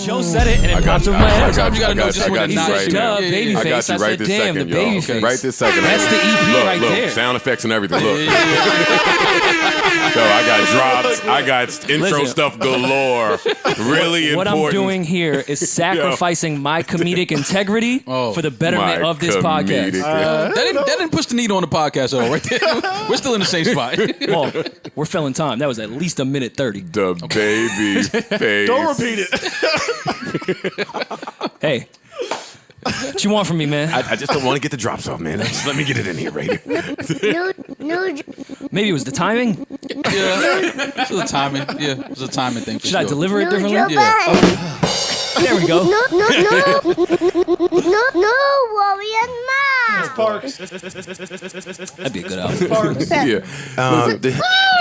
Joe said it and it popped in my head. Sometimes you gotta know just when to not right now. Babyface. I got you right this damn, second, the y'all. babyface. Right this second. That's the EP right there. Sound effects and everything. Look. Yo, I got drops. I got intro stuff galore. Really important. What I'm doing here is sacrificing my comedic integrity for the betterment of this podcast. That didn't push the needle on the podcast at all, right there. We're still in the same spot. Well, we're filling time. That was at least a minute 30. The baby face. Don't repeat it. Hey. What you want from me, man? I just don't want to get the drops off, man. Just let me get it in here, right? Maybe it was the timing. Yeah, it was a timing. Yeah, it was a timing thing. Should I deliver it differently? Yeah. There we go. No, Rory and Mom. Parks. That'd be a good album.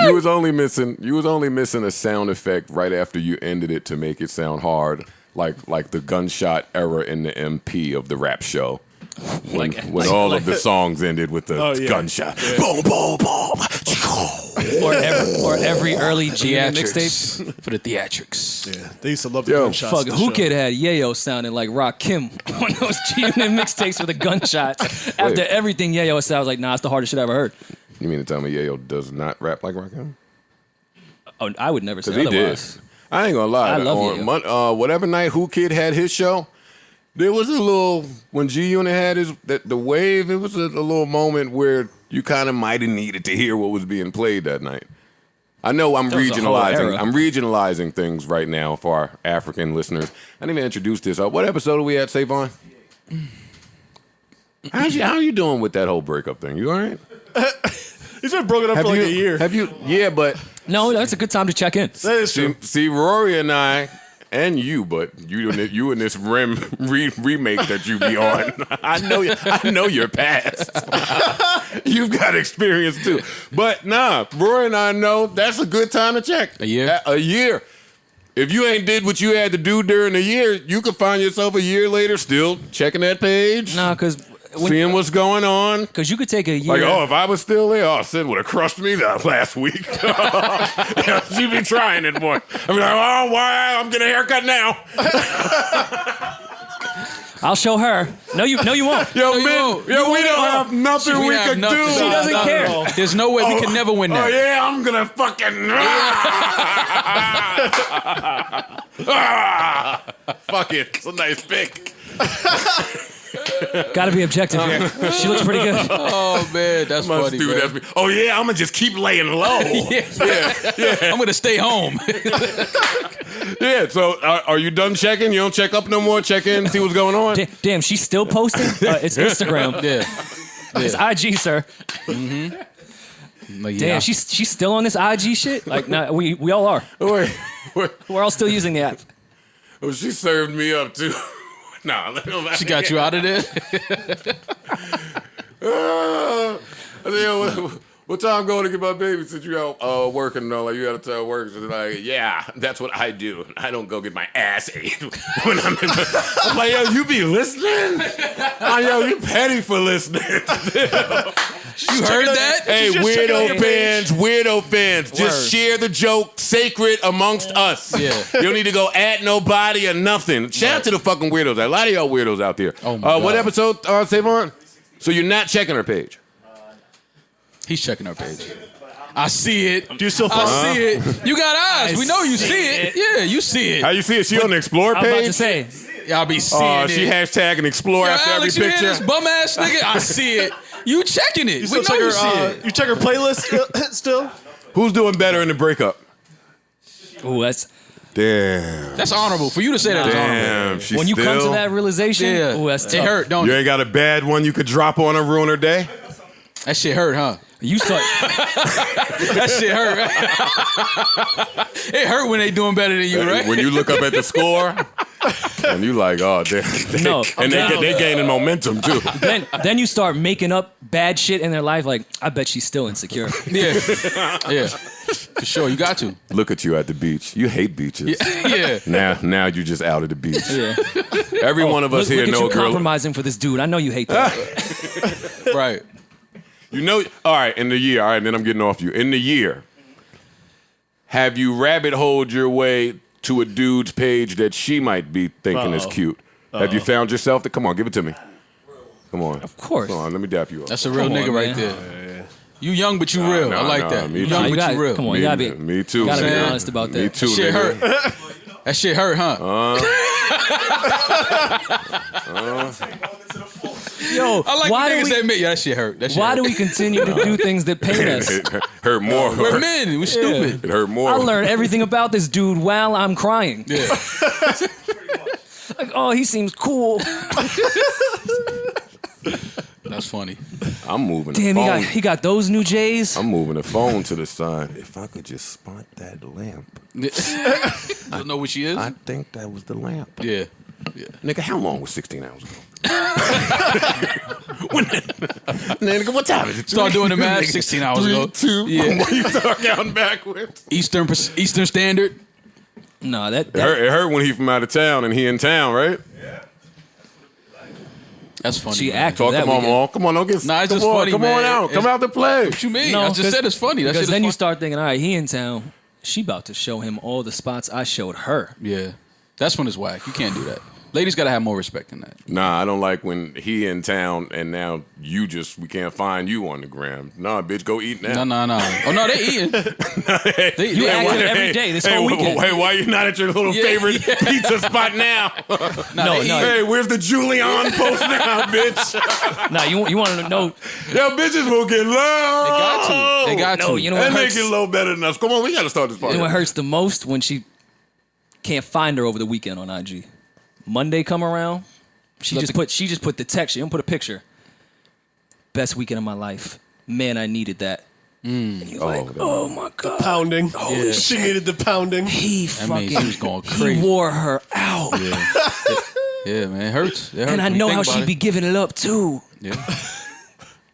You was only missing a sound effect right after you ended it to make it sound hard. Like the gunshot era in the MP of the rap show. When all of the songs ended with the gunshot. Yeah. Boom, boom, boom. Or every early GM mixtape. For the theatrics. Yeah, they used to love the gunshots. Fuck, Who Kid had Yayo sounding like Rock Kim on those GM mixtapes with the gunshots. After everything Yayo said, I was like, nah, it's the hardest shit I ever heard. You mean to tell me Yayo does not rap like Rock Kim? Oh, I would never say he otherwise. Did. I ain't gonna lie. I love Yayo. Whatever night Who Kid had his show, there was a little, when G Unit had the wave, it was a little moment where you kind of might have needed to hear what was being played that night. I know I'm regionalizing things right now for our African listeners. I didn't even introduce this. What episode are we at, Savon? How you doing with that whole breakup thing? You all right? He's been broken up for like a year. Have you? Yeah, but... No, that's a good time to check in. That is true. See, Rory and I... And you, but you in this remake that you be on. I know your past. You've got experience too. But nah, Roy and I know that's a good time to check. A year? A year. If you ain't did what you had to do during the year, you could find yourself a year later still checking that page. Nah, because... seeing what's going on. Because you could take a year. Like, if I was still there, Sid would have crushed me that last week. She'd be trying it, boy. I'd be like, why? I'm getting a haircut now. I'll show her. No, you won't. We don't have nothing we can do. She doesn't care. There's no way we can never win that. Oh, yeah, I'm going to fucking... Fuck it. It's a nice pick. Gotta be objective here. She looks pretty good. Oh, man, that's funny, man. That's me. Oh, yeah, I'm going to just keep laying low. Yeah. I'm going to stay home. Yeah, so are you done checking? You don't check up no more? Check in, see what's going on? Damn, she's still posting? It's Instagram. Yeah. It's IG, sir. Mm-hmm. Like, Damn, she's still on this IG shit? Like, nah, we all are. Wait. We're all still using the app. Oh, she served me up, too. Nah, she got you out of there? What time going to get my baby since you out working and all? Like, you got to tell work. She's like, yeah, that's what I do. I don't go get my ass ate when I'm in the... I'm like, yo, you be listening? Yo, you petty for listening. You heard that? Hey, weirdo fans, just share the joke sacred amongst us. Yeah. You don't need to go at nobody or nothing. Shout out to the fucking weirdos. A lot of y'all weirdos out there. Oh my God. What episode, Savon? So you're not checking her page? He's checking our page. I see it. Do you still follow? I see it. You got eyes. We know you see it. Yeah, you see it. How you see it? She on the Explore page? I'm about to say. Y'all be seeing it. She hashtag and Explore after Alex, every you picture. hear this bum ass nigga? I see it. You checking it. You We still know check you see her? it. You check her playlist still? Who's doing better in the breakup? Ooh, that's... Damn. That's honorable. For you to say that is honorable. Damn. She's When you come to still... that realization, Yeah. ooh, that's tough. It hurt, don't You it? ain't got a bad one you could drop on her, ruin her day? That shit hurt, huh? You start... That shit hurt. It hurt when they doing better than you, right? When you look up at the score, and you like, oh, damn. No. And they gaining momentum, too. then you start making up bad shit in their life. Like, I bet she's still insecure. Yeah. Yeah. For sure. You got to. Look at you at the beach. You hate beaches. Yeah. Now you just out at the beach. Yeah. Every one of us Look here at know you a girl. compromising for this dude. I know you hate that. Right. You know, all right, in the year, all right, and then I'm getting off you. In the year, have you rabbit holed your way to a dude's page that she might be thinking is cute. Have you found yourself? Come on, give it to me. Come on. Of course. Come on, let me dap you up. That's a real Come on, nigga right man. there. You young, but you real. I like that. me You too. young, You but gotta, you real. come on, you gotta be. Me too. Gotta be man. honest about that. Me too. That shit nigga. hurt. That shit hurt, huh? Yo, I like why when do niggas we? admit, yeah, that shit hurt. That shit Why hurt. do we continue to do things that pain us? It hurt more. We're men. We're stupid. It hurt more. I learned everything about this dude while I'm crying. Yeah. Like, oh, he seems cool. That's funny. I'm moving Damn, the phone. he got those new J's. I'm moving the phone to the side. If I could just spot that lamp. Don't know what she is? I think that was the lamp. Yeah. Nigga, how long was 16 hours ago? Nigga, what time is it? Start doing the math 16 hours ago. 2. Yeah. What you start counting backwards? Eastern Standard. No, that It hurt when he from out of town and he in town, right? That's funny. she man. acted Talk, that come on, weekend. Mom. Come on, don't get. Nah, it's come just on, funny, come man. on out. Come out to play. What you mean? No, I just 'cause- said it's funny. That Because shit then is you fun. start thinking, all right, he in town. She about to show him all the spots I showed her. Yeah. That's when it's whack. You can't do that. Ladies got to have more respect than that. Nah, I don't like when he in town and now we can't find you on the gram. Nah, bitch, go eat now. No. Oh, no, they eating. You acted every day this whole weekend. Hey, why you not at your little favorite pizza spot now? No. Hey, where's the Julian post now, bitch? Nah, you want to know? Yo, bitches will get low. They got to. No, you know what They make hurts? it low better than us. Come on, we got to start this party. You know what hurts the most? When she can't find her over the weekend on IG. Monday come around, she just put the text. She don't put a picture. Best weekend of my life. Man, I needed that. And you're like, oh my god, Pounding. Yeah. She needed the pounding. he That means fucking she was going crazy. he wore her out. Yeah, man. It hurts. It hurts And I when you know think how about she it. be giving it up too. Yeah.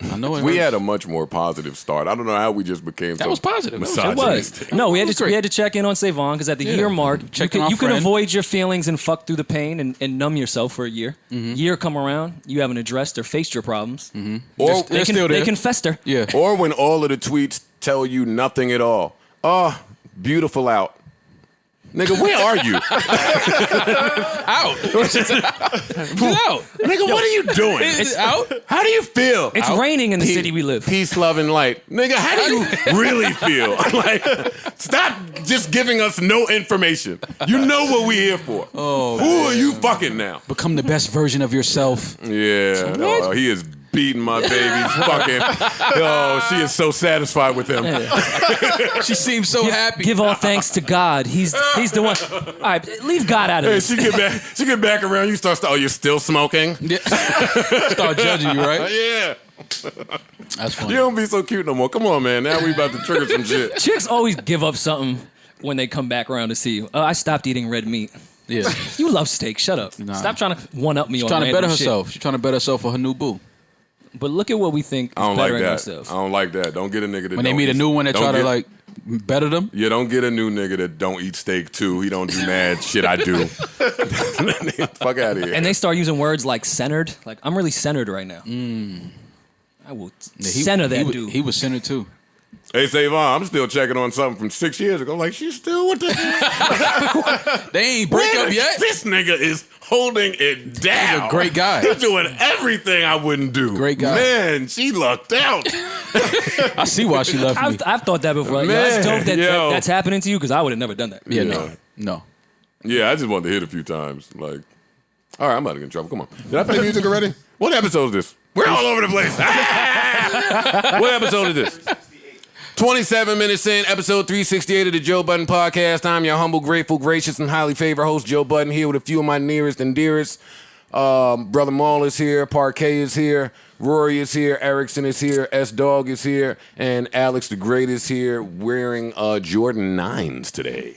I know it We hurts. had a much more positive start. I don't know how we just became That so was positive. That was- It was. misogynistic. No, we had was to great. check in on Savon because at the year mark, Checking our you can friend. avoid your feelings and fuck through the pain and numb yourself for a year. Year come around, you haven't addressed or faced your problems. Or, They're still there. They can fester. Yeah. or when all of the tweets tell you nothing at all. Oh, beautiful out. Nigga, where are you? Out. She's out. Nigga, what are you doing? It's out. How do you feel? It's raining in the city we live. Peace, love, and light. Nigga, how do you really feel? Like, stop just giving us no information. You know what we here for. Oh, Who are you fucking now? Become the best version of yourself. Yeah. Oh, he is beating my baby's fucking. Oh, she is so satisfied with him. She seems so happy. Give all thanks to God. He's the one. All right, leave God out of Hey, this. she get back around. You start. Oh, you're still smoking? Yeah. Start judging you, right? Yeah. That's funny. You don't be so cute no more. Come on, man. Now we about to trigger some shit. Chicks always give up something when they come back around to see you. I stopped eating red meat. Yeah. You love steak. Shut up. Nah. Stop trying to one up me She's on trying to random better shit. herself. She's trying to better herself for her new boo. But look at what we think is I don't like bettering that. ourselves. I don't like that. Don't get a nigga that When they don't meet a eat- new one that don't try to get- like better them. Yeah, don't get a new nigga that don't eat steak too. He don't do mad shit I do. Fuck out of here. And they start using words like centered. Like, I'm really centered right now. I will center that dude. He was centered too. Hey, Savon, I'm still checking on something from 6 years ago. Like, she's still with the... They ain't break Man, up yet. This nigga is holding it down. He's a great guy. He's doing everything I wouldn't do. Great guy. Man, she lucked out. I see why she left me. I've thought that before. Like, yo, Man, that's dope that yo. that's happening to you because I would have never done that. Yeah, Yeah. no. Yeah, I just wanted to hit a few times. Like, all right, I'm about to get in trouble. Come on. Did I play music already? What episode is this? We're all over the place. What episode is this? 27 minutes in, episode 368 of the Joe Budden Podcast. I'm your humble, grateful, gracious, and highly favored host, Joe Budden, here with a few of my nearest and dearest. Brother Maul is here, Parquet is here, Rory is here, Erickson is here, S-Dog is here, and Alex the Great is here wearing Jordan 9s today.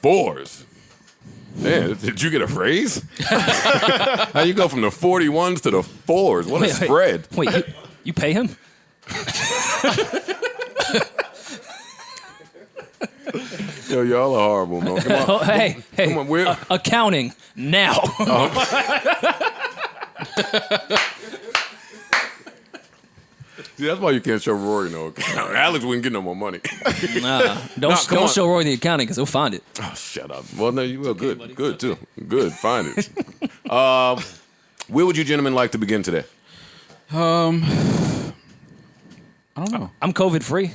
4s. Man, did you get a raise? How you go from the 41s to the 4s? What a spread. Wait, you pay him? Yo, y'all are horrible, man. Come on. Oh, hey, Come on, we're... accounting now. See, that's why you can't show Rory no account. Alex wouldn't get no more money. Nah, don't show Rory the accounting because he'll find it. Oh, shut up. Well, no, you will. Good. Good, too. Good. Find it. Where would you gentlemen like to begin today? I don't know. I'm COVID free.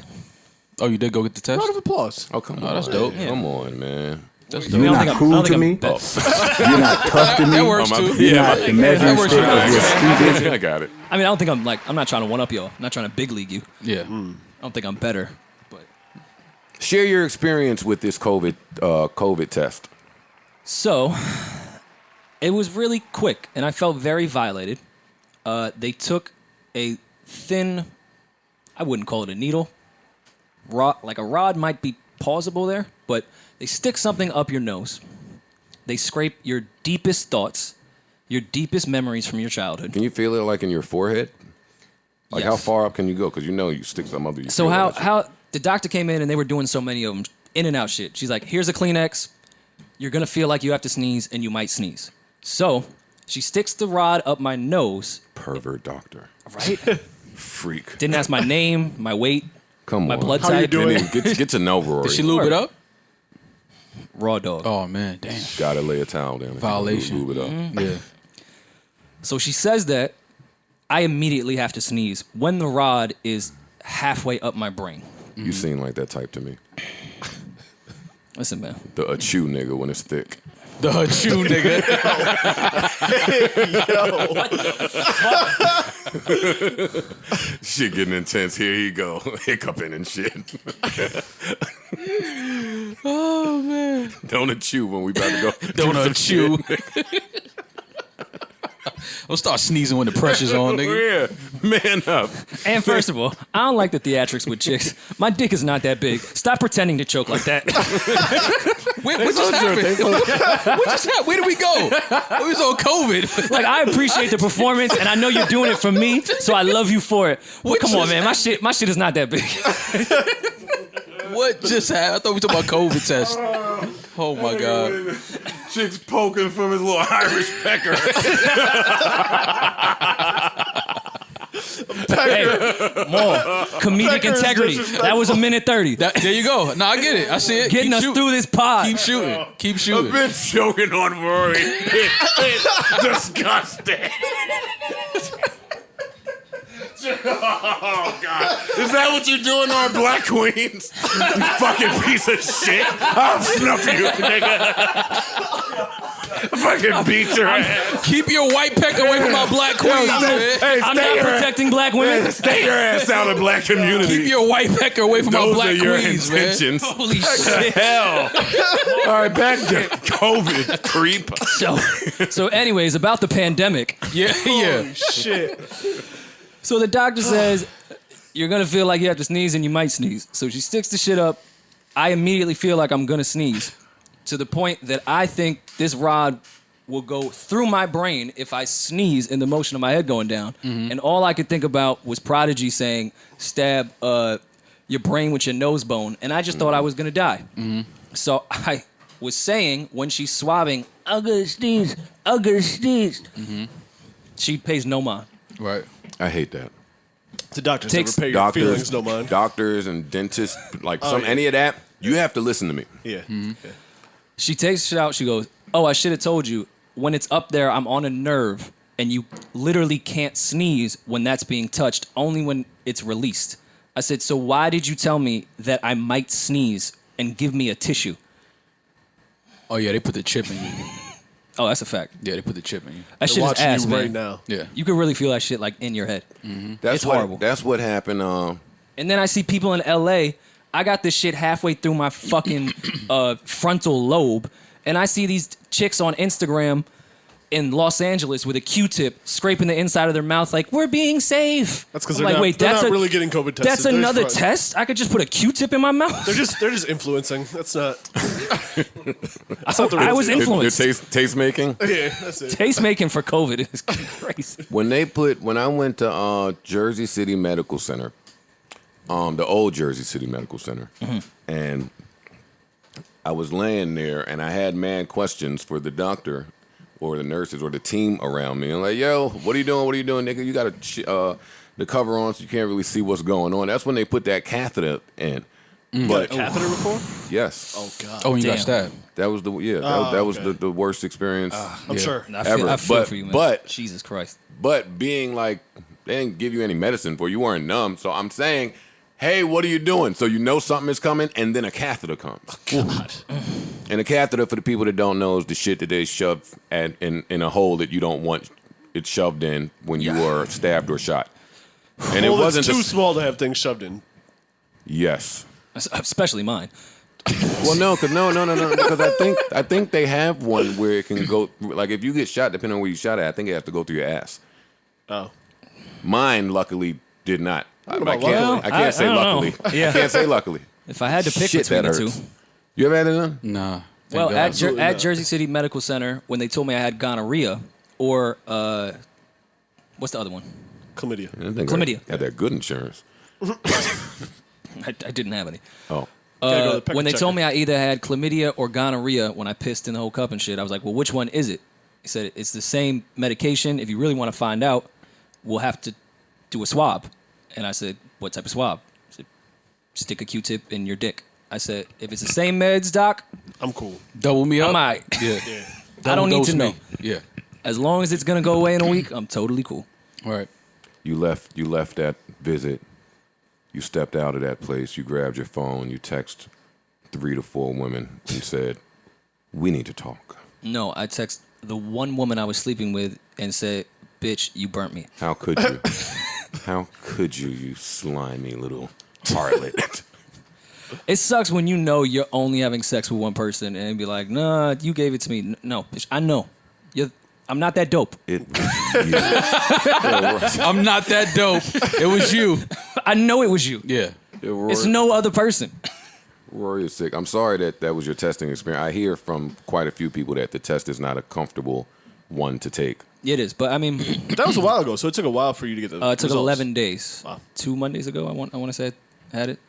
Oh, you did go get the test? Round of applause. Oh, come on. that's dope. Come on, man. That's You're dope. not cool to me. You're not tough to me. That works too. You're not the measuring works stick for of your student. I got it. I mean, I don't think I'm not trying to one up y'all. I'm not trying to big league you. Yeah. I don't think I'm better. But Share your experience with this COVID test. so it was really quick, and I felt very violated. They took a thin, I wouldn't call it a needle. Like a rod might be plausible there, but they stick something up your nose. They scrape your deepest thoughts, your deepest memories from your childhood. Can you feel it like in your forehead? Like Yes. how far up can you go? Because you know you stick something up. You So feel how that shit. how the doctor came in and they were doing so many of them, in and out shit. She's like, here's a Kleenex. You're gonna feel like you have to sneeze, and you might sneeze. So she sticks the rod up my nose, Pervert doctor. right? Freak. Didn't ask my name, my weight, Come my on. blood How you type. doing? Get to know Rory. Did she lube it up? Raw dog. Oh, man. Damn. Gotta lay a towel down. Violation. Lube it up. Yeah. So she says that I immediately have to sneeze when the rod is halfway up my brain. You seem like that type to me. Listen, man. The chew nigga when it's thick. The chew nigga. Shit getting intense. Here he go. Hiccuping and shit. Oh, man. Don't chew when we about to go. Don't do some chew. shit. Don't start sneezing when the pressure's on, nigga. Yeah. Man up. And first of all, I don't like the theatrics with chicks. My dick is not that big. Stop pretending to choke like that. Wait, what just happened? What just happened? Where did we go? We was on COVID. Like, I appreciate the performance, and I know you're doing it for me, so I love you for it. Well, come on, man. My shit is not that big. What just happened? I thought we were talking about COVID test. Oh, my God. Chick's poking from his little Irish pecker. Hey, more comedic Pecker is integrity. disrespectful. That was a minute 30. There you go. No, I get it. I see it. Getting Keep us shooting. through this pod. Keep shooting. Keep I've shooting. been choking on Rory. It's disgusting. Oh, God. Is that what you're doing to our black queens? You fucking piece of shit. I'll snuff you, nigga. Fucking beat your ass. Keep your white peck away from our black queens, man. Hey, I'm stay not your protecting black women. Stay your ass out of black community. Keep your white pecker away from our Those are black your queens, man. intentions. Holy shit. Hell. All right, back to COVID, creep. So anyways, about the pandemic. Yeah, yeah. Shit. So the doctor says, you're going to feel like you have to sneeze and you might sneeze. So she sticks the shit up. I immediately feel like I'm going to sneeze to the point that I think this rod will go through my brain if I sneeze in the motion of my head going down. And all I could think about was Prodigy saying, stab your brain with your nose bone. And I just thought I was going to die. So I was saying, when she's swabbing, I'm going to sneeze, I'm going to sneeze. She pays no mind. Right. I hate that. The doctors Takes- never pay your feelings, no mind. Doctors and dentists, like yeah. any of that, you have to listen to me. Yeah. She takes shit out. She goes, oh, I should have told you. When it's up there, I'm on a nerve, and you literally can't sneeze when that's being touched, only when it's released. I said, so why did you tell me that I might sneeze and give me a tissue? Oh, yeah, they put the chip in you. Oh, that's a fact. Yeah, they put the chip in you. That They're shit is watching ass, you man. right now. Yeah. You could really feel that shit like in your head. That's It's what, horrible. That's what happened. And then I see people in LA. I got this shit halfway through my fucking frontal lobe, and I see these chicks on Instagram in Los Angeles with a Q-tip scraping the inside of their mouth like, we're being safe. That's because I'm they're like, not, wait, they're that's not a, really getting COVID tested. that's They're another just test? I could just put a Q-tip in my mouth? They're just influencing. That's not. I was influenced. Taste making. Yeah, that's it. Taste making for COVID is crazy. When I went to Jersey City Medical Center, the old Jersey City Medical Center, and I was laying there, and I had mad questions for the doctor or the nurses or the team around me. I'm like, yo, what are you doing? What are you doing, nigga? You got a the cover on, so you can't really see what's going on. That's when they put that catheter in. But catheter before? Yes. Oh God. Oh, and you got Damn. stabbed. That was the that was okay. the worst experience. I'm sure. I feel But- for you, man. but- Jesus Christ. But being like, they didn't give you any medicine for it. You weren't numb. So I'm saying, hey, what are you doing? So you know something is coming, and then a catheter comes. God. And a catheter, for the people that don't know, is the shit that they shove in a hole that you don't want it shoved in when you were stabbed or shot. And Well, it wasn't it's too just, small to have things shoved in. yes. Especially mine. Well, no, because I think they have one where it can go, like if you get shot, depending on where you shot at, I think it has to go through your ass. Oh. Mine, luckily, did not. I about can't luckily? say I don't luckily. know. Yeah. I can't say luckily. If I had to pick Shit, between that the two. hurts. You ever had it done? Nah. Well, Thank God. at Absolutely not. Jersey City Medical Center, when they told me I had gonorrhea, or what's the other one? Chlamydia. I think Chlamydia. I had that good insurance. I didn't have any. Oh. Gotta go to the pecker When they checker. told me I either had chlamydia or gonorrhea when I pissed in the whole cup and shit, I was like, well, which one is it? He said, it's the same medication. If you really want to find out, we'll have to do a swab. And I said, what type of swab? He said, stick a Q-tip in your dick. I said, if it's the same meds, doc, I'm cool. Double me up. I'm all right. Yeah. I don't need Double to dose know. me. Yeah. As long as it's going to go away in a week, I'm totally cool. All right. You left that visit. You stepped out of that place. You grabbed your phone. You text 3 to 4 women and said, we need to talk. No, I text the one woman I was sleeping with and said, bitch, you burnt me. How could you? How could you, you slimy little harlot? It sucks when you know you're only having sex with one person and be like, nah, you gave it to me. No, bitch, I know. I'm not that dope. It was you. I'm not that dope. It was you. I know it was you. Yeah. It's no other person. Rory is sick. I'm sorry that was your testing experience. I hear from quite a few people that the test is not a comfortable one to take. It is, but I mean, That was a while ago, so it took a while for you to get the it took results. 11 days. Wow. 2 Mondays ago, I want to say I had it.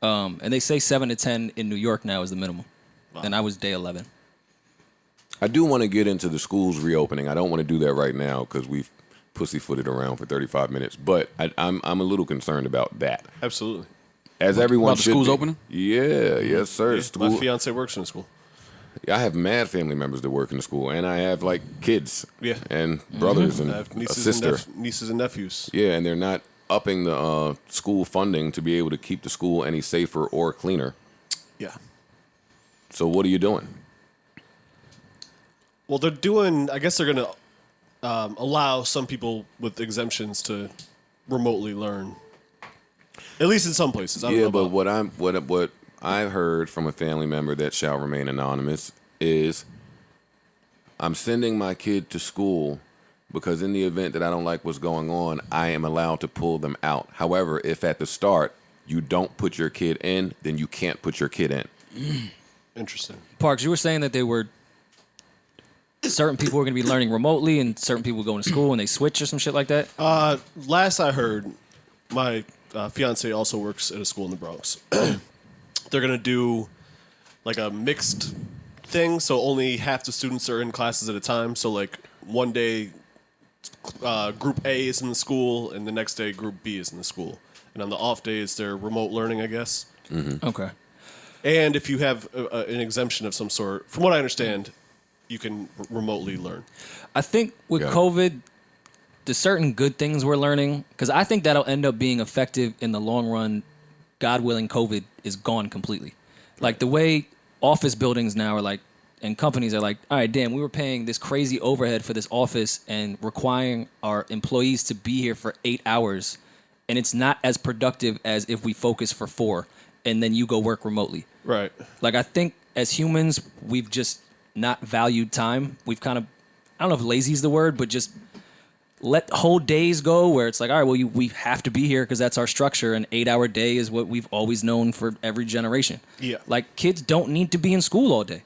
And they say 7 to 10 in New York now is the minimum. And I was day 11. I do want to get into the schools reopening. I don't want to do that right now because we've pussyfooted around for 35 minutes. But I'm a little concerned about that. Absolutely. As everyone About the should schools be. opening? Yeah, yes, sir. My School. fiance works in a school. I have mad family members that work in the school, and I have like kids, Yeah. and brothers I and have a nieces sister. nieces and nephews. Yeah, and they're not upping the school funding to be able to keep the school any safer or cleaner. Yeah. So what are you doing? Well, they're doing. I guess they're going to allow some people with exemptions to remotely learn. At least in some places. I don't Yeah, know but about- what I heard from a family member that shall remain anonymous is, I'm sending my kid to school because in the event that I don't like what's going on, I am allowed to pull them out. However, if at the start you don't put your kid in, then you can't put your kid in. Interesting. Parks, you were saying that they were certain people were going to be learning remotely and certain people were going to school and they switch or some shit like that. Last I heard, my fiance also works at a school in the Bronx. They're going to do like a mixed thing, so only half the students are in classes at a time. So like one day group A is in the school and the next day group B is in the school. And on the off days, they're remote learning, I guess. Okay. And if you have an exemption of some sort, from what I understand, you can remotely learn. I think with Got it. COVID, the certain good things we're learning, because I think that'll end up being effective in the long run. God willing, COVID is gone completely. Like the way office buildings now are like, and companies are like, all right, damn, we were paying this crazy overhead for this office and requiring our employees to be here for 8 hours. And it's not as productive as if we focus for 4 and then you go work remotely. Right. Like, I think as humans, we've just not valued time. We've kind of, I don't know if lazy is the word, but just let whole days go where it's like, all right, well, we have to be here because that's our structure. An 8-hour day is what we've always known for every generation. Yeah. Like, kids don't need to be in school all day.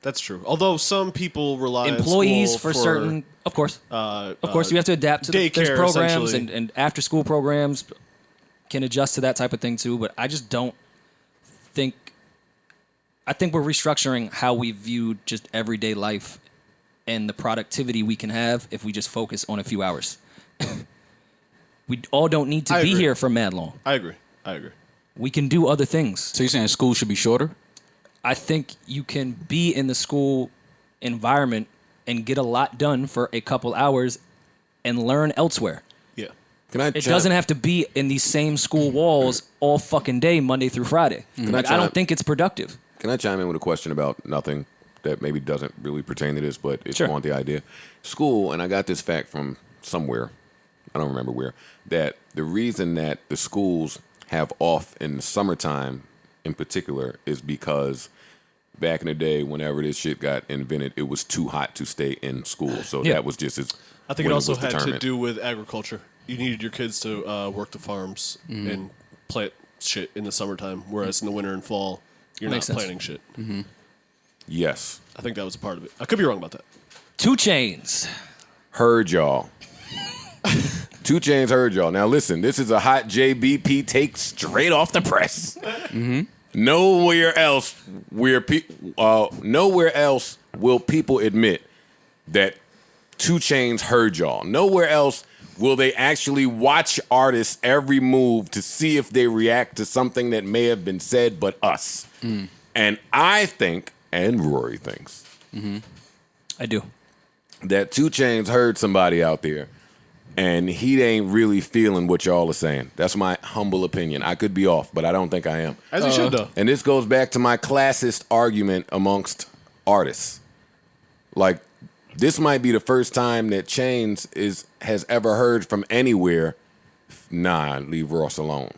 That's true. Although some people rely on Employees school for certain, of course, you have to adapt to there's daycare, programs essentially. and after school programs can adjust to that type of thing too. But I just don't think. I think we're restructuring how we view just everyday life and the productivity we can have if we just focus on a few hours. We all don't need to I be agree. here for mad long. I agree. We can do other things. So you're saying school should be shorter? I think you can be in the school environment and get a lot done for a couple hours and learn elsewhere. Yeah. It doesn't have to be in these same school walls all fucking day, Monday through Friday. Like, I don't think it's productive. Can I chime in with a question about nothing that maybe doesn't really pertain to this, but it's Sure. on the idea? School, and I got this fact from somewhere, I don't remember where, that the reason that the schools have off in the summertime in particular is because back in the day, whenever this shit got invented, it was too hot to stay in school. So Yeah. that was just as I think when it also was had to determined. do with agriculture. You needed your kids to work the farms and plant shit in the summertime, whereas in the winter and fall, you're Makes not sense. planting shit. Yes. I think that was a part of it. I could be wrong about that. 2 Chainz. Heard y'all. 2 Chainz heard y'all. Now listen, this is a hot JBP take straight off the press. Nowhere else will people admit that 2 Chainz heard y'all. Nowhere else will they actually watch artists' every move to see if they react to something that may have been said but us. And I think, and Rory thinks, I do. that 2 Chainz heard somebody out there and he ain't really feeling what y'all are saying. That's my humble opinion. I could be off, but I don't think I am. As you should, though. And this goes back to my classist argument amongst artists. Like, this might be the first time that Chainz has ever heard from anywhere, nah, leave Ross alone.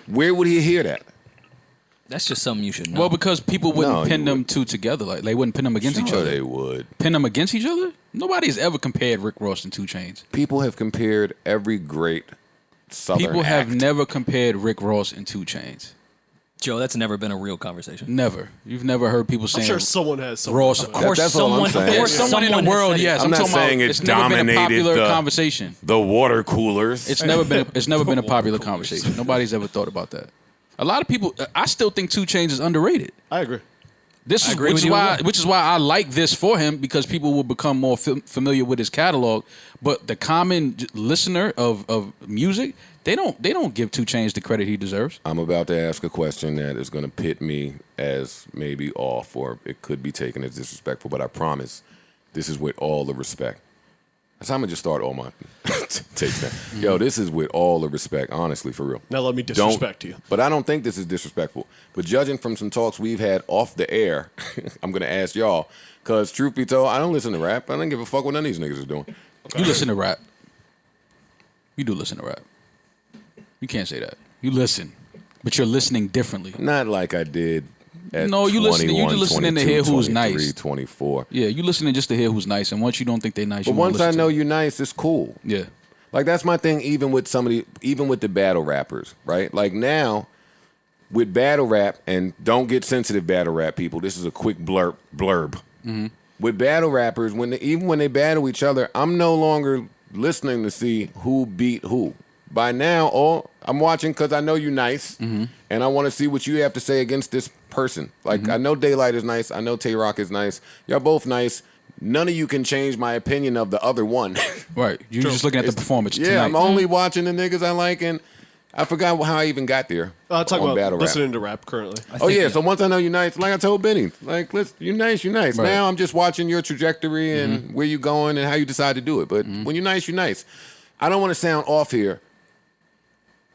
Where would he hear that? That's just something you should know. Well, because people wouldn't No, pin you them wouldn't. two together. Like they wouldn't pin them against each Sure other. they would. Pin them against each other? Nobody's ever compared Rick Ross and 2 Chainz. People have compared every great Southern People have act. never compared Rick Ross and 2 Chainz. Joe, that's never been a real conversation. Never. You've never heard people I'm saying sure someone has something. Ross. about Of it. course, That's all I'm saying. There's someone in the has world. said it. Yes, I'm not talking about. saying It's it's never been a dominated popular the- conversation. The water coolers. It's never been a popular conversation. Nobody's ever thought about that. A lot of people. I still think 2 Chainz is underrated. I agree. This is agree which with is you why as well. which is why I like this for him, because people will become more familiar with his catalog. But the common listener of music, they don't give 2 Chainz the credit he deserves. I'm about to ask a question that is going to pit me as maybe off, or it could be taken as disrespectful, but I promise this is with all the respect. That's how I'm going to just start all my takes now. Yo, this is with all the respect, honestly, for real. Now let me disrespect you. But I don't think this is disrespectful. But judging from some talks we've had off the air, I'm going to ask y'all, because truth be told, I don't listen to rap. I don't give a fuck what none of these niggas is doing. You listen to rap. You do listen to rap. You can't say that. You listen, but you're listening differently. Not like I did at No, you listening- you 21, listening to 22, hear who's 23, nice. 24. Yeah, you listening just to hear who's nice, and once you don't think they nice, But you won't once I listen know to you're nice, it's cool. them. Yeah. Like, that's my thing, even with the battle rappers, right? Like, now, with battle rap, and don't get sensitive, battle rap people, this is a quick blurb. Mm-hmm. With battle rappers, even when they battle each other, I'm no longer listening to see who beat who. By now, I'm watching because I know you're nice, Mm-hmm. and I want to see what you have to say against this person. Like, I know Daylight is nice. I know Tay-Rock is nice. Y'all both nice. None of you can change my opinion of the other one. Right. You're just looking at the performance Yeah, tonight. I'm only watching the niggas I like, and I forgot how I even got there. Talk on about battle rap. listening to rap currently. Oh yeah, so once I know you're nice, like I told Benny, like you're nice. Right. Now I'm just watching your trajectory and where you're going and how you decide to do it. But when you're nice, you're nice. I don't want to sound off here.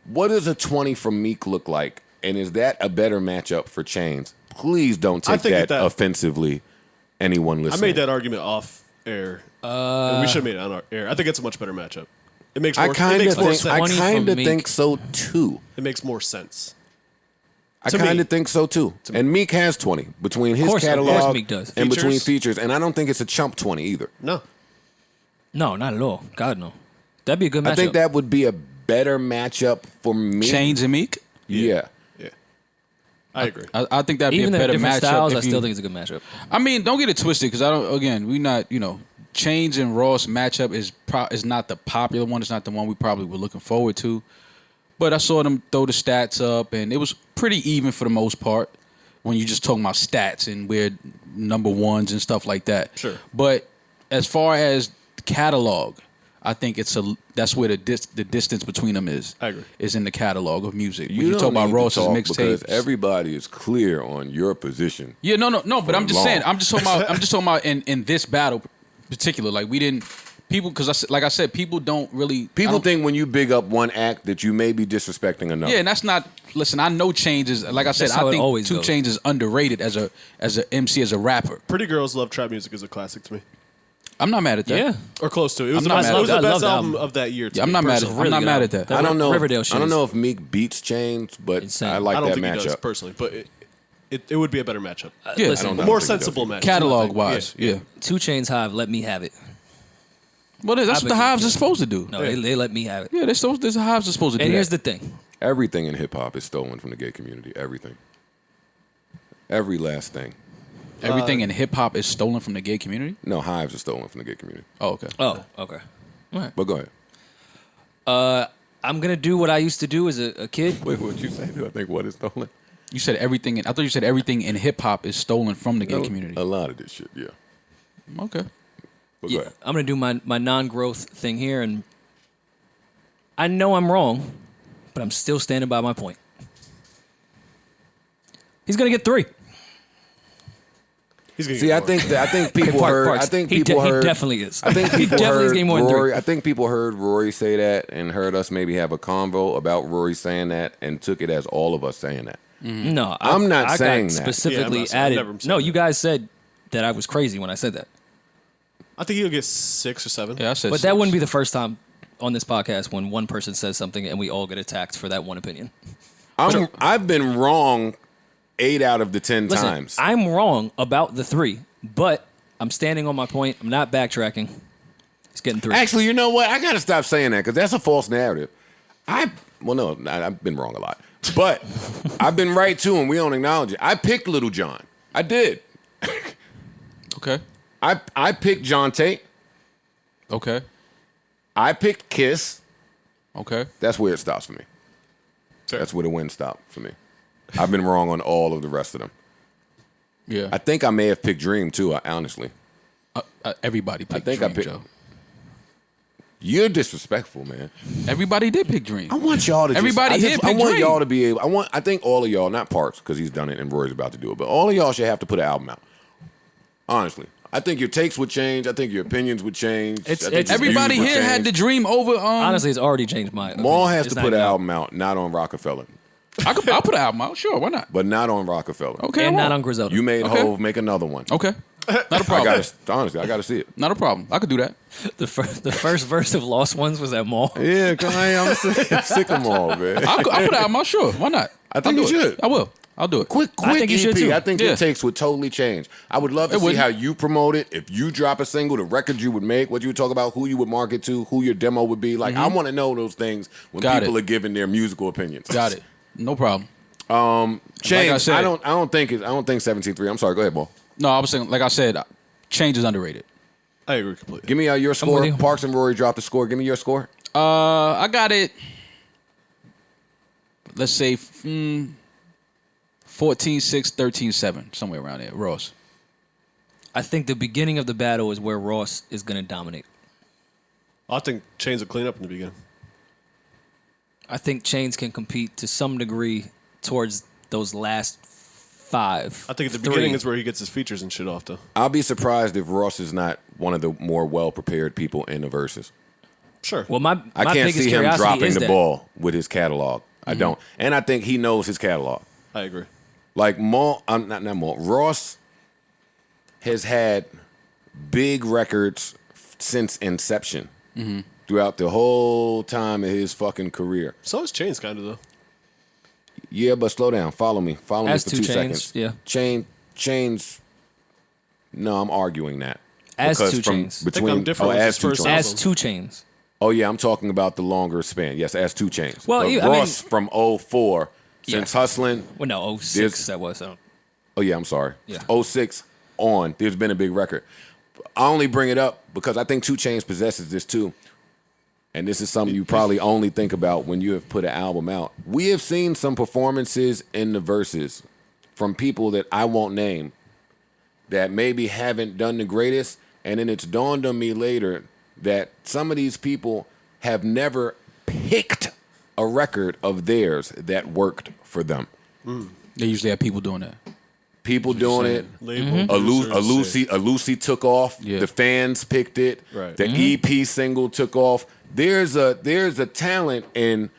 What does a 20 from Meek look like? And is that a better matchup for Chainz? Please don't I take think that offensively. Anyone I listening? made that argument off air. And we should have made it on our air. I think it's a much better matchup. It makes more, I it makes more think sense. I 20 from kind of Meek. think so too. It makes more sense. I To me. kind of think so too. And Meek has 20 between his course catalog Meek does. and between Features. features, and I don't think it's a chump 20 either. No. No, not at all. God, no. That'd be a good matchup. I think that would be a better matchup for me. Chainz and Meek. Yeah. Yeah. I agree. I think that'd Even be a though better different matchup. styles, if I still you- think it's a good matchup. I mean, don't get it twisted, because I don't. Again, we not. Chainz and Ross matchup is not the popular one. It's not the one we probably were looking forward to. But I saw them throw the stats up, and it was pretty even for the most part. When you're just talking about stats and we're number ones and stuff like that. Sure. But as far as catalog, I think that's where the distance between them is. I agree. Is in the catalog of music. When You you don't talk about need to Ross's talk mixtapes, because everybody is clear on your position. yeah, no. But I'm just long. saying. I'm just talking about in this battle, particular. Like we didn't people because like I said, people don't really. People think when you big up one act that you may be disrespecting another. Yeah, and that's not. Listen, I know Chainz is like I said. That's how I it think always 2 goes. Chainz is underrated as a MC as a rapper. Pretty Girls Love Trap Music is a classic to me. I'm not mad at that. Yeah. Or close to it. It was, I'm not mad it was at the that. I best love the album album. of that year. To Yeah, I'm me, not mad at. personally. I'm not good mad album. at that. That I don't know. Riverdale shit I don't is know if Meek beats Chainz, but insane. I like I don't that think he does matchup. personally, but it would be a better matchup. Yeah, listen, I don't know. A more I don't think he sensible does. matchup. catalog wise, Yeah. yeah. 2 Chainz Hive, let me have it. Well, that's what the Hives are supposed to do. No, they let me have it. Yeah, the Hives are supposed to do And here's that. the thing. Everything in hip hop is stolen from the gay community. Everything. Every last thing. Everything in hip hop is stolen from the gay community. No, Hives are stolen from the gay community. Oh, okay. Oh, okay. But go ahead. I'm going to do what I used to do as a kid. Wait, what you say? I think what is stolen? You said everything. I thought you said everything in hip hop is stolen from the gay community. A lot of this shit, yeah. Okay. But Yeah, go ahead. I'm going to do my non-growth thing here, and I know I'm wrong, but I'm still standing by my point. He's going to get 3. He's gonna See, get I more. think people heard. Parks. I think He people heard. He definitely is. I think He people definitely is heard getting more than 3. Rory. I think people heard Rory say that and heard us maybe have a convo about Rory saying that and took it as all of us saying that. No, I'm not I saying got that. specifically Yeah, I'm not saying- I've added. never said No, that. you guys said that I was crazy when I said that. I think he'll get 6 or 7. Yeah, I said. But 6. that wouldn't be the first time on this podcast when one person says something and we all get attacked for that one opinion. I've been wrong 8 out of the 10 Listen, times. I'm wrong about the 3, but I'm standing on my point. I'm not backtracking. He's getting 3. Actually, you know what? I gotta stop saying that because that's a false narrative. I've been wrong a lot, but I've been right too, and we don't acknowledge it. I picked Little John. I did. Okay. I picked John Tate. Okay. I picked Kiss. Okay. That's where it stops for me. Fair. That's where the win stopped for me. I've been wrong on all of the rest of them. Yeah. I think I may have picked Dream too. Honestly, Everybody picked think Dream, I picked- Joe. you're disrespectful, man. Everybody did pick Dream. I want y'all to. Everybody here I picked want Dream. y'all to be able. I think all of y'all, not Parks, because he's done it and Rory's about to do it, but all of y'all should have to put an album out. Honestly, I think your takes would change. I think your opinions would change. It's- I think your Everybody views would here had change. the Dream over. Honestly, it's already changed my opinion. Maul has It's to not put an even- album out, not on Rockefeller, I'll put an album out. Sure, why not? but not on Rockefeller. Okay. I And not won't. on Griselda. You made Okay. Hove make another one. Okay. Not a I problem. honestly, I gotta see it. Not a problem. I could do that. The first verse of Lost Ones was at Maul. Yeah, cause I'm sick of them all, man. I'll put an album out. Sure, why not? I think I'll you do it. should. I will. I'll do it. Quick I think you EP. should, too. I think Yeah. your takes would totally change. I would love to It see would. how you promote it. If you drop a single, the record you would make, what you would talk about, who you would market to, who your demo would be. Like, I want to know those things when Got people it. are giving their musical opinions. Got it. No problem. Chainz, I said- I don't think 17-3. I'm sorry. Go ahead, Bo. No, I was saying, like I said, Chainz is underrated. I agree completely. Give me your score. with you. Parks and Rory dropped the score. Give me your score. I got it. Let's say 14-6, 13-7, somewhere around there. Ross. I think the beginning of the battle is where Ross is going to dominate. I think Chainz will clean up in the beginning. I think Chainz can compete to some degree towards those last 5. I think at the 3. beginning is where he gets his features and shit off, though. I'll be surprised if Ross is not one of the more well-prepared people in the verses. Sure. Well, my I can't biggest see him curiosity dropping is the that. ball with his catalog. I don't. And I think he knows his catalog. I agree. Like Maul, not Maul. Ross has had big records since inception, throughout the whole time of his fucking career. So is Chainz, kind of, though. Yeah, but slow down. Follow me. Follow As me for two 2 Chainz, seconds. yeah. Chainz. No, I'm arguing that. As Because 2 from Chainz. between I'm different with as his 2 first Chainz. album. As 2 Chainz. Oh yeah, I'm talking about the longer span. Yes, as 2 Chainz. Well, But I mean- Ross from 04 since Yeah. hustling. Well, no, 06 There's- that was. Oh yeah, I'm sorry. Yeah. 06 on. There's been a big record. I only bring it up because I think 2 Chainz possesses this too. And this is something you probably only think about when you have put an album out. We have seen some performances in the verses from people that I won't name that maybe haven't done the greatest, and then it's dawned on me later that some of these people have never picked a record of theirs that worked for them. They usually have people doing that. People doing it. Label Lucy took off. Yeah. The fans picked it. Right. The EP single took off. There's a talent in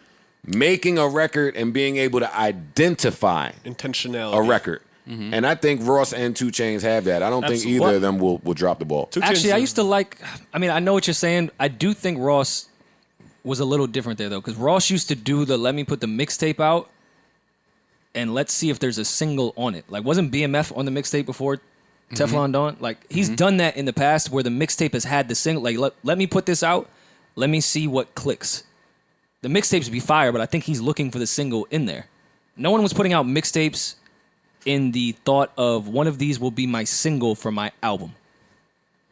making a record and being able to identify intentionality. a record. And I think Ross and 2 Chainz have that. I don't think either of them will drop the ball. Actually, I used to like. I mean, I know what you're saying. I do think Ross was a little different there though, because Ross used to do the let me put the mixtape out and let's see if there's a single on it. Like, wasn't BMF on the mixtape before Teflon Don? Like, he's done that in the past where the mixtape has had the single. Like, let me put this out. Let me see what clicks. The mixtapes would be fire, but I think he's looking for the single in there. No one was putting out mixtapes in the thought of one of these will be my single for my album.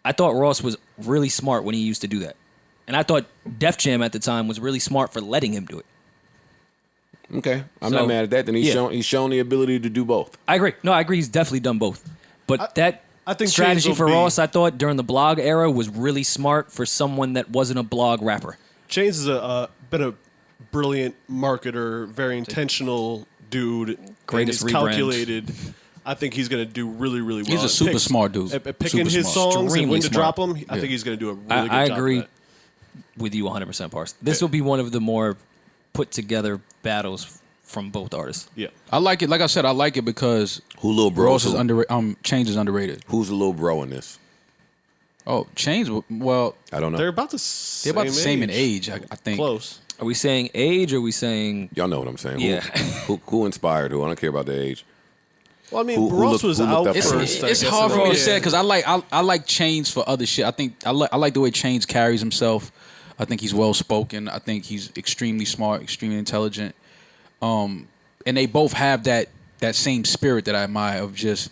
I thought Ross was really smart when he used to do that. And I thought Def Jam at the time was really smart for letting him do it. Okay, I'm So, not mad at that. Then he's shown the ability to do both. I agree. No, I agree. He's definitely done both. But I think strategy Chainz will for be- Ross, I thought, during the blog era was really smart for someone that wasn't a blog rapper. Chainz has been a brilliant marketer, very intentional dude. Greatest and he's rebrand. calculated. I think he's going to do really, really well. He's a super smart dude. At picking Super his smart. songs and Extremely when to smart. drop them, I think he's going to do a really good I job. agree Of that. with you 100%, Pars. This will be one of the more put together battles from both artists. Yeah. I like it. Like I said, I like it because Who little bro? Ross is underrated. Chainz is underrated. Who's the little bro in this? Oh, Chainz. Well, I don't know. They're about the same in age. I think. Close. Are we saying age or are we saying... Y'all know what I'm saying. Yeah. Who inspired who? I don't care about the age. Well, I mean, Who Ross looked- was who looked out up first. first? I It's guess, hard in for a me way. to say because I like Chainz for other shit. I think I like the way Chainz carries himself. I think he's well spoken. I think he's extremely smart, extremely intelligent. And they both have that same spirit that I admire of just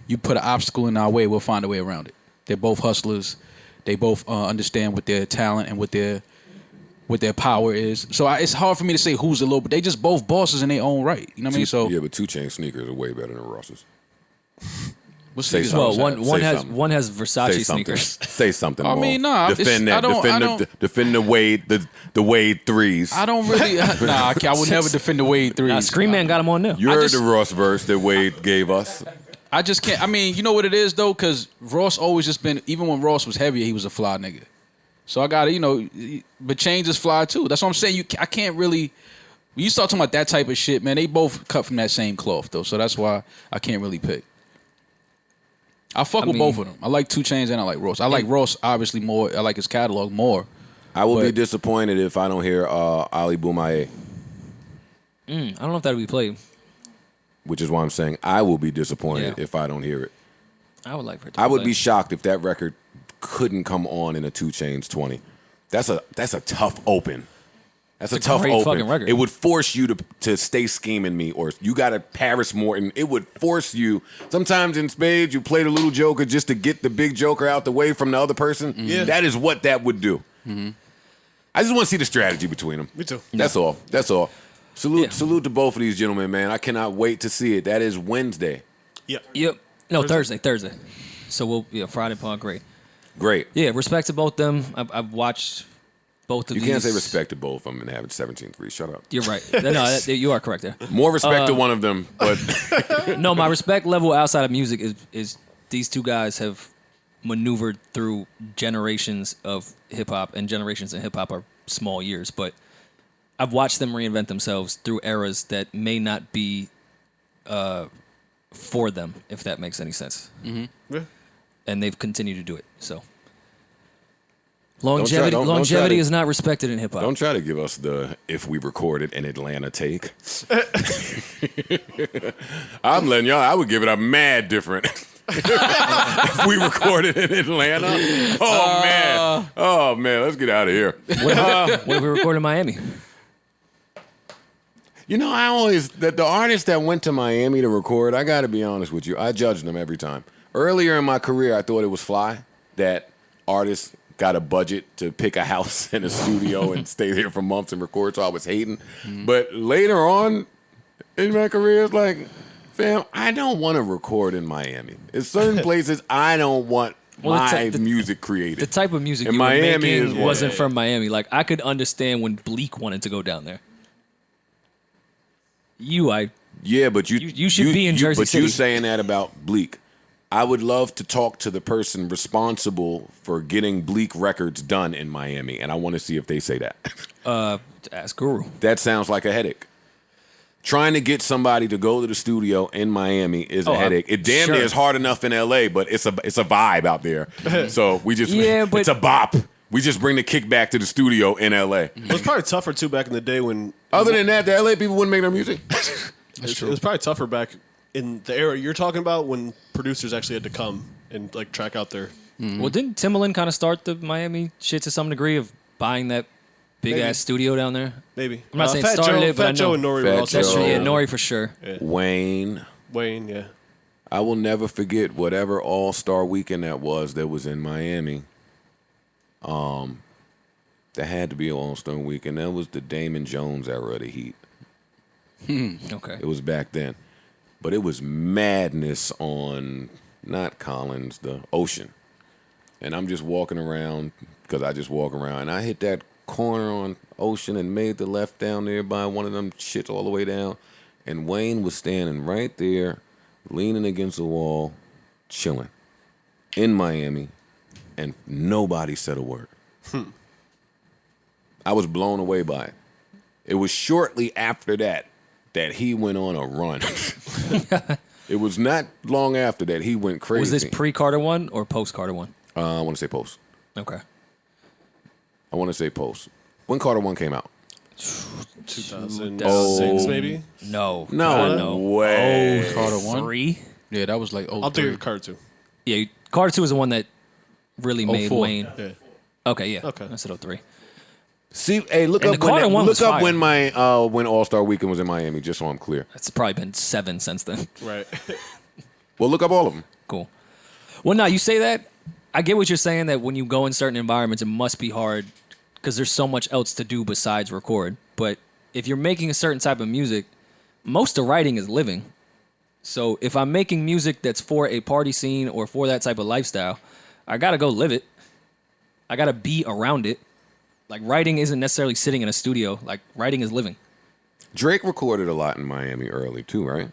you put an obstacle in our way, we'll find a way around it. They're both hustlers. They both understand what their talent and what their power is. So it's hard for me to say who's the little, but they just both bosses in their own right. You know what I mean? So Yeah, but 2 Chainz sneakers are way better than Ross's. what's Say the- something. Well, Say something. one has Say Versace something. sneakers. Say something. I Maul. mean, nah, Defend it's- that. I don't- Defend the Wade threes. I don't really. I would never defend the Wade threes. Nah, Scream Man got him on there. You heard just- the Ross verse that Wade gave us. I just can't. I mean, you know what it is though, because Ross always just been. Even when Ross was heavier, he was a fly nigga. So I gotta, but Chainz is fly too. That's what I'm saying. I can't really. When you start talking about that type of shit, man, they both cut from that same cloth though. So that's why I can't really pick. I fuck with both of them. I like 2 Chainz and I like Ross. I like Ross obviously more. I like his catalog more. I will be But- disappointed if I don't hear Ali Boumaye, I don't know if that'll be played. which is why I'm saying I will be disappointed Yeah. if I don't hear it. I would like for it to I be would played. be shocked if that record couldn't come on in a 2 Chainz 20. That's a tough open. That's a It's a tough great open. fucking record. It would force you to stay scheming me, or you got a Paris Morton. It would force you. Sometimes in spades, you play the little joker just to get the big joker out the way from the other person. Yeah. That is what that would do. I just want to see the strategy between them. Me too. That's all. That's all. Yeah. Salute to both of these gentlemen, man. I cannot wait to see it. That is Wednesday. Yeah. Yep. No, Thursday. So Friday, Paul, great. Great. Yeah, respect to both them. I've watched both of You these. can't say respect to both of them and having 17-3. Shut up. You're right. No, you are correct there. More respect to one of them, but No, my respect level outside of music is these two guys have maneuvered through generations of hip hop, and generations in hip hop are small years, but I've watched them reinvent themselves through eras that may not be for them, if that makes any sense. Yeah. And they've continued to do it. So don't longevity try is not respected in hip hop. don't try to give us the if we recorded in Atlanta take. I'm letting y'all, I would give it a mad different. If we recorded in Atlanta. Oh man, let's get out of here. What if we recorded in Miami? You know, I always the artists that went to Miami to record, I got to be honest with you, I judged them every time. Earlier in my career, I thought it was fly that artists got a budget to pick a house and a studio and stay there for months and record, so I was hating. But later on in my career, it's like, fam, I don't want to record in Miami. There's certain places I don't want my music created. The type of music And you were Miami is making one. wasn't from Miami. Like, I could understand when Bleak wanted to go down there. Yeah, but You should be in Jersey But City. you're saying that about Bleak. I would love to talk to the person responsible for getting Bleak records done in Miami, and I want to see if they say that. Ask Guru. That sounds like a headache. Trying to get somebody to go to the studio in Miami is a headache. It damn near is hard enough in LA, but it's a vibe out there. So we just it's a bop. We just bring the kick back to the studio in LA. It was probably tougher too back in the day when. Other than that, the LA people wouldn't make their music. It was probably tougher back in the era you're talking about when producers actually had to come and like track out their. Well, didn't Timbaland kind of start the Miami shit to some degree of buying that big ass studio down there? Maybe. I'm not saying Fat started Joe, it, but I Fat Joe know. and Nori Fat were also. That's true. Joe. Yeah, Nori for sure. Wayne. Wayne, yeah. I will never forget whatever All-Star weekend that was in Miami. That had to be an All-Star weekend. That was the Damon Jones era of the Heat. Okay. It was back then. But it was madness on, not Collins, the Ocean. And I'm just walking around, because I just walk around, and I hit that corner on Ocean and made the left down there by one of them shits all the way down. And Wayne was standing right there, leaning against the wall, chilling in Miami, and nobody said a word. I was blown away by it. It was shortly after that he went on a run. It was not long after that he went crazy. Was this pre-Carter one or post-Carter one? I want to say post. Okay. I want to say post. When Carter 1 came out? 2006 maybe. No. No way. Carter 1? 3? Yeah, that was like I'll 03. do Carter 2. Yeah, Carter 2 is the one that really made 04. Wayne. Yeah. Okay, yeah. Okay. I said 03. See, hey, look And up the Carter one was fire. when when All-Star Weekend was in Miami, just so I'm clear. It's probably been 7 since then. Right. Well, look up all of them. Cool. Well, now you say that. I get what you're saying, that when you go in certain environments, it must be hard because there's so much else to do besides record. But if you're making a certain type of music, most of writing is living. So if I'm making music that's for a party scene or for that type of lifestyle, I got to go live it. I got to be around it. Like, writing isn't necessarily sitting in a studio. Like, writing is living. Drake recorded a lot in Miami early, too, right?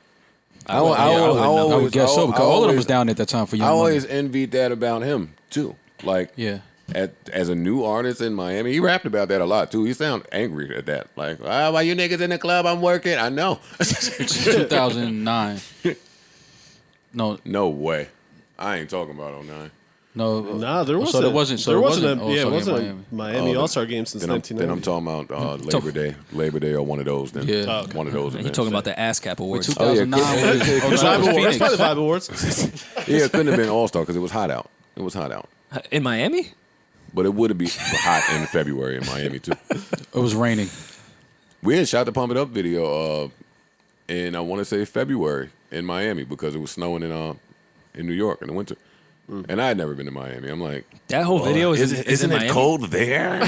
I would guess so, because all of them was down at that time for Young I Money. always envied that about him, too. Like, Yeah. as a new artist in Miami, he rapped about that a lot, too. He sounded angry at that. Like, why you niggas in the club? I'm working. I know. 2009. No way. I ain't talking about 09. No, Nah, there wasn't. So there wasn't. So there it wasn't wasn't. a, yeah, it All-Star wasn't Game a Miami All-Star game since Then 1990. I'm talking about Labor Day or one of those. Then Yeah. okay. one of those. You're events. talking about the ASCAP Awards. 2009. yeah. was Vibe Awards. That's Phoenix. probably the Vibe Awards. Yeah, it couldn't have been All-Star because it was hot out. It was hot out. In Miami? But it would have been hot in February in Miami, too. It was raining. We had shot the Pump It Up video in, I want to say, February in Miami because it was snowing in New York in the winter. And I had never been to Miami. I'm like, That whole video is isn't in it Miami? cold there?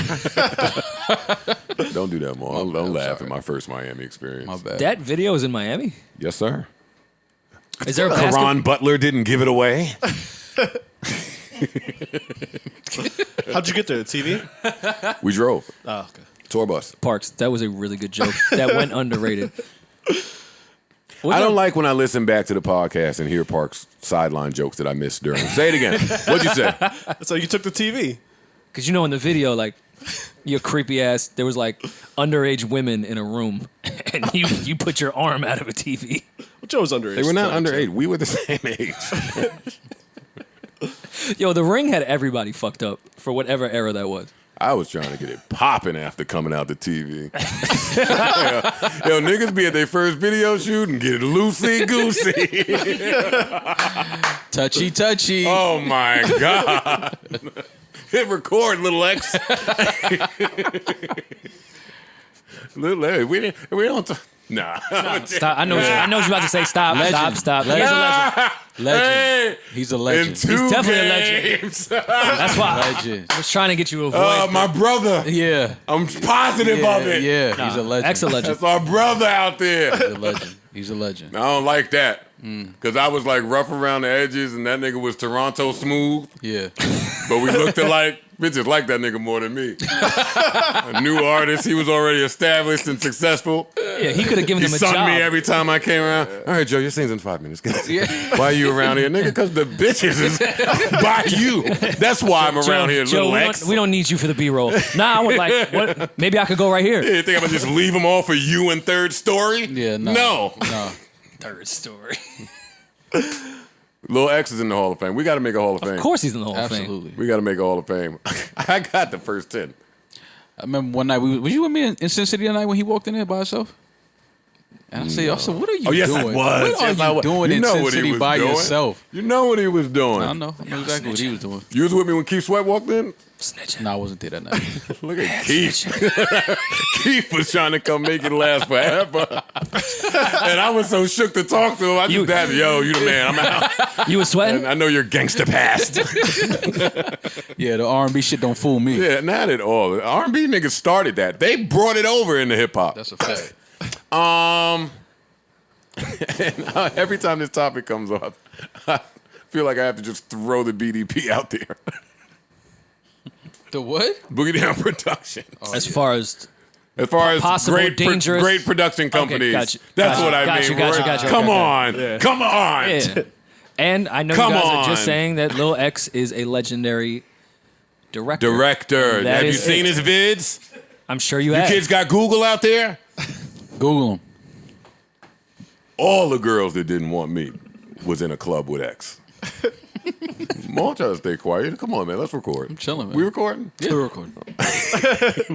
Don't do that more. Don't laugh at my first Miami experience. My bad. That video is in Miami? Yes, sir. Is there a Karan Butler didn't give it away. How'd you get there? The TV? We drove. Oh, okay. Tour bus. Parks, that was a really good joke. That went underrated. I don't like when I listen back to the podcast and hear Parks' sideline jokes that I missed during. Say it again. What'd you say? So you took the TV? Because in the video, like, your creepy ass, there was like underage women in a room, and you put your arm out of a TV. Well, Joe was underage. They were not so- underage. We were the same age. Yo, The Ring had everybody fucked up for whatever era that was. I was trying to get it popping after coming out the TV. Yo, niggas be at their first video shoot and get loosey-goosey. Touchy. Oh, my God. Hit record, little X. Little X. We don't... Nah. Stop. I know what you're about to say. Stop. Legend. Stop. He's a legend. Legend. Hey, He's a legend. in 2 He's definitely a legend. games. That's why Legend. I was trying to get you to avoid. My brother. Yeah. I'm positive of it. He's a legend. Ex a legend. That's our brother out there. He's a legend. He's a legend. I don't like that. Because I was like rough around the edges, and that nigga was Toronto smooth. Yeah. But we looked alike. Bitches like that nigga more than me. A new artist. He was already established and successful. Yeah, he could have given He him a sung job. me every time I came around. All right, Joe, your scene's in 5 minutes. Why are you around here? Nigga, because the bitches is by you. That's why I'm around here, Joe, little X. we don't need you for the B-roll. Nah, I was like, what? Maybe I could go right here. Yeah, you think I'm going to just leave them all for you in third story? Yeah, No. Third story. Lil X is in the Hall of Fame. We got to make a Hall of Fame. Of course he's in the Hall of Fame. Absolutely. We got to make a Hall of Fame. I got the first 10. I remember one night, was you with me in Sin City that night when he walked in there by himself? And I said, what are you Oh, yes, doing? I was. What Yes, are I you was. doing You in know Sin what he City was by doing. yourself? You know what he was doing. I know exactly what he was doing. You was with me when Keith Sweat walked in? Snitching. No, I wasn't there that night. Look at Keith. Keith was trying to come make it last forever. And I was so shook to talk to him. I just had, yo, you the man. I'm out. You was sweating? And I know your gangster past. Yeah, the R&B shit don't fool me. Yeah, not at all. R&B niggas started that. They brought it over into hip hop. That's a fact. And every time this topic comes up, I feel like I have to just throw the BDP out there. The what? Boogie Down Production. As far as possible great, dangerous- great production companies. gotcha. That's Gotcha. what I Gotcha, mean. gotcha, Rory. gotcha. Come Okay. on. Yeah. Come on. yeah. And I know Come you guys are on. just saying that Lil X is a legendary director. Director. That Have you is seen it. his vids? I'm sure you You have. kids got Google out there? Google him. All the girls that didn't want me was in a club with X. Mom trying to stay quiet. Come on, man. Let's record. I'm chilling, man. We recording? Yeah, we're recording.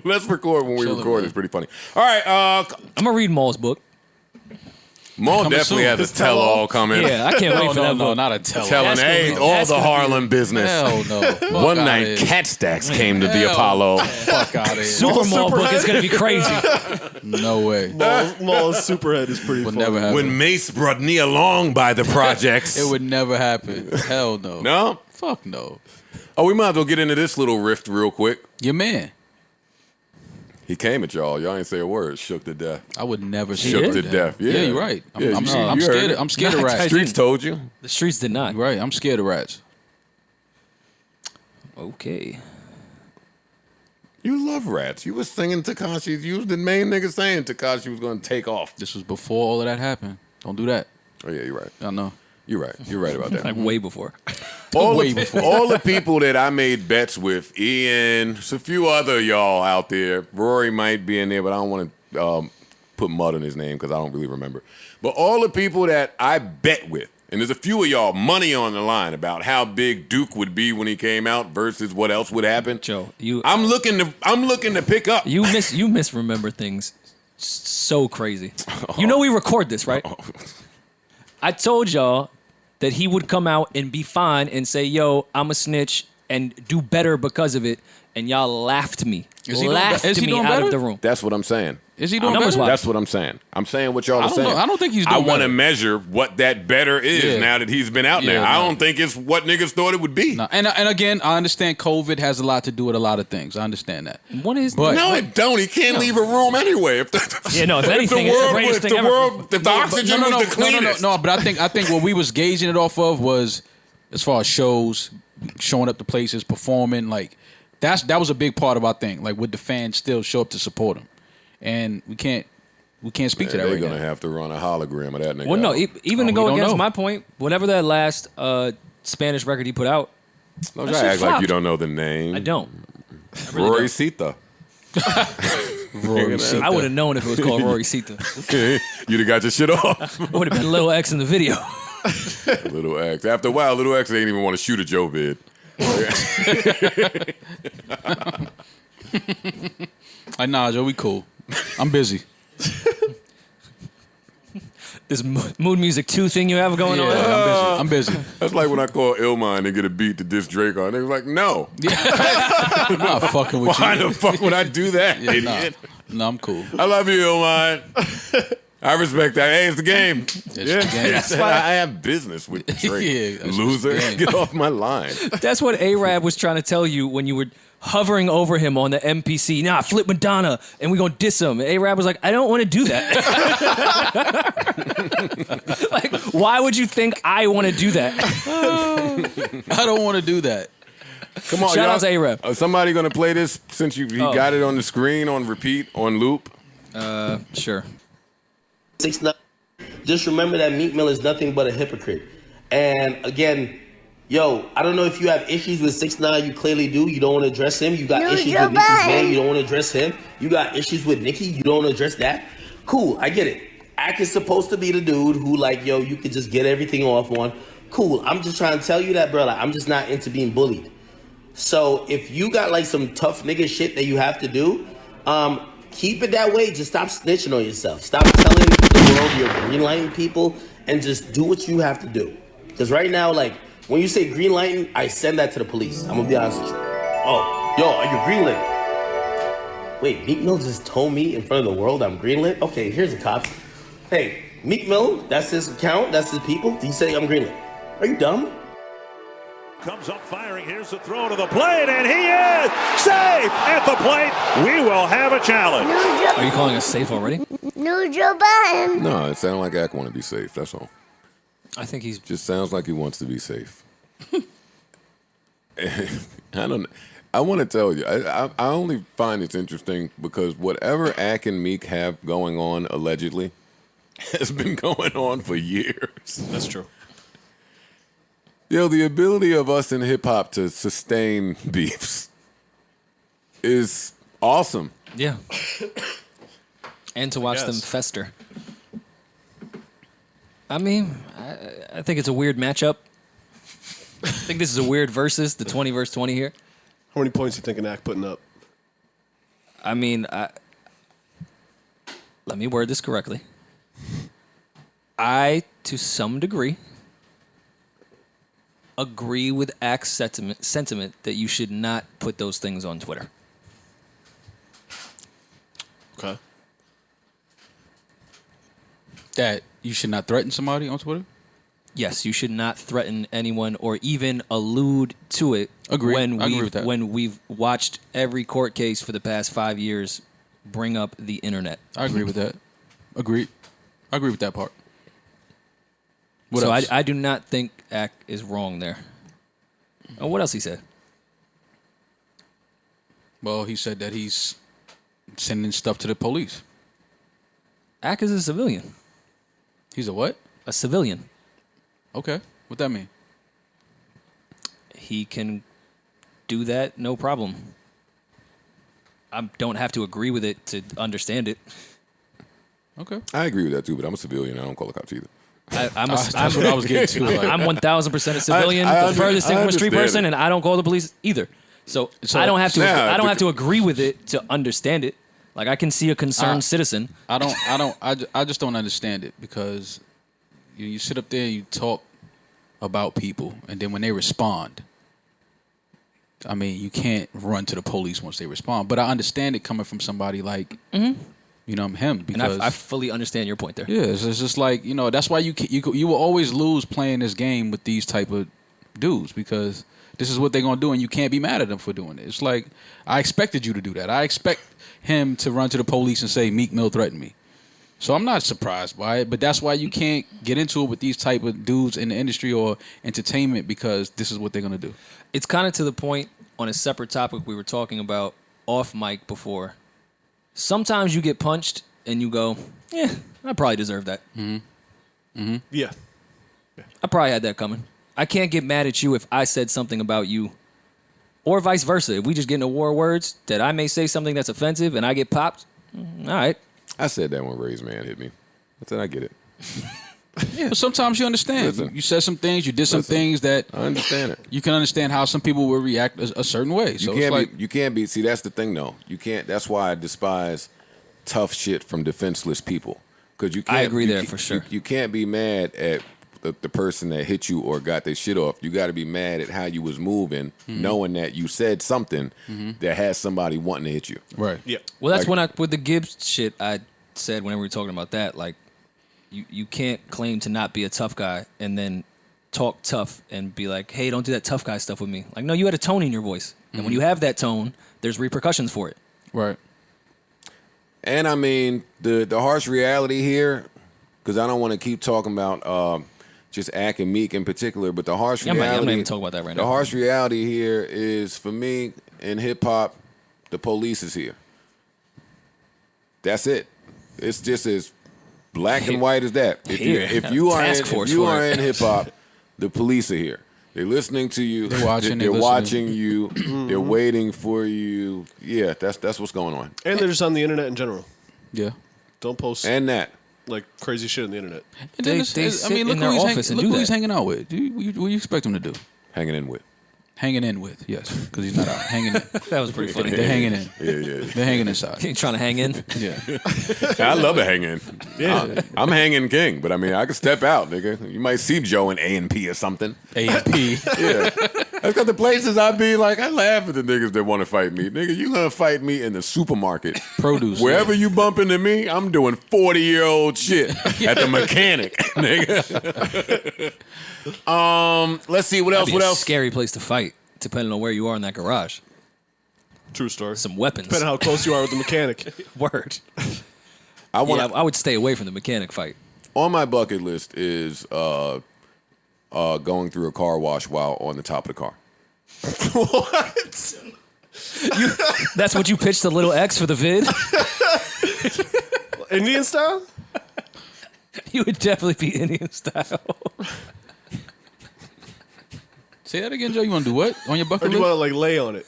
Let's record when we Chilling, record. man. It's pretty funny. All right. I'm gonna read Maul's book. Maul Coming definitely soon. has a tell-all coming. Yeah, I can't wait for that No, book. not a tell. Telling That's gonna hey, be- all that's the gonna be- Harlem business. Hell no. Fuck One outta night, here. Cat Stacks came to the Hell. Apollo. Fuck out of here. Super Maul book is gonna be crazy. No way. Maul's Superhead is pretty Would funny. never happen. When Mace brought Nia Long by the projects. It would never happen. Hell no. No? Fuck no. Oh, we might as well get into this little rift real quick. Your man. He came at y'all. Y'all ain't say a word. Shook to death. I would never say Shook that. to death. Yeah, Yeah, you're right. I'm, Yeah, I'm, you- I'm you heard scared. it. I'm scared of rats. Streets told you. The streets did not. You're right. I'm scared of rats. Okay. You love rats. You was singing Tekashi's. You was the main nigga saying Tekashi was going to take off. This was before all of that happened. Don't do that. Oh, yeah, you're right. I know. You're right. You're right about that. Like way before. Way before. All the people that I made bets with, Ian, there's a few other y'all out there. Rory might be in there, but I don't want to put mud in his name because I don't really remember. But all the people that I bet with, and there's a few of y'all money on the line about how big Duke would be when he came out versus what else would happen. Joe, I'm looking to pick up. you misremember things so crazy. You know we record this, right? I told y'all that he would come out and be fine and say, yo, I'm a snitch and do better because of it. And y'all laughed me. Is he laughed doing me out better? of the room. That's what I'm saying. Is he doing Numbers better? wise. That's what I'm saying. I'm saying what y'all I are don't saying. know. I don't think he's I doing want to better. measure what that better is Yeah. now that he's been out there. Yeah, I no. don't think it's what niggas thought it would be. No, and again, I understand COVID has a lot to do with a lot of things. I understand that. One is But- No, it don't. He can't leave a room anyway. If Yeah, no, if anything, it's the greatest thing ever. If the oxygen was the cleanest. No, but I think what we was gauging it off of was as far as shows, showing up to places, performing, like that was a big part of our thing. Like would the fans still show up to support him? And we can't speak to that They're right gonna now. have to run a hologram of that nigga. Well, no, out. even to we go don't against know. my point, whatever that last Spanish record he put out, Don't that try to shit act like flopped. you don't know the name. I don't. really Rory don't. Sita. Rory Sita. I would have known if it was called Rory Sita. You'd have got your shit off. Would have been Lil X in the video. Little X. After a while, Little X ain't even want to shoot a Joe vid. Like, nah, Joe, we cool. I'm busy. This Mood Music 2 thing you have going on. I'm busy. That's like when I call Illmind and get a beat to diss Drake on. They was like, no. I'm not fucking with Why you. the fuck would I do that, Yeah, idiot? nah, I'm cool. I love you, Illmind. I respect that. Hey, it's the game. It's the game. That's why I have business with Drake. Yeah, Loser, the game. get off my line. That's what A-Rab was trying to tell you when you were hovering over him on the MPC. Nah, flip Madonna, and we gonna diss him. A-Rab was like, I don't want to do that. Like, why would you think I want to do that? I don't want to do that. Come on, Shout y'all. out to A-Rab. Somebody gonna play this since he got it on the screen on repeat on loop? Sure. 6ix9ine. Just remember that Meek Mill is nothing but a hypocrite. And again, yo, I don't know if you have issues with 6ix9ine. You clearly do. You don't want to address him. You got issues with Nicki's man. You don't want to address him. You got issues with Nicki. You don't want to address that. Cool, I get it. Ak is supposed to be the dude who, like, yo, you could just get everything off on. Cool. I'm just trying to tell you that, bro. Like, I'm just not into being bullied. So if you got like some tough nigga shit that you have to do, keep it that way. Just stop snitching on yourself. Stop telling the world you're greenlighting people and just do what you have to do. Because right now, like, when you say greenlighting, I send that to the police. I'm going to be honest with you. Oh, yo, are you greenlit? Wait, Meek Mill just told me in front of the world I'm greenlit? Okay, here's the cops. Hey, Meek Mill, that's his account, that's his people. He said I'm greenlit. Are you dumb? Comes up firing. Here's the throw to the plate, and he is safe at the plate. We will have a challenge. Are you calling us safe already? No Joe Budden. No, it sounded like Ak want to be safe. That's all. I think he's Just sounds like he wants to be safe. I want to tell you, I only find it's interesting because whatever Ak and Meek have going on allegedly has been going on for years. That's true. Yo, the ability of us in hip hop to sustain beefs is awesome. yeah. And to watch Yes. them fester. I mean, I think it's a weird matchup. I think this is a weird versus, the 20 versus 20 here. How many points do you think an Ak putting up? I mean, let me word this correctly. I, to some degree, agree with Ak's sentiment that you should not put those things on Twitter. Okay. That you should not threaten somebody on Twitter? Yes, you should not threaten anyone or even allude to it. Agree. When I agree with that. when we've watched every court case for the past 5 years bring up the internet. I agree with that. Agreed. I agree with that part. What So else? I do not think Ak is wrong there. Oh, what else he said? Well, he said that he's sending stuff to the police. Ak is a civilian. He's a what? A civilian. Okay. What that mean? He can do that, no problem. I don't have to agree with it to understand it. Okay. I agree with that too, but I'm a civilian. I don't call the cops either. I'm That's what I was getting to. Like, I'm 1,000% a civilian, I the furthest thing I from a street understand person, it. and I don't call the police either. So I don't have to. Nah, I don't but- have to agree with it to understand it. Like I can see a concerned citizen. I just don't understand it because you sit up there and you talk about people, and then when they respond, I mean, you can't run to the police once they respond. But I understand it coming from somebody like, you know, him. Because And I fully understand your point there. yeah, it's just like, you know, that's why you will always lose playing this game with these type of dudes because this is what they're gonna do, and you can't be mad at them for doing it. It's like I expected you to do that. I expect him to run to the police and say Meek Mill threatened me. So I'm not surprised by it, but that's why you can't get into it with these type of dudes in the industry or entertainment because this is what they're gonna do. It's kind of to the point on a separate topic we were talking about off mic before. Sometimes you get punched and you go, "Yeah, I probably deserve that. Yeah. I probably had that coming. I can't get mad at you if I said something about you." Or vice versa. If we just get in a war of words that I may say something that's offensive and I get popped, all right. I said that when Ray's man hit me. I said I get it. But sometimes you understand. Listen. You said some things, you did some things that I understand it. you can understand how some people will react a certain way. So You it's can't like, be. You can't be. See, that's the thing, though. You can't. That's why I despise tough shit from defenseless people. Because you can't. I agree you there can't- for sure. You can't be mad at the person that hit you or got their shit off. You got to be mad at how you was moving, knowing that you said something that has somebody wanting to hit you. right. Yeah. Well, that's Like- with the Gibbs shit I said whenever we were talking about that. Like, You can't claim to not be a tough guy and then talk tough and be like, hey, don't do that tough guy stuff with me. Like, no, you had a tone in your voice. And when you have that tone, there's repercussions for it. Right. And I mean, the harsh reality here, because I don't want to keep talking about just Ak and Meek in particular, but the harsh reality. I'm not even talking about that right now. The harsh reality here is, for me, in hip hop, the police is here. That's it. It's just as black and white as that. If you are in hip hop, the police are here. They're listening to you. They're watching. They're watching you. They're waiting for you. Yeah, that's what's going on. And they're just on the internet in general. Yeah. Don't post And that. like crazy shit on the internet. And They then sit in their office and look do who he's that. hanging out with. What do you expect him to do? Hanging in with. Hanging in with, yes, because he's not out. Hanging in. That was pretty funny. They're hanging in. Yeah. They're hanging inside. You trying to hang in? Yeah. I love to hang in. Yeah. I'm hanging king, but I mean, I can step out, nigga. You might see Joe in A&P or something. A&P. Yeah. That's got the places I be like, I laugh at the niggas that want to fight me. Nigga, you gonna fight me in the supermarket. Produce. Wherever you bump into me, I'm doing 40-year-old shit at the mechanic, nigga. Let's see, what else? That'd be a scary place to fight, depending on where you are in that garage. True story. Some weapons. Depending on how close you are with the mechanic. Word. I I would stay away from the mechanic fight. On my bucket list is going through a car wash while on the top of the car. What? That's what you pitched to Little X for the vid? Indian style? You would definitely be Indian style. Say that again, Joe. You want to do what on your Or bucket do you list? want to like lay on it?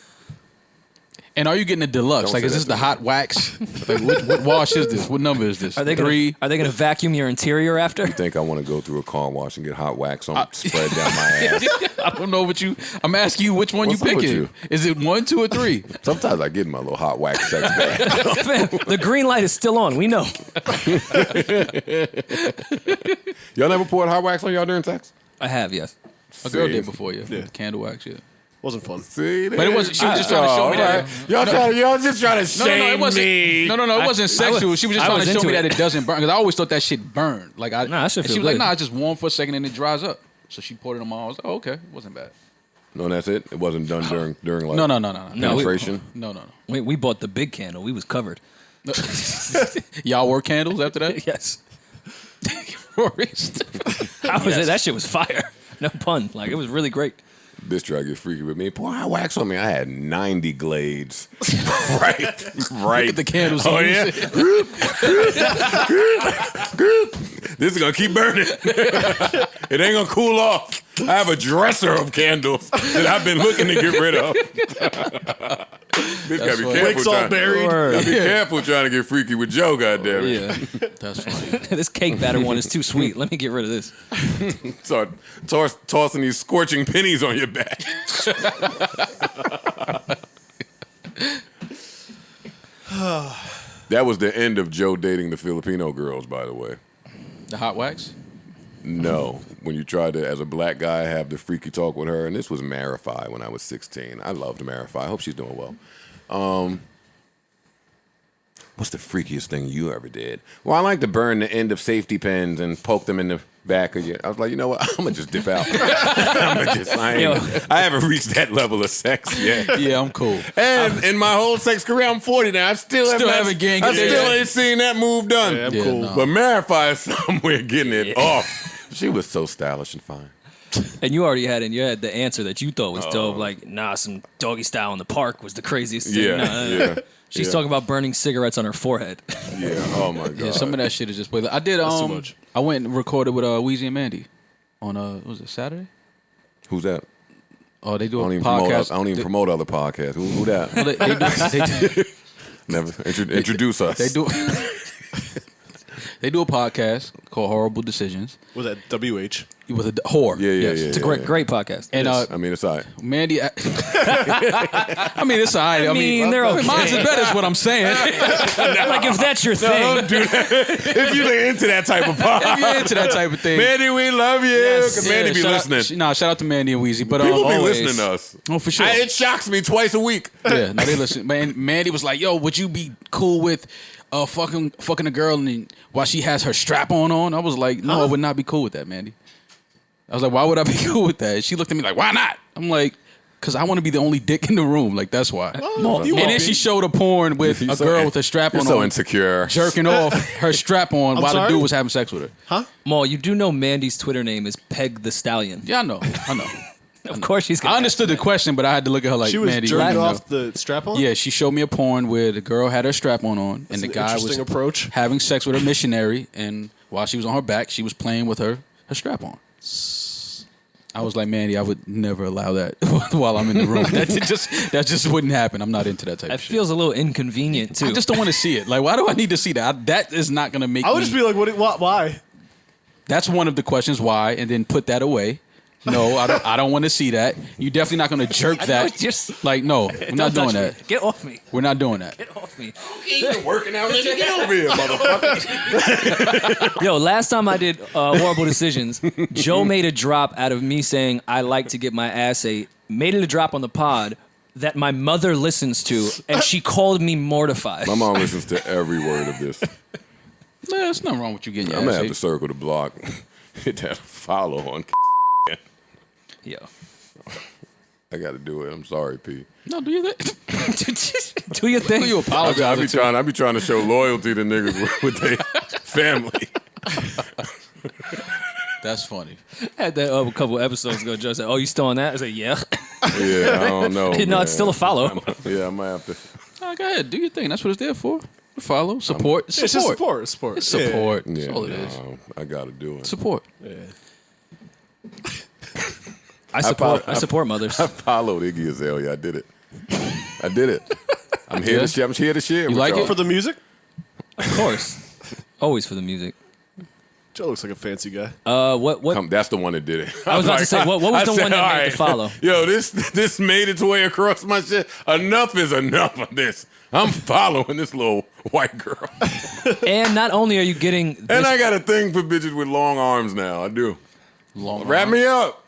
And are you getting a deluxe? Don't Like, say is this that the hot wax? Like, what wash is this? What number is this? Are they 3? Are they gonna vacuum your interior after? I think I want to go through a car wash and get hot wax on spread down my ass. I don't know what you. I'm asking you which one What's you up with picking. you? Is it 1, 2, or 3? Sometimes I get my little hot wax sex bag. Fam, the green light is still on. We know. Y'all never poured hot wax on y'all during sex? I have, yes. A girl See. did before you. Yeah. Candle wax, yeah. Wasn't fun. See, But it wasn't. She was just trying to show me that. Y'all just trying to No, shame it wasn't. me. No, it wasn't sexual. She was just I trying was to show into me it. that it doesn't burn. Because I always thought that shit burned. Like I. Nah, that shit and she feel was like, good. "Nah, it's just warm for a second and it dries up." So she poured it on my arm. I was like, "Oh, okay, it wasn't bad." No, that's it. It wasn't done during like No. penetration. No. We bought the big candle. We was covered. Y'all wore candles after that? Yes. Rory. That shit was fire. No pun. Like, it was really great. This try to get freaky with me. Pour hot wax on me. I had 90 glades. right. Look at the candles. Oh yeah. This is gonna keep burning. It ain't gonna cool off. I have a dresser of candles that I've been looking to get rid of. Bitch gotta be funny. careful. Wicks all buried. Gotta be careful trying to get freaky with Joe, goddammit. Yeah. That's funny. This cake batter one is too sweet. Let me get rid of this. Start tossing these scorching pennies on your back. That was the end of Joe dating the Filipino girls, by the way. The hot wax? No. When you tried to, as a black guy, have the freaky talk with her, and this was Marify when I was 16. I loved Marify. I hope she's doing well. What's the freakiest thing you ever did? Well, I like to burn the end of safety pins and poke them in the back of you. I was like, you know what? I'm going to just dip out. I haven't reached that level of sex yet. Yeah, I'm cool. And in my whole sex career, I'm 40 now. I still haven't gained I it still yet. ain't seen that move done. Yeah, I'm Yeah, cool. no. But Marify is somewhere getting it off. She was so stylish and fine. And you already had the answer that you thought was dope. Like, nah, some doggy style in the park was the craziest thing. Yeah, Nah, yeah. She's yeah. talking about burning cigarettes on her forehead. Yeah. Oh my god. Yeah, some of that shit is just I did too much. I went and recorded with Weezy and Mandy on was it Saturday? Who's that? Oh, they do I a don't even podcast. I don't even promote other podcasts. Who that? Well, they do, Never introduce us. they do they do a podcast called Horrible Decisions. Was that WH? with a whore. Yeah. It's a great podcast. And I mean, it's all right. Mandy, I mean, it's all right. I mean, they're okay. mine's is better, is what I'm saying. Like if that's your thing. Don't do that. If you're into that type of pop. If you're into that type of thing. Mandy, we love you. Cause Mandy be shout listening. Shout out to Mandy and Weezy. But People be always, listening to us. Oh, for sure. It shocks me twice a week. Yeah, no, they listen. Man, Mandy was like, "Yo, would you be cool with fucking a girl and while she has her strap on?" I was like, "No, I would not be cool with that, Mandy." I was like, "Why would I be cool with that?" She looked at me like, "Why not?" I'm like, "Cause I want to be the only dick in the room. Like that's why." And then she showed a porn with a girl with a strap on, so insecure, jerking off her strap on while the dude was having sex with her. Huh? Maul, you do know Mandy's Twitter name is Peg the Stallion. Yeah, I know. Of course she's gonna I understood the question, but I had to look at her like, She was Mandy, jerking you know. off the strap on? Yeah, she showed me a porn where the girl had her strap on, and the an guy was interesting approach. having sex with her missionary, and while she was on her back, she was playing with her strap on. I was like, Mandy, I would never allow that while I'm in the room. That just wouldn't happen. I'm not into that type That of shit. feels a little inconvenient too. I just don't want to see it. Like, why do I need to see that? That is not going to make I would me... just be like, why? That's one of the questions, why, and then put that away. No, I don't want to see that. You're definitely not going to jerk that. just like, no, we're not doing that. Get off me. We're not doing that. Get off me. You're working out. Get over here, motherfucker. Yo, last time I did Horrible Decisions, Joe made a drop out of me saying I like to get my ass ate. Made it a drop on the pod that my mother listens to, and she called me mortified. My mom listens to every word of this. Nah, there's nothing wrong with you getting your I'm ass gonna have ate. to circle the block. Hit that follow on. Yo. I got to do it. I'm sorry, P. No, do you that? Do your thing. You apologize. I be trying to show loyalty to niggas with their family. That's funny. I had that a couple episodes ago. Joe said, "Oh, you still on that?" I said, "Yeah." Yeah, I don't know. No, it's still a follow. Yeah, I might have to. Oh, go ahead, do your thing. That's what it's there for. Follow, support, It's just support. It's support. It's support. Yeah, That's all it is. I got to do it. Support. Yeah. I support mothers. I followed Iggy Azalea. I did it. I'm here to share. I'm here to share. You with like y'all. it? For the music? Of course. Always for the music. Joe looks like a fancy guy. What? That's the one that did it. I was about to say, what was the one that made the follow? Yo, this made its way across my shit. Enough is enough of this. I'm following this little white girl. And not only are you getting this, And I got a thing for bitches with long arms now. I do. Long Wrap me up.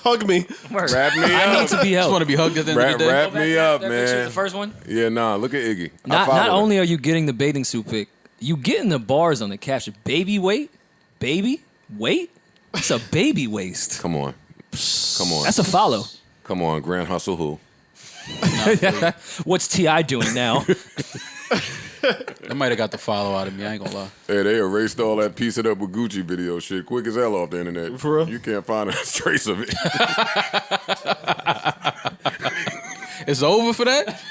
Hug me. Wrap me I need up. to be Just helped. want to be hugged at the end of the day. Wrap me up, That picture, man. the first one. Yeah, nah, look at Iggy. I Not followed her. only are you getting the bathing suit pic, you getting the bars on the caption. Baby weight, baby weight. It's a baby waist. Come on. That's a follow. Come on, Grand Hustle who? What's T.I. doing now? They might have got the follow out of me. I ain't gonna lie. Hey, they erased all that Piece It Up with Gucci video shit quick as hell off the internet. For real? You can't find a trace of it. It's over for that?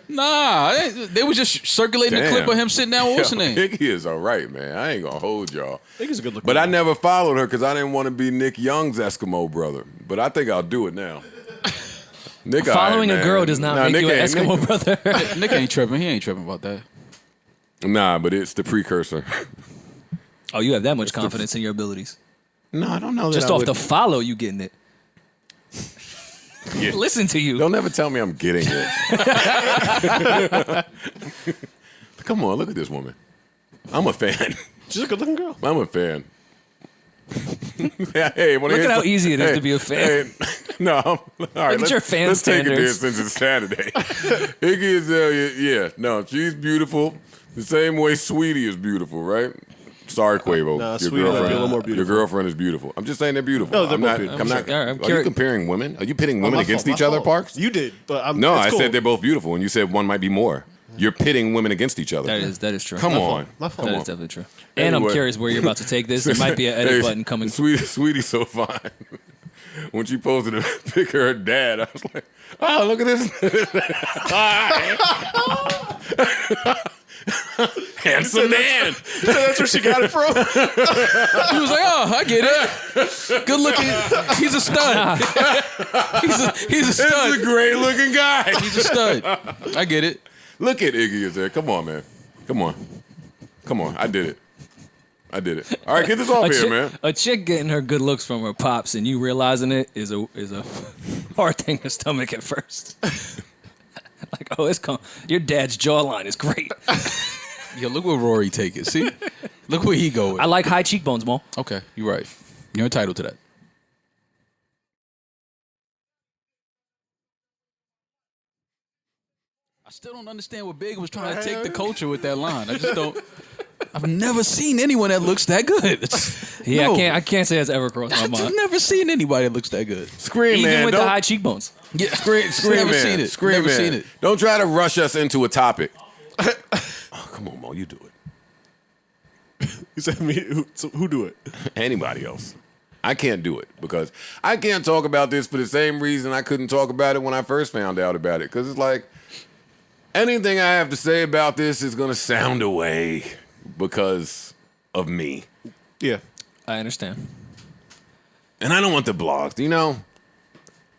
Nah, they were just circulating the clip of him sitting down with what's her name? Iggy is all right, man. I ain't gonna hold y'all. Iggy's a good looking But I guy. never followed her because I didn't want to be Nick Young's Eskimo brother. But I think I'll do it now. Nick, Following all a right, girl man. does not Nah, make Nick you an ain't- Eskimo Nick- brother. Nick ain't tripping. He ain't tripping about that. Nah, but it's the precursor. Oh, you have that much confidence in your abilities. No, I don't know. Just off the follow, you getting it. Yeah. Listen to you. Don't ever tell me I'm getting it. Come on, look at this woman. I'm a fan. She's a good looking girl. I'm a fan. Hey, Look at how easy it is to be a fan. No, all right. at your fan let's take it there standards. since it's Saturday. Iggy Azalea, yeah, no, she's beautiful. The same way Sweetie is beautiful, right? Sorry, Quavo. Nah, your Sweetie might be a girlfriend. little more Your beautiful. girlfriend is beautiful. I'm just saying they're beautiful. No, they're I'm both not. beautiful. I'm not. All right, I'm Are you curious. comparing women? Are you pitting women My against fault, each my other, fault. Parks? You did, but I'm. No, it's I cool. said they're both beautiful, and you said one might be more. You're pitting women against each other. That is true. Come on. My fault. That is definitely true. And I'm Anyway. curious where you're about to take this. There might be an edit Hey, button coming. Sweetie's so fine. When she posted a picture of her dad, I was like, oh, look at this. Handsome man. So that's where she got it from. He was like, "Oh, I get it. Good looking. He's a stud. he's a This is a stud. great looking guy. He's a stud. I get it. Look at Iggy is there. Come on, man. Come on. I did it. I did it. All right, get this off here, man. A chick getting her good looks from her pops and you realizing it is a hard thing to stomach at first. Like, oh, your dad's jawline is great. Yo, look where Rory take it. See? Look where he go with. I like high cheekbones, Mo. Okay, you're right. You're entitled to that. I still don't understand what Big was trying to take the culture with that line. I just don't. I've never seen anyone that looks that good. Yeah, No. I can't say it's ever crossed my mind. I've never seen anybody that looks that good. Scream, Even man. with Don't, the high cheekbones. Yeah, scream, never man. seen it. Scream, Never man. seen it. Don't try to rush us into a topic. Oh, come on, Mo. You do it. You said me. Who do it? Anybody else. I can't do it because I can't talk about this for the same reason I couldn't talk about it when I first found out about it. Because it's like anything I have to say about this is going to sound away because of me. Yeah. I understand. And I don't want the blogs, you know?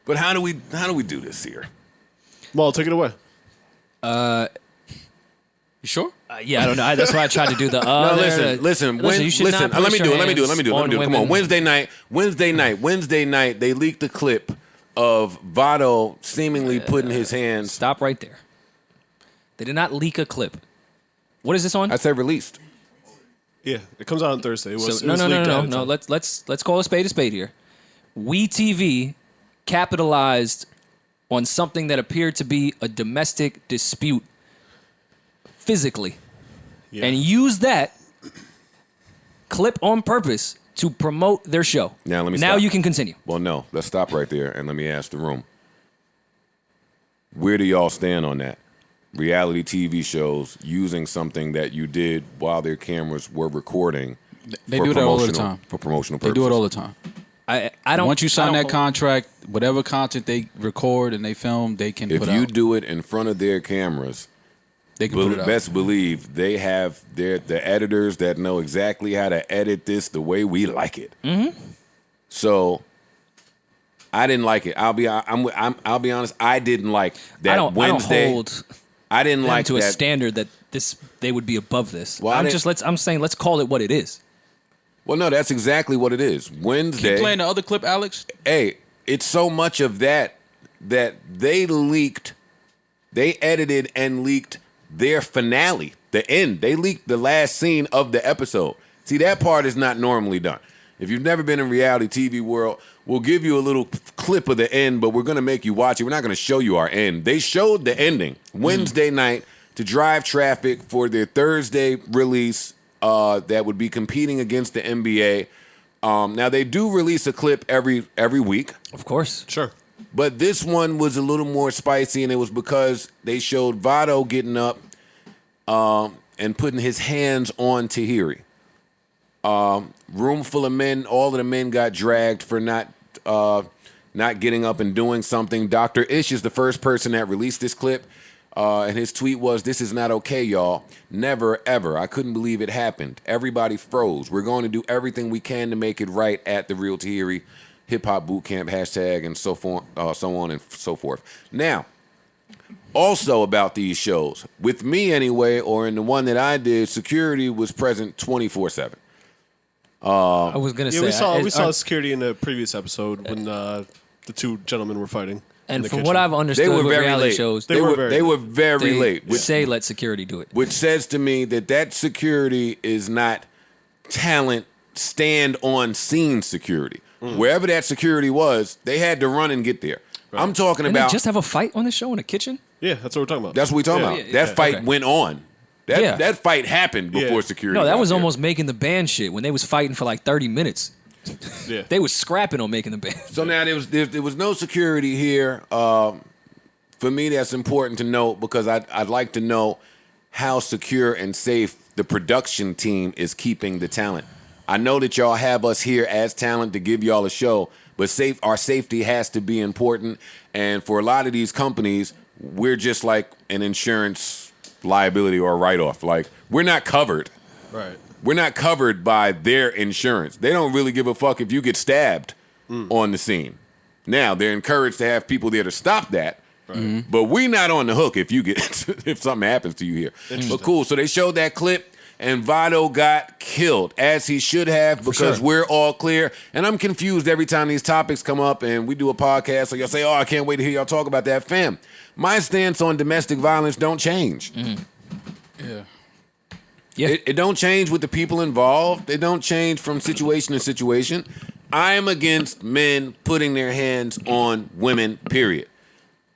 But how do we do this here? Well, take it away. You sure? Yeah, I don't know. That's why I tried to do the. No, listen. you should not Let me push do your it. hands Come on, Wednesday night, they leaked the clip of Votto seemingly putting his hands. Stop right there. They did not leak a clip. What is this on? I said released. Yeah, it comes out on Thursday. It was, So, no. leaked ahead of time. Let's call a spade here. WeTV capitalized on something that appeared to be a domestic dispute physically, and used that clip on purpose to promote their show. Now let me. Now stop. you can continue. Well, no, let's stop right there and let me ask the room. Where do y'all stand on that? Reality TV shows using something that you did while their cameras were recording. They do that all the time. For promotional They purposes. do it all the time. I don't. Once you sign I don't that contract, whatever content they record and they film, they can If put you out. do it in front of their cameras, They can put it out. best believe they have the editors that know exactly how to edit this the way we like it. Mm-hmm. So I didn't like it. I'll be honest. I didn't like that Wednesday. I don't hold I didn't them like to a that. standard that they would be above this. Well, I'm saying let's call it what it is. Well, no, that's exactly what it is. Wednesday. Keep playing the other clip, Alex. Hey, it's so much of that they leaked, they edited and leaked their finale, the end. They leaked the last scene of the episode. See, that part is not normally done. If you've never been in reality TV world, we'll give you a little clip of the end, but we're going to make you watch it. We're not going to show you our end. They showed the ending Wednesday night to drive traffic for their Thursday release that would be competing against the NBA. Now, they do release a clip every week. Of course. Sure. But this one was a little more spicy, and it was because they showed Votto getting up and putting his hands on Tahiri. Room full of men. All of the men got dragged for not getting up and doing something. Dr. Ish is the first person that released this clip, and his tweet was, "This is not okay, y'all. Never, ever. I couldn't believe it happened. Everybody froze. We're going to do everything we can to make it right at the Real Tahiri Hip Hop Bootcamp hashtag and so on and so forth." Now, also about these shows, with me anyway, or in the one that I did, security was present 24/7. I was gonna say we saw security in the previous episode when the two gentlemen were fighting. and the from kitchen. what I've understood, They were with very reality late. shows, They were very they late. say let security do it. Which says to me that security is not talent stand on scene security. Wherever that security was, they had to run and get there. Right. I'm talking Didn't about they just have a fight on the show in the kitchen? Yeah, that's what we're talking about. that's what we're talking Yeah. about. Yeah, That yeah, fight okay. went on. That fight happened before Yeah. security. No, that got was there. almost making the band shit when they was fighting for like 30 minutes. Yeah. They was scrapping on making the band. So now there was no security here. For me, that's important to note because I'd like to know how secure and safe the production team is keeping the talent. I know that y'all have us here as talent to give y'all a show, but our safety has to be important. And for a lot of these companies, we're just like an insurance liability or a write-off. Like, we're not covered. Right. We're not covered by their insurance. They don't really give a fuck if you get stabbed on the scene. Now, they're encouraged to have people there to stop that. Right. But we not on the hook if you get if something happens to you here. But cool. So they showed that clip. and Vado got killed, as he should have, because we're all clear. And I'm confused every time these topics come up and we do a podcast, so y'all say, oh, I can't wait to hear y'all talk about that. Fam, my stance on domestic violence don't change. Yeah. It don't change with the people involved. It don't change from situation to situation. I am against men putting their hands on women, period.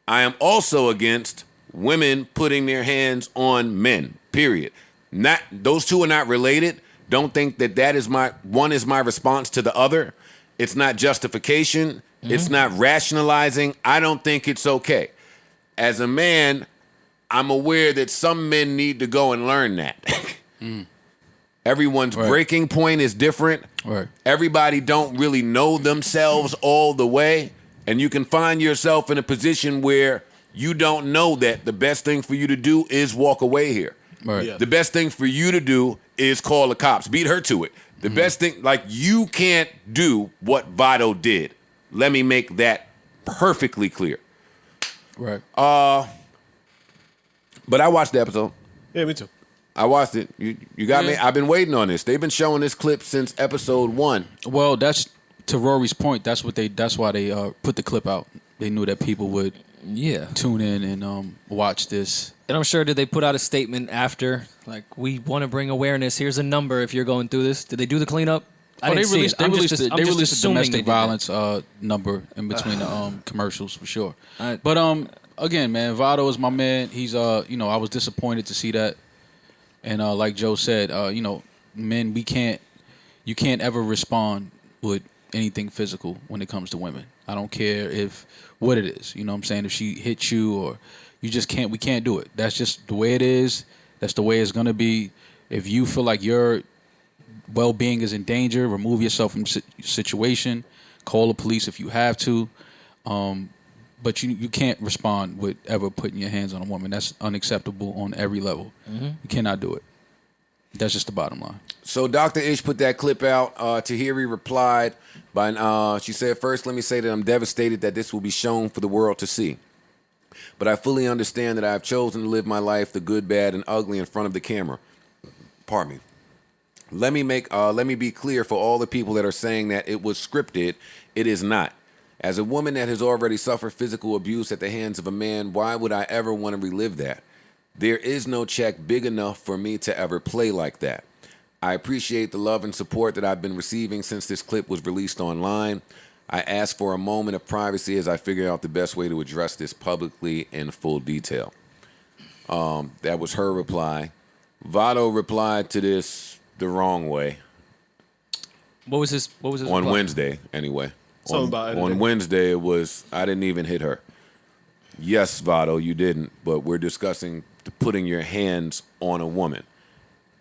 I am also against women putting their hands on men, period. Not those two are not related. Don't think that is my response to the other. It's not justification. It's not rationalizing. I don't think it's okay. As a man, I'm aware that some men need to go and learn that. Everyone's breaking point is different. Right. Everybody don't really know themselves all the way. And you can find yourself in a position where you don't know that the best thing for you to do is walk away here. Right. Yeah. The best thing for you to do is call the cops. Beat her to it. The best thing, like, you can't do what Vado did. Let me make that perfectly clear. Right. But I watched the episode. Yeah, me too. I watched it. You got me. I've been waiting on this. They've been showing this clip since episode 1. Well, that's to Rory's point. That's why they put the clip out. They knew that people would tune in and watch this. And I'm sure, did they put out a statement after, like, we want to bring awareness, here's a number if you're going through this? Did they do the cleanup? They released the domestic violence. violence number in between the commercials for sure. But again, man, Vado is my man. He's I was disappointed to see that. And like Joe said, men, you can't ever respond with anything physical when it comes to women. I don't care what it is. You know what I'm saying? If she hits you or we can't do it. That's just the way it is. That's the way it's going to be. If you feel like your well-being is in danger, remove yourself from the situation. Call the police if you have to. But you can't respond with ever putting your hands on a woman. That's unacceptable on every level. You cannot do it. That's just the bottom line. So Dr. Ish put that clip out. Tahiri replied she said, first, let me say that I'm devastated that this will be shown for the world to see. But I fully understand that I have chosen to live my life, the good, bad, and ugly, in front of the camera. Pardon me. Let me be clear for all the people that are saying that it was scripted. It is not. As a woman that has already suffered physical abuse at the hands of a man, why would I ever want to relive that? There is no check big enough for me to ever play like that. I appreciate the love and support that I've been receiving since this clip was released online. I ask for a moment of privacy as I figure out the best way to address this publicly in full detail. That was her reply. Vado replied to this the wrong way. What was his on reply? Wednesday, anyway. Something about editing. On Wednesday, it was, I didn't even hit her. Yes, Vado, you didn't, but we're discussing putting your hands on a woman.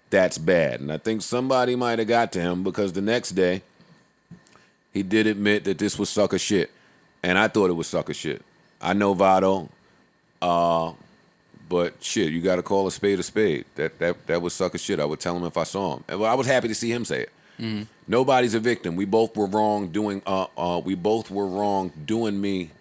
That's bad. And I think somebody might have got to him because the next day, he did admit that this was sucker shit. And I thought it was sucker shit. I know Vado, but shit, you got to call a spade a spade. That was sucker shit. I would tell him if I saw him. I was happy to see him say it. Mm-hmm. Nobody's a victim. We both were wrong doing. We both were wrong doing me.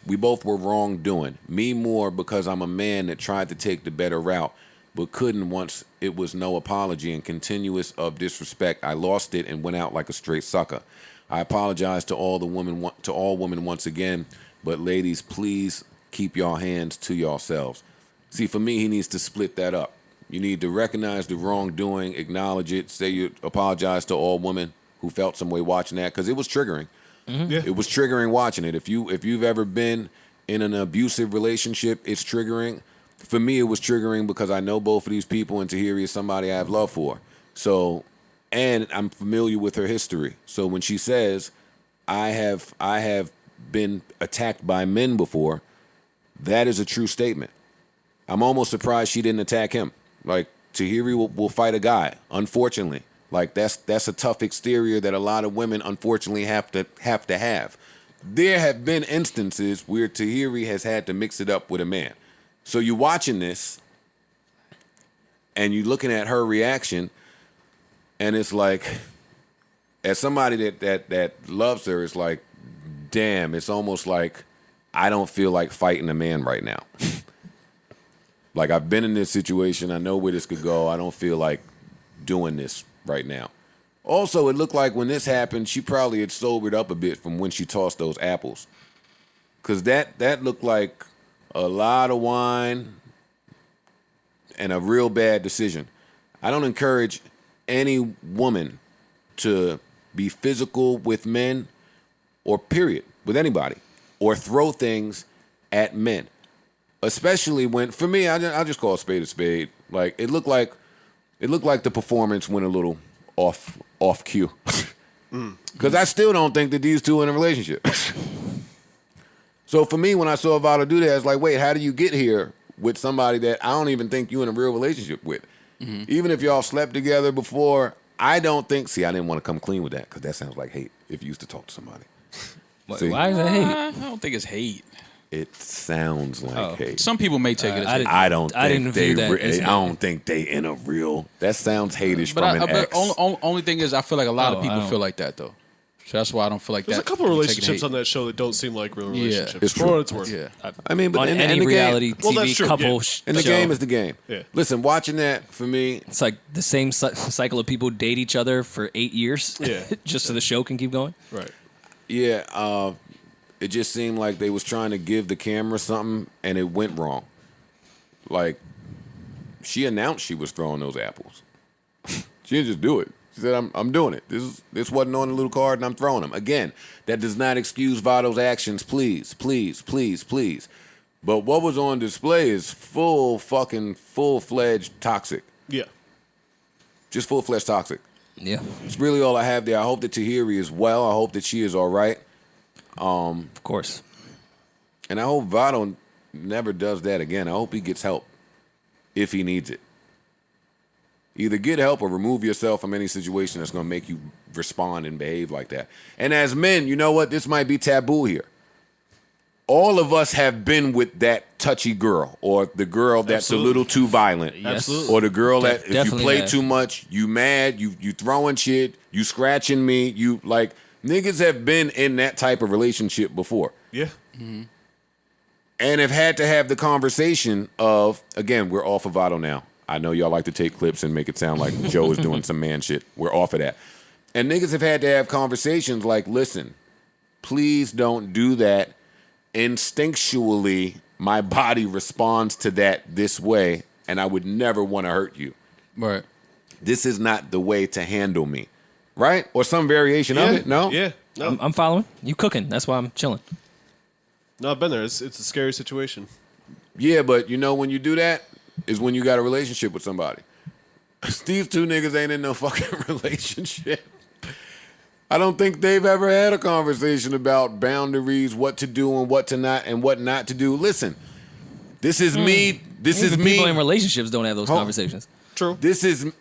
We both were wrong doing me more because I'm a man that tried to take the better route, but couldn't once it was no apology and continuous of disrespect. I lost it and went out like a straight sucker. I apologize to all women once again, but ladies, please keep your hands to yourselves. See, for me, he needs to split that up. You need to recognize the wrongdoing, acknowledge it, say you apologize to all women who felt some way watching that, because it was triggering. Mm-hmm. Yeah. It was triggering watching it. If you've ever been in an abusive relationship, it's triggering. For me, it was triggering because I know both of these people, and Tahiri is somebody I have love for. So, and I'm familiar with her history. So when she says, I have been attacked by men before, that is a true statement. I'm almost surprised she didn't attack him. Like, Tahiri will fight a guy, unfortunately. Like, that's a tough exterior that a lot of women, unfortunately, have to have. There have been instances where Tahiri has had to mix it up with a man. So you're watching this, and you're looking at her reaction, and it's like, as somebody that loves her, it's like, damn, it's almost like I don't feel like fighting a man right now. Like, I've been in this situation. I know where this could go. I don't feel like doing this right now. Also, it looked like when this happened, she probably had sobered up a bit from when she tossed those apples. Because that looked like a lot of wine and a real bad decision. I don't encourage any woman to be physical with men or period, with anybody, or throw things at men. Especially when, for me, I'll just call a spade. Like, it looked like the performance went a little off cue. Because I still don't think that these two are in a relationship. So for me, when I saw Vado do that, it's like, wait, how do you get here with somebody that I don't even think you're in a real relationship with? Even if y'all slept together before, I don't think, see, I didn't want to come clean with that because that sounds like hate if you used to talk to somebody. See, Why is that hate? I don't think it's hate. it sounds like hate. Some people may take it as hate. I don't I didn't view that as I don't think they in a real. That sounds hatish from an ex. Only thing is, I feel like a lot of people feel like that though. So that's why I don't feel like There's that. a couple of relationships on that show that don't seem like real relationships. It's For true. what it's worth. Yeah. I mean, but on in any the reality game, TV that's true, couple and the show, game is the game. Yeah. Listen, watching that for me, it's like the same cycle of people date each other for 8 years, just so the show can keep going. Right. yeah, it just seemed like they was trying to give the camera something, and it went wrong. Like, she announced she was throwing those apples. She didn't just do it. She said, I'm doing it. This wasn't on the little card, and I'm throwing them. Again, that does not excuse Vado's actions, please, please, please, please. But what was on display is full-fledged toxic. Yeah. Just full-fledged toxic. Yeah, It's really all I have there. I hope that Tahiri is well. I hope that she is all right. of course. And I hope Vado never does that again. I hope he gets help if he needs it. Either get help or remove yourself from any situation that's going to make you respond and behave like that. And as men, you know what? This might be taboo here. All of us have been with that touchy girl, or the girl that's a little too violent. Yes. Or the girl that if you Definitely play have. too much, you mad, you throwing shit, you scratching me, you like niggas have been in that type of relationship before. Yeah. And have had to have the conversation of, again, we're off of Vado now. I know y'all like to take clips and make it sound like Joe is doing some man shit. We're off of that. And niggas have had to have conversations like, listen, please don't do that. Instinctually, my body responds to that this way, and I would never want to hurt you. Right. This is not the way to handle me. Right? Or some variation of it, no? Yeah. No. I'm following you. Cooking. That's why I'm chilling. No, I've been there. It's a scary situation. Yeah, but you know when you do that is when you got a relationship with somebody. These two niggas ain't in no fucking relationship. I don't think they've ever had a conversation about boundaries, what to do and what to not and what not to do. Listen, this is me. This is me. People in relationships don't have those conversations. True. This is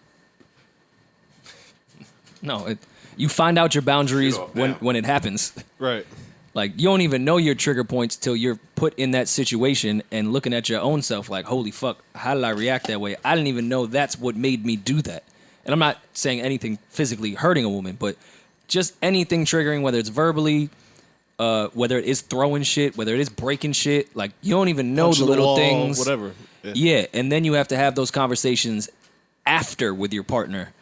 No, you find out your boundaries when it happens. Right. Like, you don't even know your trigger points till you're put in that situation and looking at your own self like, holy fuck, how did I react that way? I didn't even know that's what made me do that. And I'm not saying anything physically hurting a woman, but just anything triggering, whether it's verbally, whether it is throwing shit, whether it is breaking shit. Like, you don't even know Punching the little wall, things. whatever. Yeah, and then you have to have those conversations after with your partner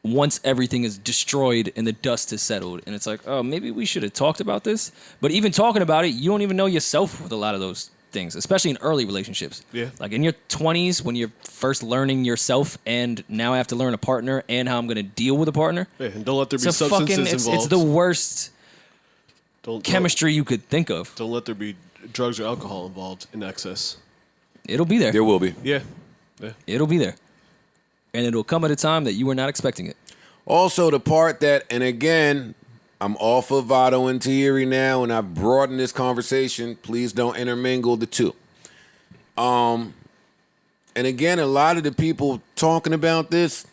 once everything is destroyed and the dust is settled. And it's like, oh, maybe we should have talked about this. But even talking about it, you don't even know yourself with a lot of those things, especially in early relationships. Yeah. Like in your 20s, when you're first learning yourself and now I have to learn a partner and how I'm going to deal with a partner. Yeah, and don't let there be It's a substances fucking, it's involved. the worst Don't chemistry you could think of. Don't let there be drugs or alcohol involved in excess. It'll be there. there will be. Yeah. It'll be there. And it'll come at a time that you were not expecting it. Also, the part that, and again, I'm off of Vado and Tahiri now, and I've broadened this conversation. Please don't intermingle the two. And again, a lot of the people talking about this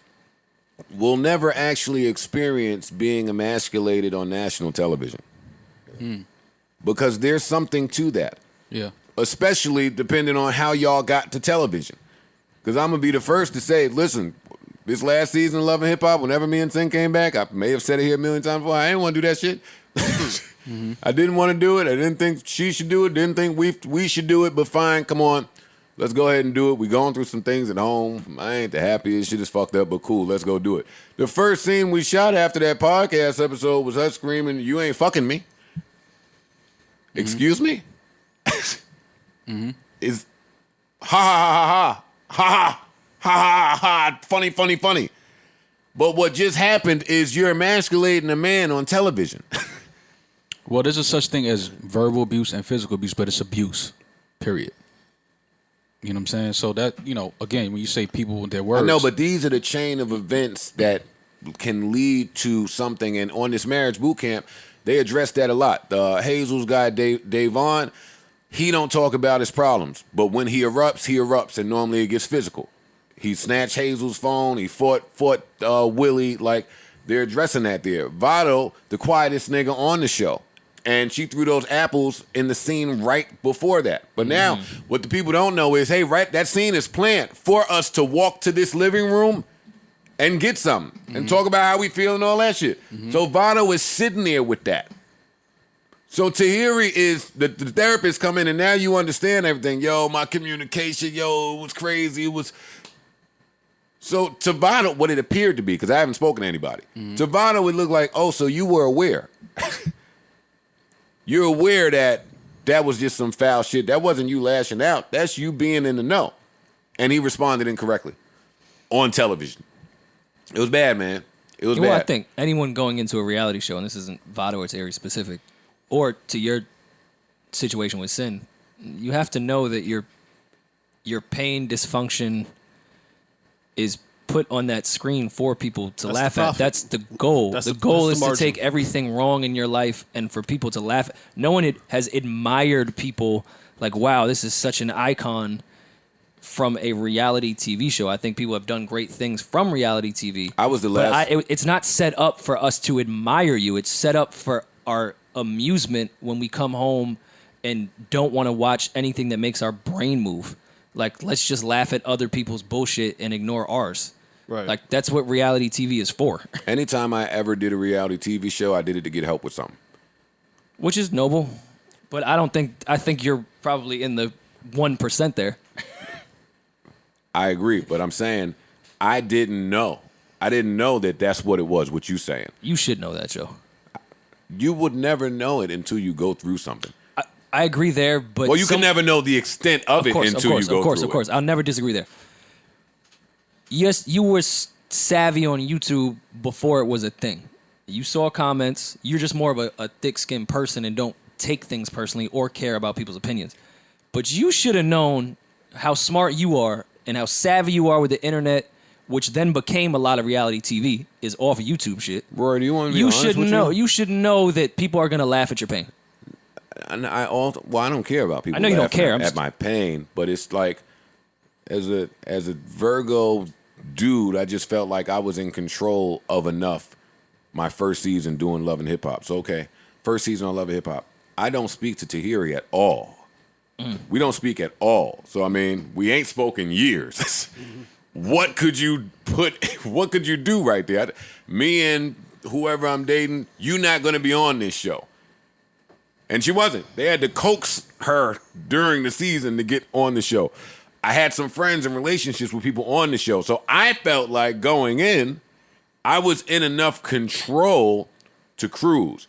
will never actually experience being emasculated on national television. Because there's something to that. Yeah. Especially depending on how y'all got to television. Because I'm going to be the first to say, listen, this last season of Love and Hip Hop, whenever me and Sin came back, I may have said it here a million times before, I didn't want to do that shit. I didn't want to do it. I didn't think she should do it. Didn't think we should do it, but fine, come on. Let's go ahead and do it. We going through some things at home. I ain't the happiest. Shit is fucked up, but cool. Let's go do it. The first scene we shot after that podcast episode was her screaming, "You ain't fucking me." Mm-hmm. Excuse me? Mm-hmm. Is ha ha ha ha ha ha ha funny, funny, funny. But what just happened is you're emasculating a man on television. Well, there's a such thing as verbal abuse and physical abuse, but it's abuse, period. You know what I'm saying? So that, again, when you say people with their words. I know, but these are the chain of events that can lead to something. And on this Marriage Bootcamp, they address that a lot. Hazel's guy, Davon, he don't talk about his problems. But when he erupts, and normally it gets physical. He snatched Hazel's phone. He fought Willie. Like, they're addressing that there. Vado, the quietest nigga on the show. And she threw those apples in the scene right before that. But now, what the people don't know is, hey, right, that scene is planned for us to walk to this living room and get something and talk about how we feel and all that shit. So Vado is sitting there with that. So Tahiri is, the therapist come in and now you understand everything. Yo, my communication, it was crazy. It was... So to Vado, what it appeared to be, because I haven't spoken to anybody, to Vado it looked like, oh, so you were aware. You're aware that was just some foul shit. That wasn't you lashing out. That's you being in the know. And he responded incorrectly on television. It was bad, man. It was bad. Well, I think anyone going into a reality show, and this isn't Vado or it's area specific, or to your situation with Sin, you have to know that your pain, dysfunction is put on that screen for people to laugh at. That's the goal. The goal is to take everything wrong in your life and for people to laugh. No one has admired people like, wow, this is such an icon from a reality TV show. I think people have done great things from reality TV. I was the last. But it's not set up for us to admire you. It's set up for our amusement when we come home and don't want to watch anything that makes our brain move. Like, let's just laugh at other people's bullshit and ignore ours. Right. Like, that's what reality TV is for. Anytime I ever did a reality TV show, I did it to get help with something. Which is noble. But I think you're probably in the 1% there. I agree, but I'm saying I didn't know. I didn't know that that's what it was, what you saying. You should know that, Joe. You would never know it until you go through something. I agree there, but... Well, you can never know the extent of it until you go through it. Of course. I'll never disagree there. Yes, you were savvy on YouTube before it was a thing. You saw comments. You're just more of a thick-skinned person and don't take things personally or care about people's opinions. But you should have known how smart you are and how savvy you are with the internet, which then became a lot of reality TV, is off of YouTube shit. Rory, do you want to be honest with you? You should know that people are going to laugh at your pain. I don't care about people. I know you don't care. At my pain, but it's like, as a Virgo dude, I just felt like I was in control of enough. My first season doing Love and Hip Hop. So okay, first season on Love and Hip Hop. I don't speak to Tahiri at all. We don't speak at all. So I mean, we ain't spoken years. What could you do right there? Me and whoever I'm dating, you not gonna be on this show. And she wasn't. They had to coax her during the season to get on the show. I had some friends and relationships with people on the show. So I felt like going in, I was in enough control to cruise.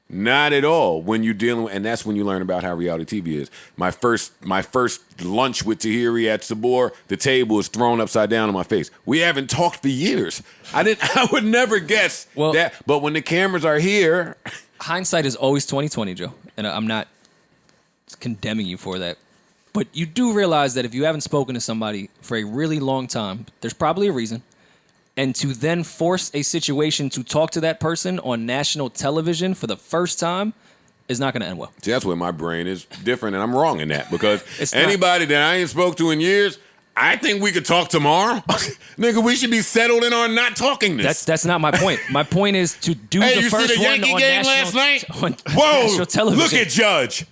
Not at all when you're dealing with, and that's when you learn about how reality TV is. My first lunch with Tahiri at Sabor, the table is thrown upside down in my face. We haven't talked for years. I would never guess that. But when the cameras are here... Hindsight is always 20/20, Joe, and I'm not condemning you for that. But you do realize that if you haven't spoken to somebody for a really long time, there's probably a reason. And to then force a situation to talk to that person on national television for the first time is not going to end well. See, that's where my brain is different, and I'm wrong in that. Because anybody that I ain't spoke to in years, I think we could talk tomorrow. Nigga, we should be settled in our not talking this. That's not my point. My point is to do the you first see the one Yankee on game national, last night? on Whoa, national television. look at Judge.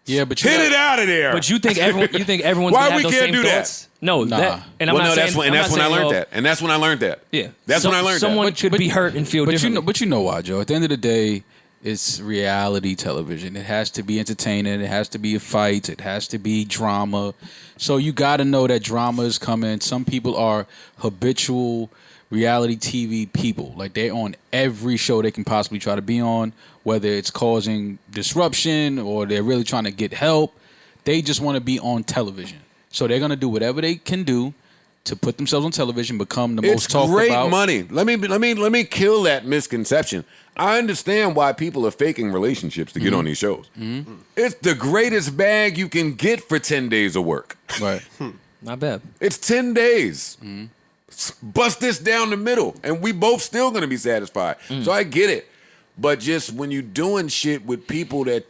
Yeah, but hit it out of there. But you think everyone's Why gonna have we those can't same do thoughts? that? No, that. And I'm not saying. That's when I learned that. And that's when I learned that. Yeah, that's when I learned someone that. could be hurt and feel differently. But you know why, Joe? At the end of the day, It's reality television. It has to be entertaining. It has to be a fight. It has to be drama. So you got to know that drama is coming. Some people are habitual reality TV people. Like, they're on every show they can possibly try to be on, whether it's causing disruption or they're really trying to get help. They just want to be on television. So they're going to do whatever they can do to put themselves on television, become the most talked about. It's great money. Let me kill that misconception. I understand why people are faking relationships to get on these shows. Mm-hmm. It's the greatest bag you can get for 10 days of work. Right. Not bad. It's 10 days. Mm-hmm. Bust this down the middle, and we both still going to be satisfied. So I get it. But just when you're doing shit with people that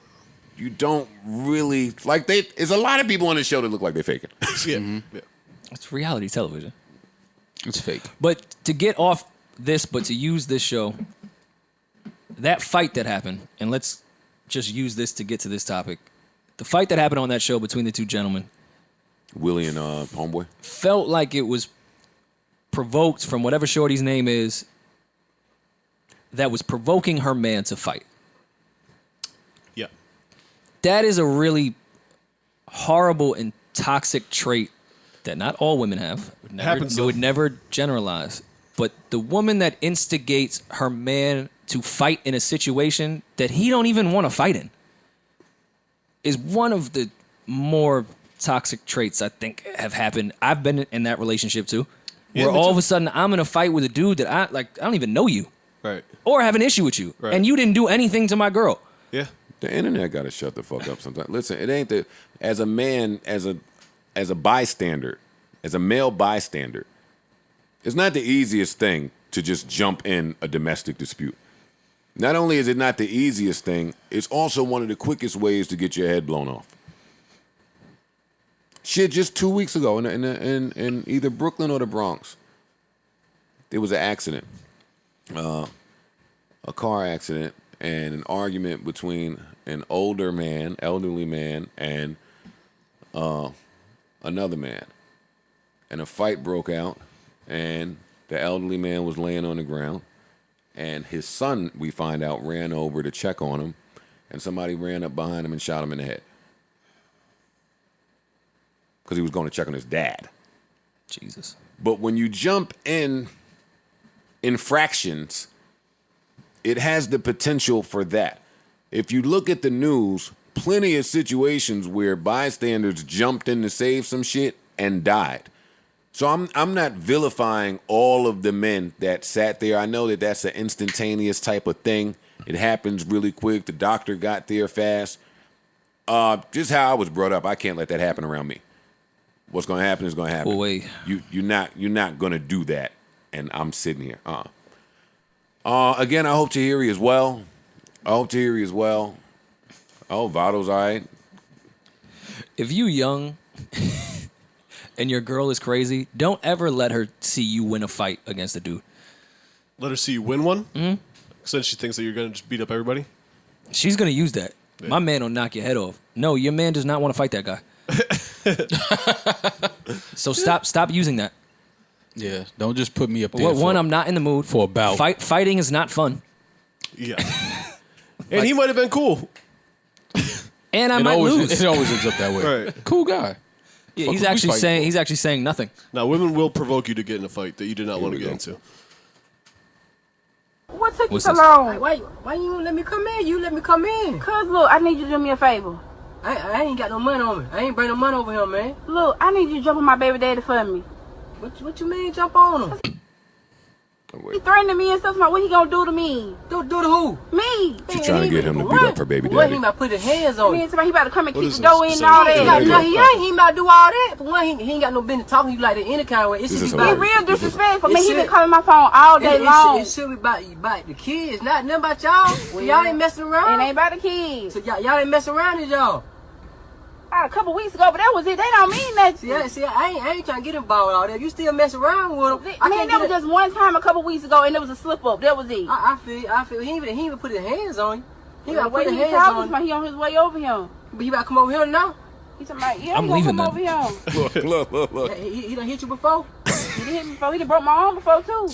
you don't really like, there's a lot of people on the show that look like they're faking. Yeah. It's reality television. It's fake. But to get off this, but to use this show, that fight that happened, and let's just use this to get to this topic. The fight that happened on that show between the two gentlemen, Willie and Homeboy, felt like it was provoked from whatever shorty's name is, that was provoking her man to fight. Yeah. That is a really horrible and toxic trait that not all women have. Would never generalize. But the woman that instigates her man to fight in a situation that he don't even want to fight in is one of the more toxic traits I think have happened. I've been in that relationship too. Where all of a sudden I'm in a fight with a dude that I don't even know you. Right. Or have an issue with you. Right. And you didn't do anything to my girl. Yeah. The internet got to shut the fuck up sometimes. Listen, it ain't as a man, as a bystander, as a male bystander, it's not the easiest thing to just jump in a domestic dispute. Not only is it not the easiest thing, it's also one of the quickest ways to get your head blown off. Shit, just 2 weeks ago in either Brooklyn or the Bronx, there was an accident, a car accident, and an argument between an elderly man, and another man. And a fight broke out, and the elderly man was laying on the ground, and his son, we find out, ran over to check on him, and somebody ran up behind him and shot him in the head. Because he was going to check on his dad. Jesus. But when you jump in infractions, it has the potential for that. If you look at the news, plenty of situations where bystanders jumped in to save some shit and died. So I'm not vilifying all of the men that sat there. I know that that's an instantaneous type of thing. It happens really quick. The doctor got there fast. Just how I was brought up, I can't let that happen around me. What's going to happen is going to happen. Well, wait. You're not going to do that, and I'm sitting here. Again, I hope Tahiri is well. Oh, Vado's all right. If you young and your girl is crazy, don't ever let her see you win a fight against a dude. Let her see you win one? Mm-hmm. So she thinks that you're going to just beat up everybody? She's going to use that. Yeah. My man will knock your head off. No, your man does not want to fight that guy. So stop using that. Yeah, don't just put me up there. One, I'm not in the mood for a bout. Fighting is not fun. Yeah. And he might have been cool. And I might lose. It always ends up that way. Right. Cool guy. Yeah, he's actually saying nothing. Now, women will provoke you to get in a fight that you did not want to get into. What took you so long? Why you won't let me come in? You let me come in. Cause look, I need you to do me a favor. I ain't got no money on me. I ain't bring no money over here, man. Look, I need you to jump on my baby daddy for me. What you mean jump on him? He threatening me and stuff. What he gonna do to me? Do to who? Me. She trying to get him to beat up her baby daddy. What, he about to put his hands on you? He about to come and kick the door in and all that. No, he ain't. He about to do all that. For one, he ain't got no business talking to you like that any kind of way. It should be he real disrespectful. Man, he been calling my phone all day long. It should be about the kids, not nothing about y'all. Well, y'all ain't messing around. It ain't about the kids. So y'all ain't messing around, is y'all? A couple weeks ago, but that was it. They don't mean nothing. See, I ain't trying to get involved with all that. You still mess around with them. Man, that was just one time a couple weeks ago, and there was a slip up. That was it. I feel. He even put his hands on you. He got to put his hands on you. He on his way over here. But he about to come over here now. He's like, yeah, I'm leaving over here. Look. He done hit you before? He done hit me before. He done broke my arm before too.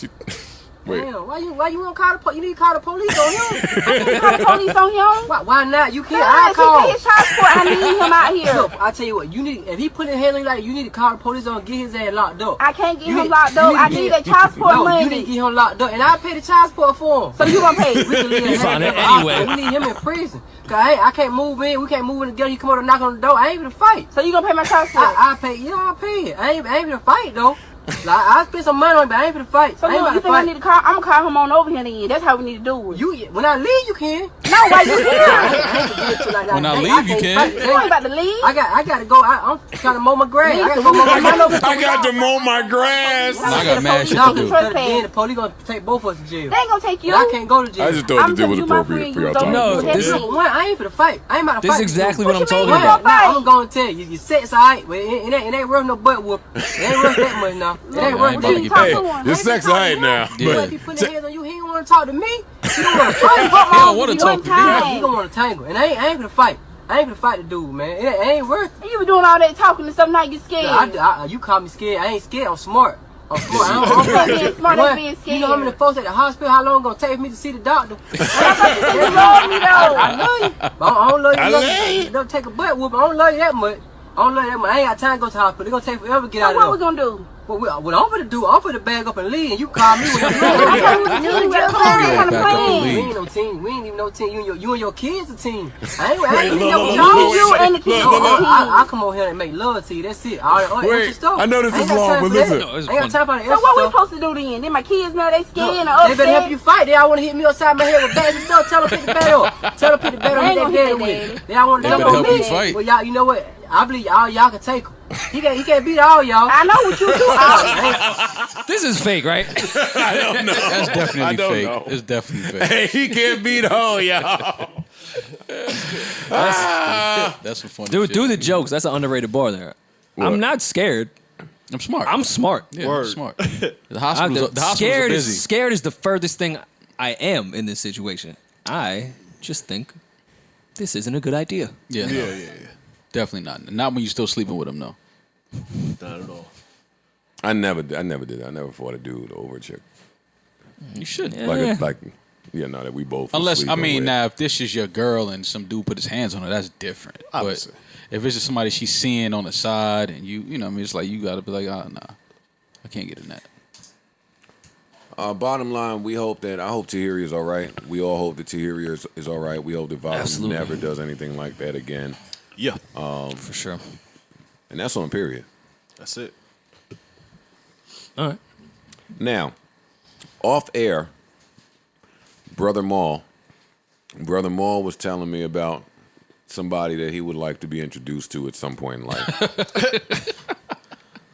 Wait. Damn, why you won't call the police? You need to call the police on him. I can't call the police on him. Why not? You can't. I call. He his child support. I need him out here. Look, I tell you what. You need if he put his hands on you like you need to call the police on and get his ass locked up. I can't get him locked up. I need that child support money. You need to get him locked up, and I pay the child support for him. So you gonna pay? You find it anyway. We need him in prison. Cause I can't move in. We can't move in together. You come over and knock on the door. I ain't even fight. So you gonna pay my child support? I pay. Yeah, I pay it. I ain't even fight though. Like, I spend some money on it, but I ain't finna fight. So you think I need to call? I'm gonna call him on over here then. That's how we need to do it. When I leave, you can. No, why you here? When I leave, you can. You ain't about to leave. I gotta go. I'm trying to mow my grass. I gotta go mow my grass. I got to mow my grass. I got mad shit to do. Then the police gonna take both of us to jail. They ain't gonna take you. I can't go to jail. I just thought that it was appropriate for y'all to No, I ain't finna fight. I ain't about to fight. This is exactly what I'm talking about. about. I'm gonna tell you. Your sex alright, but it ain't worth no butt whoop. It ain't worth that much now. It ain't worth that. Hey, this sex alright now. But if you put your hands on you, he don't want to talk to me. He don't want to fight. He don't want to talk to me. He don't want to tangle. And I ain't gonna fight. I ain't gonna fight the dude, man. It ain't worth it. You been doing all that talking and stuff, now you scared. You call me scared. I ain't scared. I'm smart. I'm smart. I'm being smart and being scared. You know how many folks at the hospital, how long it gonna take me to see the doctor? I love me though. I love you. But I don't love you. Don't take a butt whoop. I don't love you that much. I ain't got time to go to the hospital. It's gonna take forever to get out of there. What we gonna do? What I'm gonna do, I'm gonna bag up and leave, and you call me when you're ready. We ain't no team. We ain't even no team. You and your kids a team. I ain't even know you and the kids. I come on here and make love to you. That's it. Wait, I know this is long, but listen. I ain't got time for that. So what we supposed to do then? Then my kids know they scared and They upset. better help you fight. They all want to hit me upside my head with bags and stuff. Tell them pick the bat up. Tell them pick the bat up and hit their head with. They all want to jump on me. Well, y'all, you know what? I believe y'all can take him. He can't beat all y'all. I know what you do. This is fake, right? I don't know. That's definitely fake. Know. It's definitely fake. Hey, he can't beat all y'all. That's some funny Dude, shit. do the jokes. That's an underrated bar there. What? I'm not scared. I'm smart. I'm smart. Yeah, I'm smart. The hospitals are busy. Scared is the furthest thing I am in this situation. I just think this isn't a good idea. Yeah. Definitely not. Not when you're still sleeping with him, no. Not at all. I never did. I never fought a dude over a chick. You should. Yeah. Now that we both. Unless, now if this is your girl and some dude put his hands on her, that's different. Obviously. But if it's just somebody she's seeing on the side and you know what I mean, it's like you gotta be like, nah, I can't get in that. Bottom line, I hope Tahiri is all right. We all hope that Tahiri is all right. We hope that Volume never does anything like that again. Yeah. For sure. And that's on period. That's it. All right. Now, off air, Brother Maul was telling me about somebody that he would like to be introduced to at some point in life.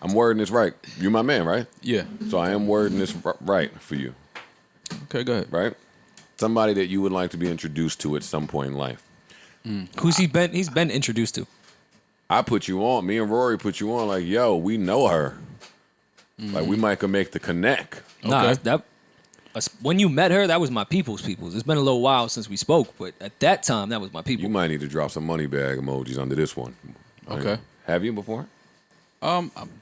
I'm wording this right. You're my man, right? Yeah. So I am wording this right for you. Okay, go ahead. Right? Somebody that you would like to be introduced to at some point in life. Who's he been? He's been introduced to. I put you on. Me and Rory put you on. Like, yo, we know her. Like, we might could make the connect. Nah, when you met her, that was my people's. It's been a little while since we spoke, but at that time, that was my people. You might need to drop some money bag emojis under this one. Okay. Right? Have you before?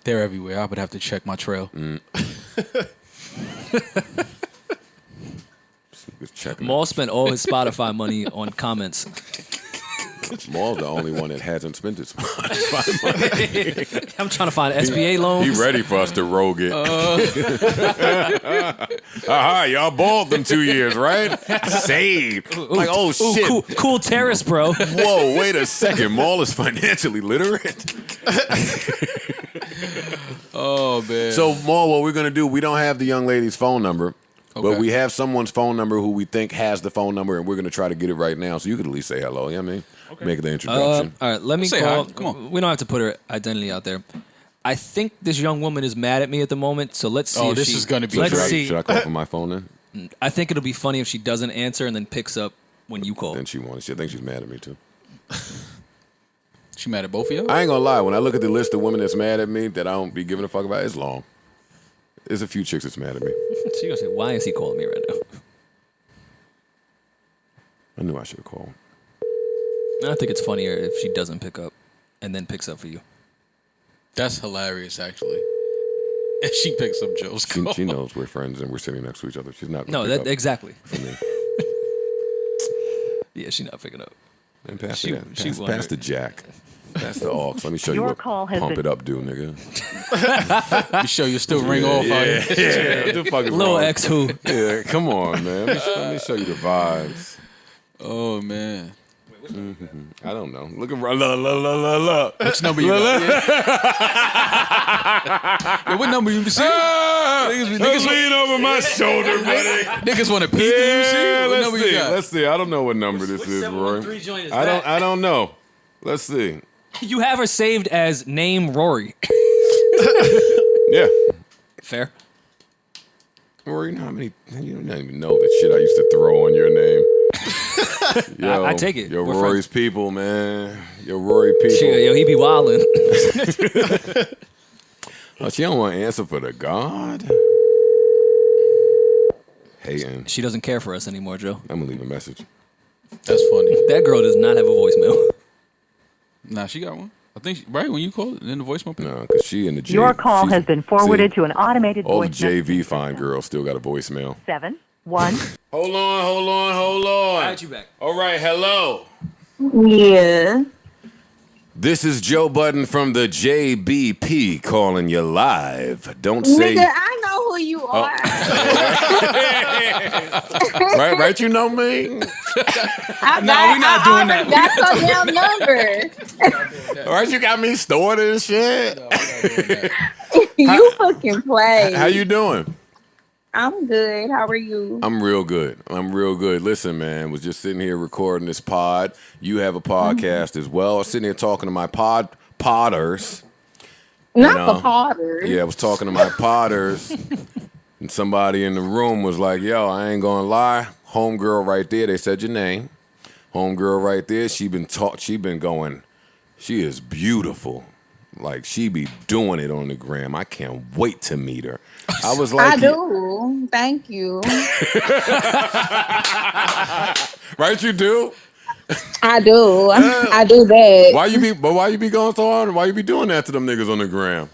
They're everywhere. I would have to check my trail. Maul spent all his Spotify money on comments. Maul's the only one that hasn't spent his Spotify money. I'm trying to find SBA loans. He ready for us to rogue it. Y'all balled them 2 years, right? Saved. Like, oh, shit. Cool terrace, bro. Whoa, wait a second. Maul is financially literate. Oh, man. So, Maul, what we're going to do, we don't have the young lady's phone number. Okay. But we have someone's phone number who we think has the phone number, and we're going to try to get it right now. So you could at least say hello. You know what I mean? Okay. Make the introduction. All right, let me say call. hi. Come on. We don't have to put her identity out there. I think this young woman is mad at me at the moment, so let's see. Oh, if this she, is going to be. Let's see. Should I call from my phone then? I think it'll be funny if she doesn't answer and then picks up when you call. Then she wants. I think she's mad at me too. She mad at both of you? I ain't gonna lie. When I look at the list of women that's mad at me that I don't be giving a fuck about, it's long. There's a few chicks that's mad at me. She gonna say, "Why is he calling me right now?" I knew I should have called. I think it's funnier if she doesn't pick up and then picks up for you. That's hilarious, actually. And she picks up Joe's call. She knows we're friends and we're sitting next to each other. She's not. No, that exactly. For me. Yeah, she's not picking up. And pass She pass the jack. Pass the aux. Let me show you Your what call has pump been- it up do, nigga. You show you still ring off. Yeah. What the fuck is Little wrong? X who? Yeah, come on, man. Let me show you the vibes. Oh man. I don't know. Look around. Look. Which number you got? Yeah, what number you see? Niggas lean over my shoulder, buddy. Niggas want to peek. You see? What number you got? Let's see. I don't know what number this is, Rory. I don't know. Let's see. You have her saved as name Rory. Yeah. Fair. Rory, you know how many? You don't even know the shit I used to throw on your name. Yo, I take it. Yo, We're Rory's people, man. Yo, Rory people. Yo, he be wildin'. Oh, she don't want to answer for the God. Hating. She doesn't care for us anymore, Joe. I'm gonna leave a message. That's funny. That girl does not have a voicemail. Nah, she got one. I think right when you called in the voicemail. No, because she and the J. Your call she's- has been forwarded see, to an automated all the voice JV fine girls still got a voicemail. 7-1. Hold on. Got you back. All right, hello. Yeah. This is Joe Budden from the JBP calling you live. Don't say Nigga, I know who you are. right. You know me. We're not doing that. That's your damn number. All right, you got me stored and shit. You fucking play. How you doing? I'm good. How are you? I'm real good. Listen, man, was just sitting here recording this pod. You have a podcast as well. I was sitting here talking to my podders. Not the Potters. Yeah, I was talking to my podders. And somebody in the room was like, yo, I ain't gonna lie. Homegirl right there, they said your name. Homegirl right there, she been going, she is beautiful. Like, she be doing it on the gram. I can't wait to meet her. I was like, I do. Thank you. right, you do? I do. I do that. Why you be going so hard? Why you be doing that to them niggas on the gram?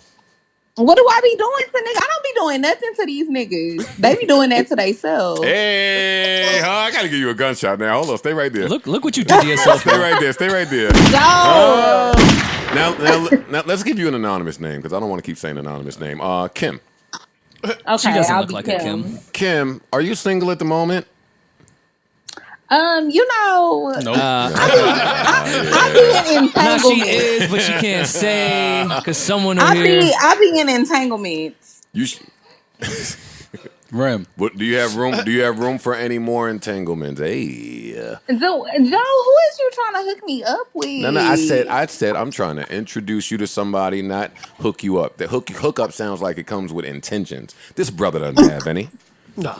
What do I be doing to niggas? I don't be doing nothing to these niggas. They be doing that to themselves. Hey, I gotta give you a gunshot now. Hold on, stay right there. Look what you did to yourself. Stay right there. No. Now, let's give you an anonymous name because I don't want to keep saying anonymous name. Kim. Okay, She doesn't I'll look be like a Kim. Kim, are you single at the moment? You know, Nope. I be in Nah, she entanglements. is, but she can't say because someone over I here. be in entanglements. Rem. What do you have room? Do you have room for any more entanglements? Hey. Joe, who is you trying to hook me up with? No. I said I'm trying to introduce you to somebody, not hook you up. The hook up sounds like it comes with intentions. This brother doesn't have any. No.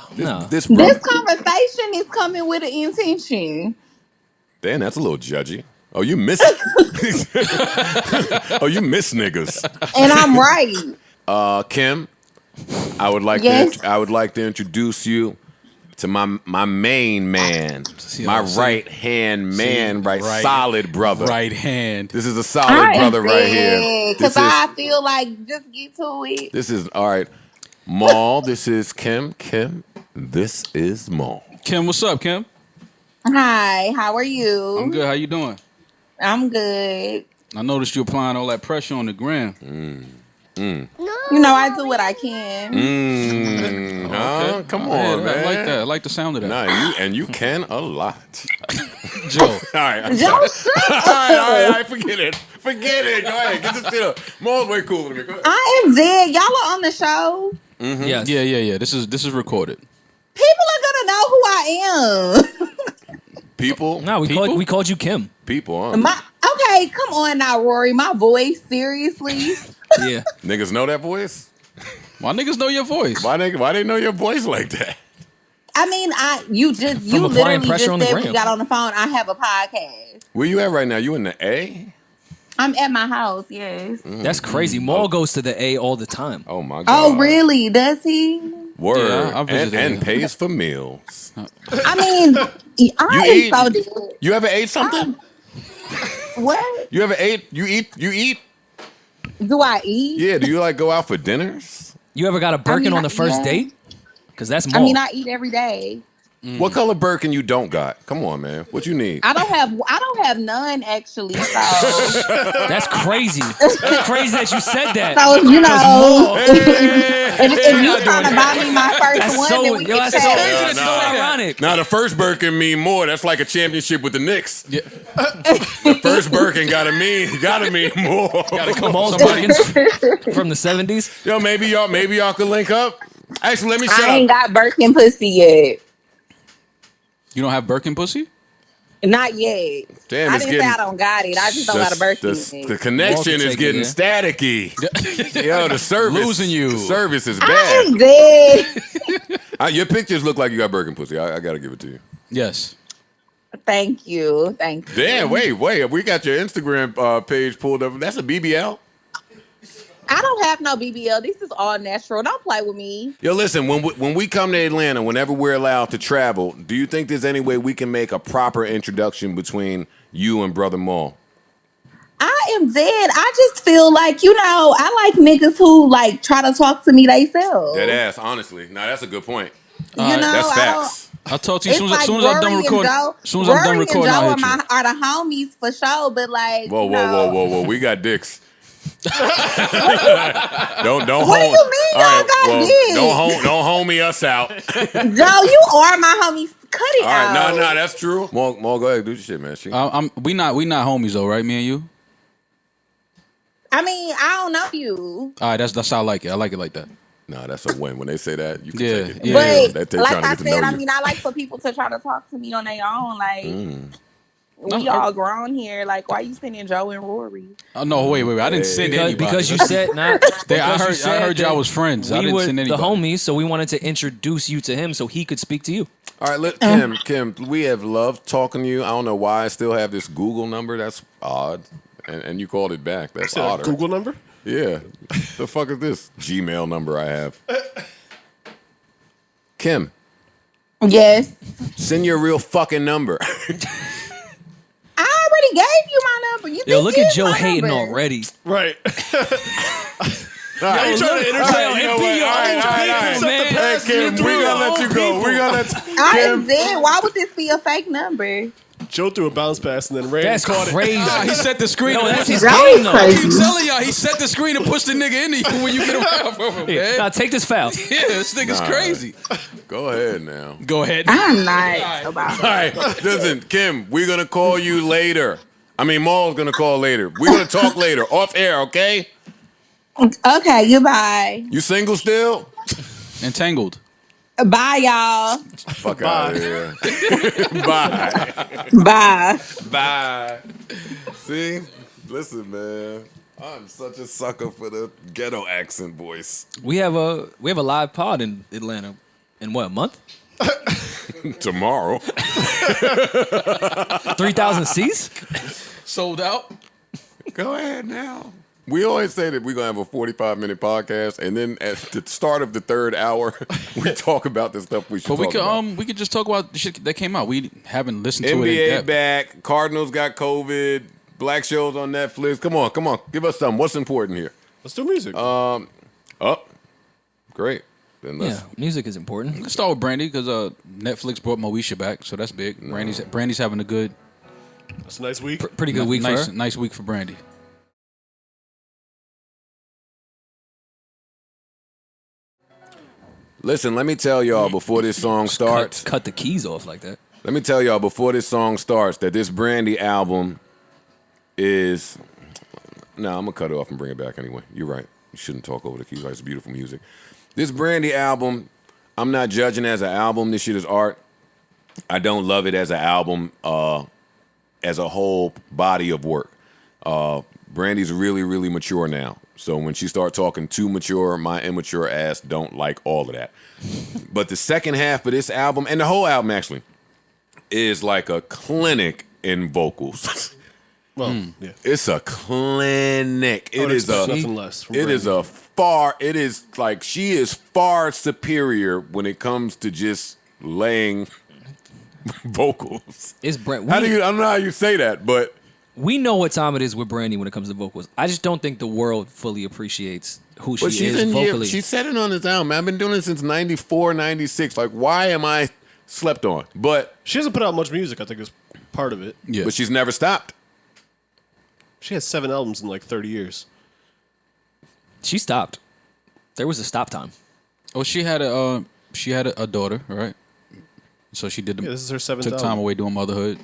This brother. This conversation is coming with an intention. Damn, that's a little judgy. Oh, you miss. Oh, you miss niggas. And I'm right. Kim, I would like to introduce you to my main man, my right hand man, solid brother. Right hand. This is a solid brother right here. Because I feel like just get to it. This is all right. Maul, this is Kim. Kim, this is Maul. Kim, what's up, Kim? Hi, how are you? I'm good. How you doing? I'm good. I noticed you applying all that pressure on the gram. You know, I do what I can. Okay. Come on, man. I like that. I like the sound of that. Nah, you can a lot. Joe. All right. I'm Joe, sorry. All right. Forget it. Go ahead. Get this shit up. Maul's way cooler than me. Go ahead. I am dead. Y'all are on the show. Mm-hmm. Yes. Yeah. This is recorded. People are gonna know who I am. People? No, we called you Kim. People, huh? Okay, come on now, Rory. My voice, seriously. Yeah. Niggas know that voice? Why niggas know your voice? Why they know your voice like that? I mean, you literally just said we got on the phone. I have a podcast. Where you at right now? You in the A? I'm at my house, yes. That's crazy. Maul goes to the A all the time. Oh my God. Oh, really? Does he? Word. Yeah, I visited and him. pays for meals. I mean, I eat? am so dead. You ever ate something? What? You ever ate? You eat? Do I eat? Yeah, do you like go out for dinners? You ever got a Birkin on the first date? Because that's more. I mean, I eat every day. What color Birkin you don't got? Come on, man. What you need? I don't have none actually. So that's crazy. It's crazy that you said that. So you know, if you trying to buy me my first one, then we can chat. So ironic. Now the first Birkin mean more. That's like a championship with the Knicks. Yeah. The first Birkin gotta mean more. Gotta come on, Birkins from the 70s. Yo, maybe y'all could link up. Actually, let me shut up. I ain't got Birkin pussy yet. You don't have Birkin pussy? Not yet. Damn, I didn't say I don't got it. I just don't got a Birkin. The connection is getting staticky. Yo, the service losing you. The service is bad. I am dead. Your pictures look like you got Birkin pussy. I gotta give it to you. Yes. Thank you. Damn, wait. We got your Instagram page pulled up. That's a BBL? I don't have no BBL. This is all natural. Don't play with me. Yo, listen, when we come to Atlanta, whenever we're allowed to travel, do you think there's any way we can make a proper introduction between you and Brother Maul? I am dead. I just feel like, I like niggas who like try to talk to me themselves. Dead ass, honestly. Now that's a good point. That's facts. I'll talk to you as soon as Rory I'm done recording. As soon as I'm done recording, Joe I'll hit you. are the homies for sure, but like, Whoa. We got dicks. don't what do you mean y'all got dicks? Don't homie us out. Joe, you are my homies. Cut it out. All right, no, that's true. Maul, go ahead, do your shit, man. We not homies though, right? Me and you. I mean, I don't know you. All right, that's how I like it. I like it like that. No, that's a win. When they say that, you can take it. Yeah. But like I said, I mean, I like for people to try to talk to me on their own. Like, we all grown here. Like, why you sending Joe and Rory? Oh no, wait. I didn't send anybody. Because you said not. I heard y'all was friends. I didn't send anybody. The homies, so we wanted to introduce you to him so he could speak to you. All right, Kim, we have loved talking to you. I don't know why I still have this Google number. That's odd. And you called it back. That's odd. Google number? Yeah. The fuck is this Gmail number I have? Kim. Yes. Send your real fucking number. I already gave you my number. Yo, look at Joe hating already. Right. All right. You trying to interject? Hey, Kim, we're gonna let you go. I am dead. Why would this be a fake number? Joe threw a bounce pass and then Randy That's caught crazy. it. He set the screen. No, that's his game, though. I keep telling y'all, he set the screen and pushed the nigga into you when you get around from him, man. Now take this foul. Yeah, this nigga's crazy. Go ahead now. Go ahead. I'm not about All right. Listen, Kim, we're going to call you later. I mean, Maul's going to call later. We're going to talk later. Off air, okay? Okay, goodbye. You single still? Entangled. Bye, y'all. Fuck out of here. Bye. Bye. Bye. See? Listen, man. I'm such a sucker for the ghetto accent voice. We have a live pod in Atlanta in what, a month? Tomorrow. 3,000 seats? Sold out. Go ahead now. We always say that we're going to have a 45-minute podcast, and then at the start of the third hour, we talk about the stuff we should talk about. We could just talk about the shit that came out. We haven't listened to it in NBA depth. back, Cardinals got COVID, black shows on Netflix. Come on. Give us something. What's important here? Let's do music. Great. Then Yeah, music is important. Let's start with Brandy because Netflix brought Moesha back, so that's big. Brandy's having a good, That's a nice week. Pretty good week for her. Nice week for Brandy. Listen, let me tell y'all before this song starts. Cut the keys off like that. Let me tell y'all before this song starts that this Brandy album is. No, I'm gonna cut it off and bring it back anyway. You're right. You shouldn't talk over the keys. It's beautiful music. This Brandy album, I'm not judging as an album. This shit is art. I don't love it as an album, as a whole body of work. Brandy's really, really mature now. So when she starts talking too mature, my immature ass don't like all of that. But the second half of this album, and the whole album actually, is like a clinic in vocals. Well, yeah. It's a clinic. It is nothing less. It is like she is far superior when it comes to just laying vocals. It's Brent. I don't know how you say that, but we know what time it is with Brandy when it comes to vocals. I just don't think the world fully appreciates who But she is vocally. She said it on this album. I've been doing it since 94, 96. Like, why am I slept on? But She hasn't put out much music, I think is part of it. Yeah. but she's never stopped. She has 7 albums in like 30 years. She stopped. There was a stop time. Oh, she had a daughter, right? So she did the, Yeah, this is her 7th took album. time away doing motherhood.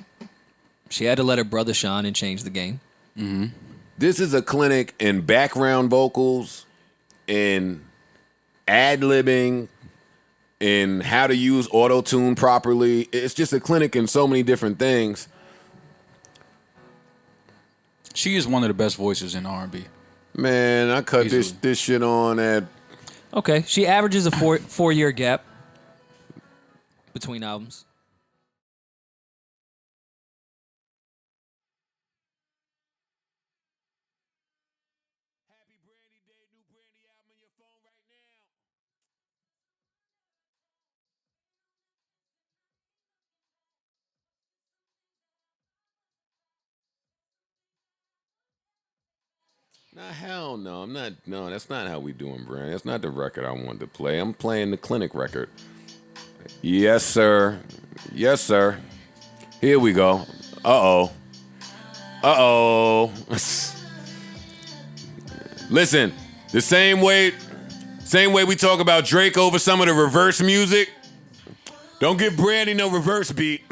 She had to let her brother shine and change the game. This is a clinic in background vocals, in ad-libbing, in how to use auto-tune properly. It's just a clinic in so many different things. She is one of the best voices in R&B. Man, I cut Easily. this shit on at Okay, she averages a 4-year gap between albums. Nah, hell no. I'm not. No, that's not how we doing, Brandy. That's not the record I wanted to play. I'm playing the clinic record. Yes, sir. Yes, sir. Here we go. Uh-oh. Uh-oh. Listen, the same way we talk about Drake over some of the reverse music, don't give Brandy no reverse beat.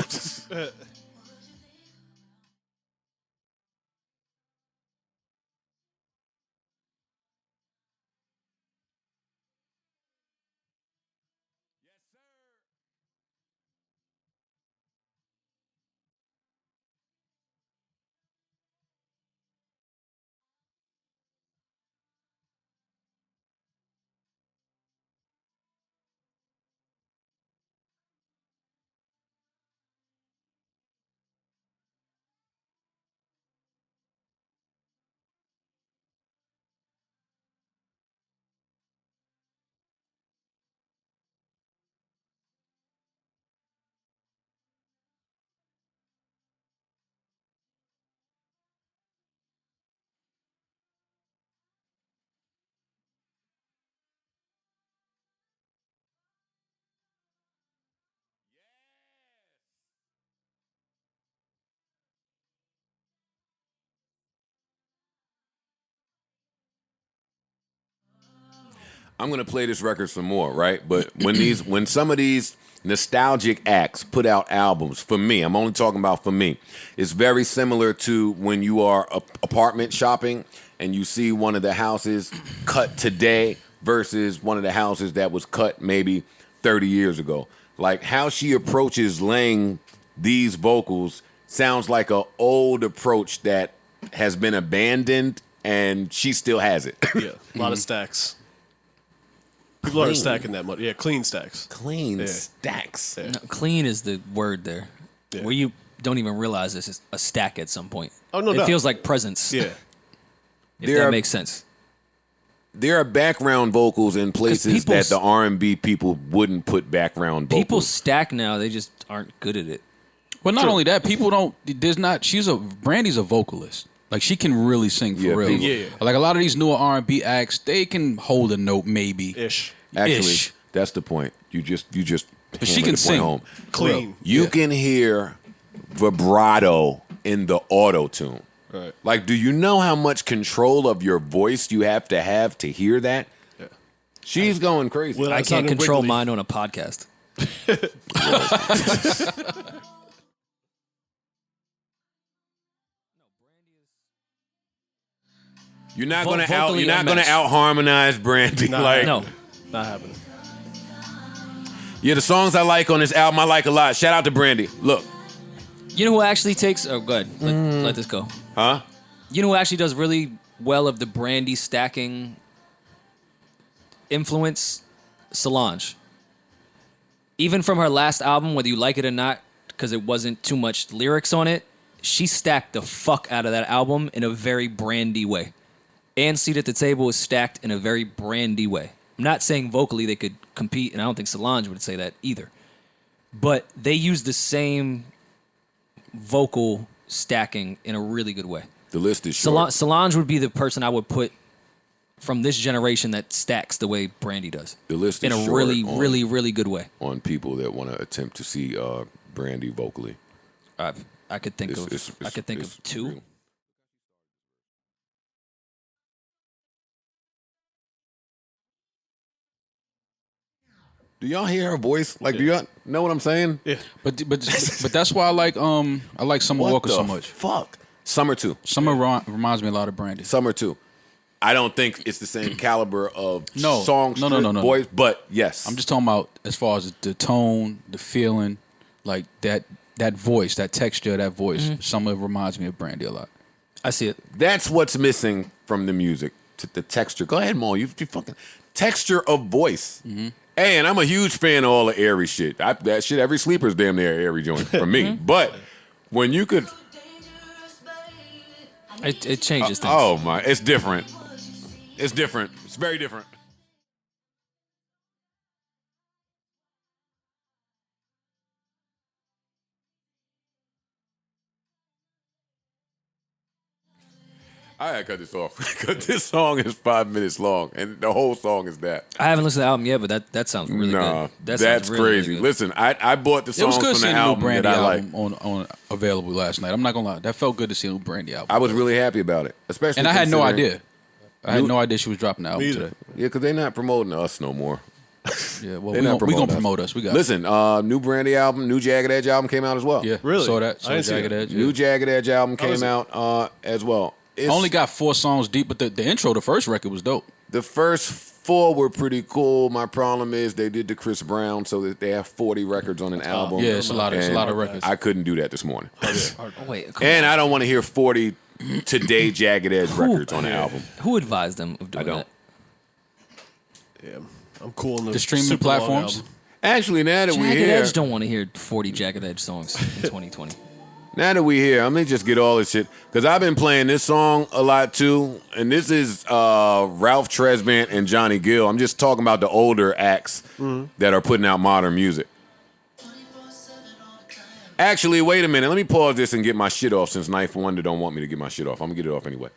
I'm gonna play this record some more, right? But when some of these nostalgic acts put out albums, for me, I'm only talking about for me, it's very similar to when you are apartment shopping and you see one of the houses cut today versus one of the houses that was cut maybe 30 years ago. Like how she approaches laying these vocals sounds like an old approach that has been abandoned and she still has it. Yeah, a lot of stacks. People aren't stacking that much. Yeah, clean stacks. Clean stacks. Yeah. No, clean is the word there. Yeah. Where you don't even realize this is a stack at some point. Oh, no it doubt. feels like presence. Yeah. If There that are- makes sense. There are background vocals in places people- that the R&B people wouldn't put background vocals. People stack now, they just aren't good at it. Well, not only that, people don't. There's not. Brandy's a vocalist. Like she can really sing for Yeah, real. people- Yeah. Like a lot of these newer R&B acts, they can hold a note maybe. Ish. Actually, ish. that's the point. You just But she hammered can the point sing. home. Clean. You can hear vibrato in the auto tune. Right. Like, do you know how much control of your voice you have to hear that? Yeah. She's going crazy. Well, I That can't sounded control wiggly. mine on a podcast. You're not Vocally gonna unmatched. out harmonize Brandy. Nah, like, No. Not happening. yeah, the songs I like on this album I like a lot. Shout out to Brandy. Look, You know who actually takes... Oh, go ahead. Let this go. huh? You know who actually does really well of the Brandy stacking influence? Solange. Even from her last album, whether you like it or not, because it wasn't too much lyrics on it, she stacked the fuck out of that album in a very Brandy way. And Seat at the Table is stacked in a very Brandy way. I'm not saying vocally they could compete, and I don't think Solange would say that either. But they use the same vocal stacking in a really good way. The list is short. Solange would be the person I would put from this generation that stacks the way Brandy does. The list is in a short really, really, really good way. On people that want to attempt to see Brandy vocally. I could think of two. Real. Do y'all hear her voice? Like, do y'all know what I'm saying? Yeah. But that's why I like Summer Walker so much. Fuck. Summer 2. Summer reminds me a lot of Brandy. Summer 2. I don't think it's the same caliber of song voice, but yes. I'm just talking about as far as the tone, the feeling, like that voice, that texture of that voice. Summer reminds me of Brandy a lot. I see it. That's what's missing from the music. The texture. Go ahead, Mo. You fucking texture of voice. Mm-hmm. Hey, and I'm a huge fan of all the airy shit. That shit, every sleeper's damn near airy joint for me. But when you could, it changes things. Oh my, it's different. It's different. It's very different. I gotta cut this off because this song is 5 minutes long, and the whole song is that. I haven't listened to the album yet, but that sounds really good. That's really, crazy. Really Listen, I bought the songs from the album Brandy that I like. On available last night. I'm not gonna lie, that felt good to see a new Brandy album. I was really happy about it, especially. And I had no idea. I had no idea she was dropping the album today. Yeah, because they're not promoting us no more. Yeah, well, we're gonna promote us. We got Listen, new Brandy album, new Jagged Edge album came out as well. Yeah, really? Saw that. Saw Jagged Edge. New Jagged Edge album came out as well. I only got 4 songs deep, but the intro, the first record was dope. The first 4 were pretty cool. My problem is they did the Chris Brown, so that they have 40 records on an album. Yeah, it's a lot of records. I couldn't do that this morning. Wait, and I don't want to hear 40 today Jagged Edge records on the album. Who advised them of doing that? Yeah, I'm cool on the streaming platforms. Actually, now that we're here, Jagged Edge don't want to hear 40 Jagged Edge songs in 2020. Now that we're here, I'm going to just get all this shit. Because I've been playing this song a lot, too. And this is Ralph Tresvant and Johnny Gill. I'm just talking about the older acts that are putting out modern music. Actually, wait a minute. Let me pause this and get my shit off since Knife Wonder don't want me to get my shit off. I'm going to get it off anyway.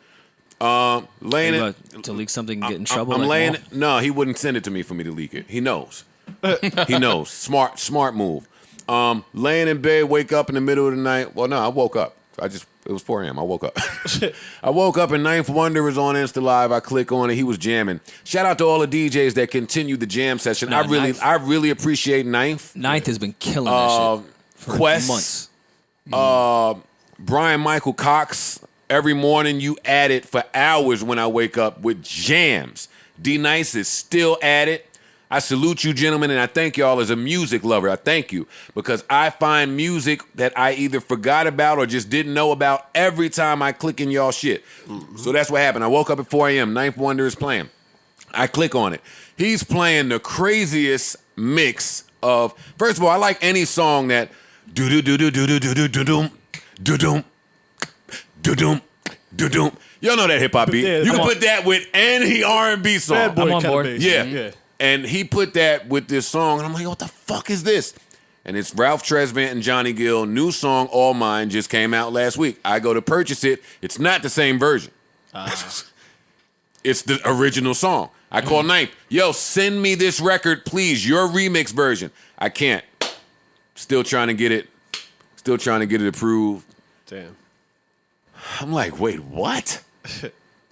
Laying it to leak something and get in trouble. I'm laying it. No, he wouldn't send it to me for me to leak it. He knows. He knows. Smart move. Laying in bed, wake up in the middle of the night. Well, no, I woke up. It was 4 a.m. I woke up. I woke up and Ninth Wonder was on Insta Live. I click on it. He was jamming. Shout out to all the DJs that continued the jam session. I really appreciate Ninth. Ninth has been killing that shit for Quest, months. Brian Michael Cox. Every morning you at it for hours when I wake up with jams. D Nice is still at it. I salute you, gentlemen, and I thank y'all as a music lover. I thank you because I find music that I either forgot about or just didn't know about every time I click in y'all shit. So that's what happened. I woke up at 4 a.m. Ninth Wonder is playing. I click on it. He's playing the craziest mix of. First of all, I like any song that do do do do do do do do do do do do do do do. Y'all know that hip hop beat. Yeah, you can put that with any R&B song. Bad boy I'm on board. bass. Yeah. And he put that with this song, and I'm like, what the fuck is this? And it's Ralph Tresvant and Johnny Gill. New song, All Mine, just came out last week. I go to purchase it. It's not the same version. It's the original song. I call Ninth. Yo, send me this record, please. Your remix version. I can't. Still trying to get it. Still trying to get it approved. Damn. I'm like, wait, what?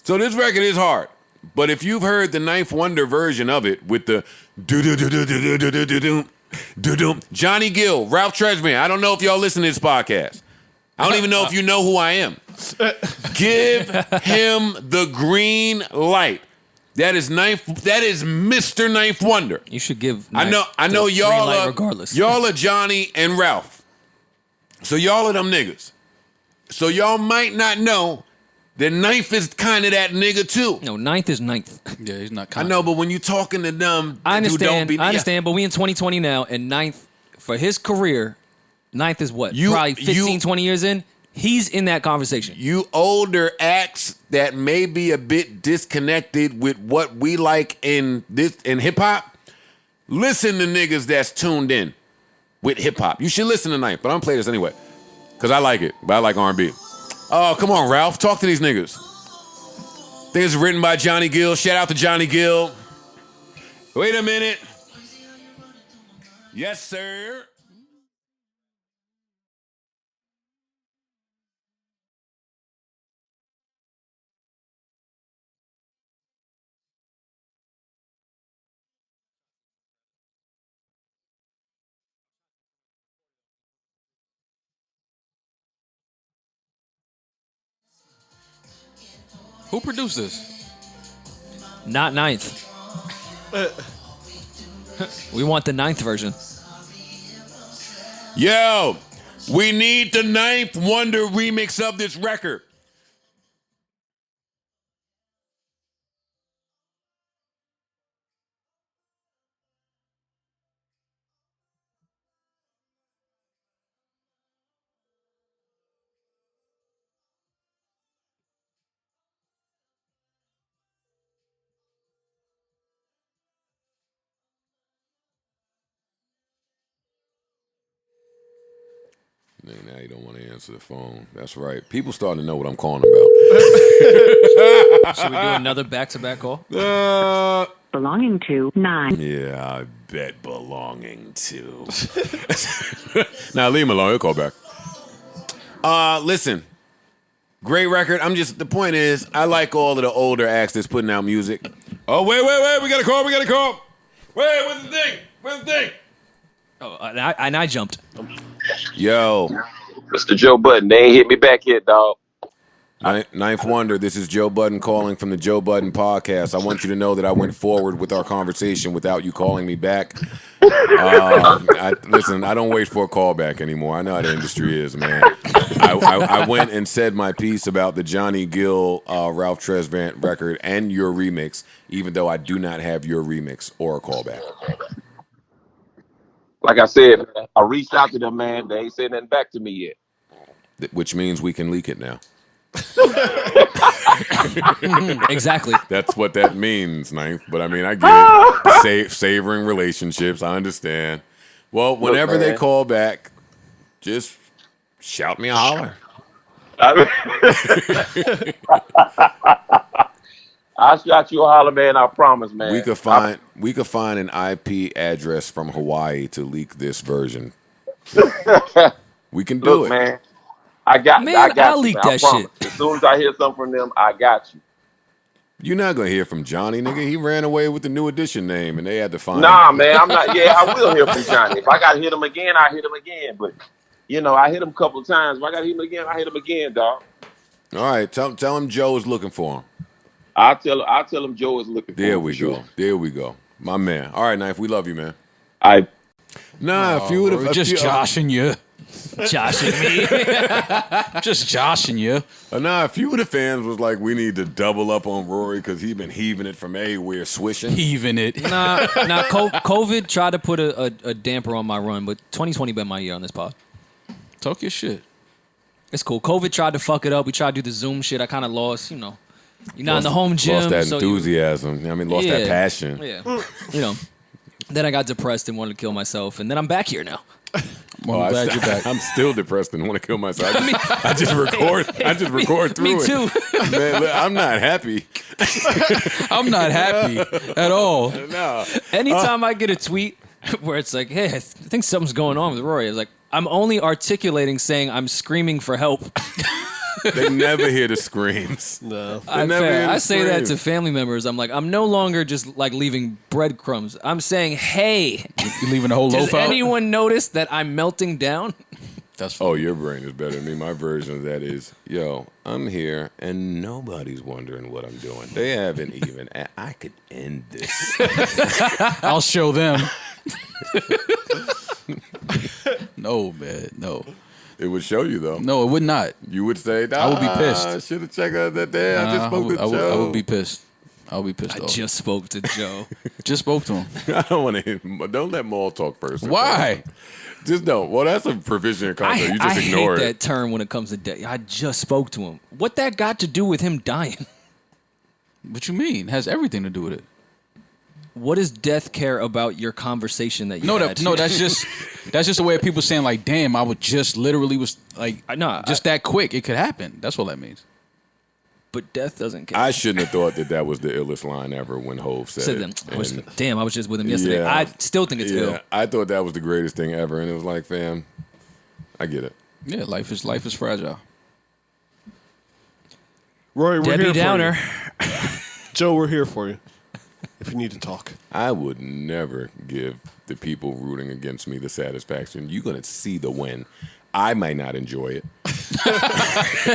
So this record is hard. But if you've heard the Ninth Wonder version of it with the do-do-do-do-do-do-do-do-do, Johnny Gill, Ralph Tresvant, I don't know if y'all listen to this podcast. I don't even know if you know who I am. Give him the green light. That is Mr. Ninth Wonder. You should give. I know y'all are regardless. Y'all are Johnny and Ralph. So y'all are them niggas. So y'all might not know that Ninth is kind of that nigga too. No, Ninth is Ninth. Yeah, he's not. I know, but when you talking to them, I understand. But we in 2020 now, and Ninth for his career, Ninth is what? Probably 15, 20 years in. He's in that conversation. You older acts that may be a bit disconnected with what we like in hip hop. Listen to niggas that's tuned in with hip hop. You should listen to Ninth, but I'm gonna play this anyway. Because I like it, but I like R&B. Oh, come on, Ralph. Talk to these niggas. I think it's written by Johnny Gill. Shout out to Johnny Gill. Wait a minute. Yes, sir. Who produced this? Not ninth. We want the ninth version. Yo, we need the Ninth Wonder remix of this record. Now you don't want to answer the phone. That's right. People starting to know what I'm calling about. Should we do another back-to-back call? Belonging to 9. Yeah, I bet belonging to. Now leave him alone. He'll call back. Listen. Great record. The point is, I like all of the older acts that's putting out music. Oh, wait. We got a call. Wait, where's the thing? Oh, and I jumped. Yo. Mr. Joe Budden, they ain't hit me back yet, dog. Ninth Wonder, this is Joe Budden calling from the Joe Budden podcast. I want you to know that I went forward with our conversation without you calling me back. Listen, I don't wait for a call back anymore. I know how the industry is, man. I went and said my piece about the Johnny Gill, Ralph Tresvant record and your remix, even though I do not have your remix or a callback. Like I said, I reached out to them, man. They ain't said nothing back to me yet. Which means we can leak it now. Exactly. That's what that means, Ninth. But I mean, I get it. Savoring relationships, I understand. Well, whenever they call back, just shout me a holler. I'll shout you a holler, man. I promise, man. We could find an IP address from Hawaii to leak this version. We can do it, man. I'll leak you, that shit. As soon as I hear something from them, I got you. You're not gonna hear from Johnny, nigga. He ran away with the New Edition name, and they had to find. Nah, him. man, I'm not. Yeah, I will hear from Johnny. If I gotta hit him again, I hit him again. But I hit him a couple of times. If I gotta hit him again, I hit him again, dog. All right, tell him Joe is looking for him. I'll tell him Joe is looking for him. There we go. My man. All right, Knife, we love you, man. If you would have just joshing you. Joshing me. Just joshing you. If you were the fans was like, we need to double up on Rory because he been heaving it from everywhere, swishing. Heaving it. COVID tried to put a damper on my run, but 2020 been my year on this pod. Talk your shit. It's cool. COVID tried to fuck it up. We tried to do the Zoom shit. I kind of lost, You're not in the home gym. Lost that enthusiasm. Lost that passion. Yeah. Then I got depressed and wanted to kill myself, and then I'm back here now. Well, I'm glad you're back. I'm still depressed and want to kill myself. I just record through me it. too. Man, look, I'm not happy. I'm not happy at all. No. Anytime I get a tweet where it's like, hey, I think something's going on with Rory, it's like, I'm only articulating saying I'm screaming for help. They never hear the screams. No. I say that to family members. I'm like, I'm no longer just like leaving breadcrumbs. I'm saying, hey, you're leaving a whole loaf out? Does anyone notice that I'm melting down? Your brain is better than me. My version of that is, I'm here and nobody's wondering what I'm doing. They haven't even. I could end this. I'll show them. No, man, no. It would show you, though. No, it would not. You would say, I would be pissed. I should have checked out that day. I just spoke to Joe. I would be pissed. I would be pissed off. I just spoke to Joe. Just spoke to him. I don't want to. Don't let Maul talk first. Why? Just don't. Well, that's a provision of concept. You just ignore it. I hate that term when it comes to death. I just spoke to him. What that got to do with him dying? What you mean? It has everything to do with it. what does death care about your conversation that you had? No, that's just the way of people saying like, damn, I would just literally was like, that quick. It could happen. That's what that means. But death doesn't care. I shouldn't have thought that was the illest line ever when Hov said it. Damn, I was just with him yesterday. Yeah, I still think it's ill. I thought that was the greatest thing ever, and it was like, fam, I get it. Yeah, life is fragile. Rory, we're Debbie here Downer. for you. Joe, we're here for you if you need to talk. I would never give the people rooting against me the satisfaction. You're going to see the win. I might not enjoy it.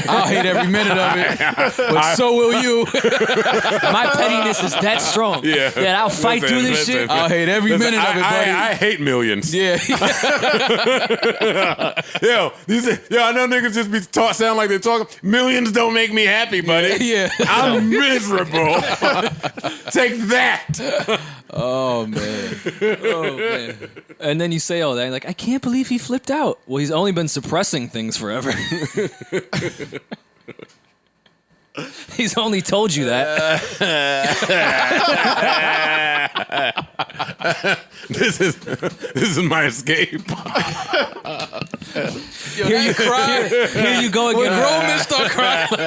I'll hate every minute of it, but so will you. My pettiness is that strong. Yeah, I'll fight through this shit. I'll hate every minute of it, buddy. I hate millions. Yeah. Yo, I know niggas just be sound like they're talking. Millions don't make me happy, buddy. Yeah. I'm miserable. Take that. Oh man. And then you say all that, and like, I can't believe he flipped out. Well, he's only been suppressing things forever. He's only told you that. This is my escape. Here you cry. Here you go again. When grown men start crying like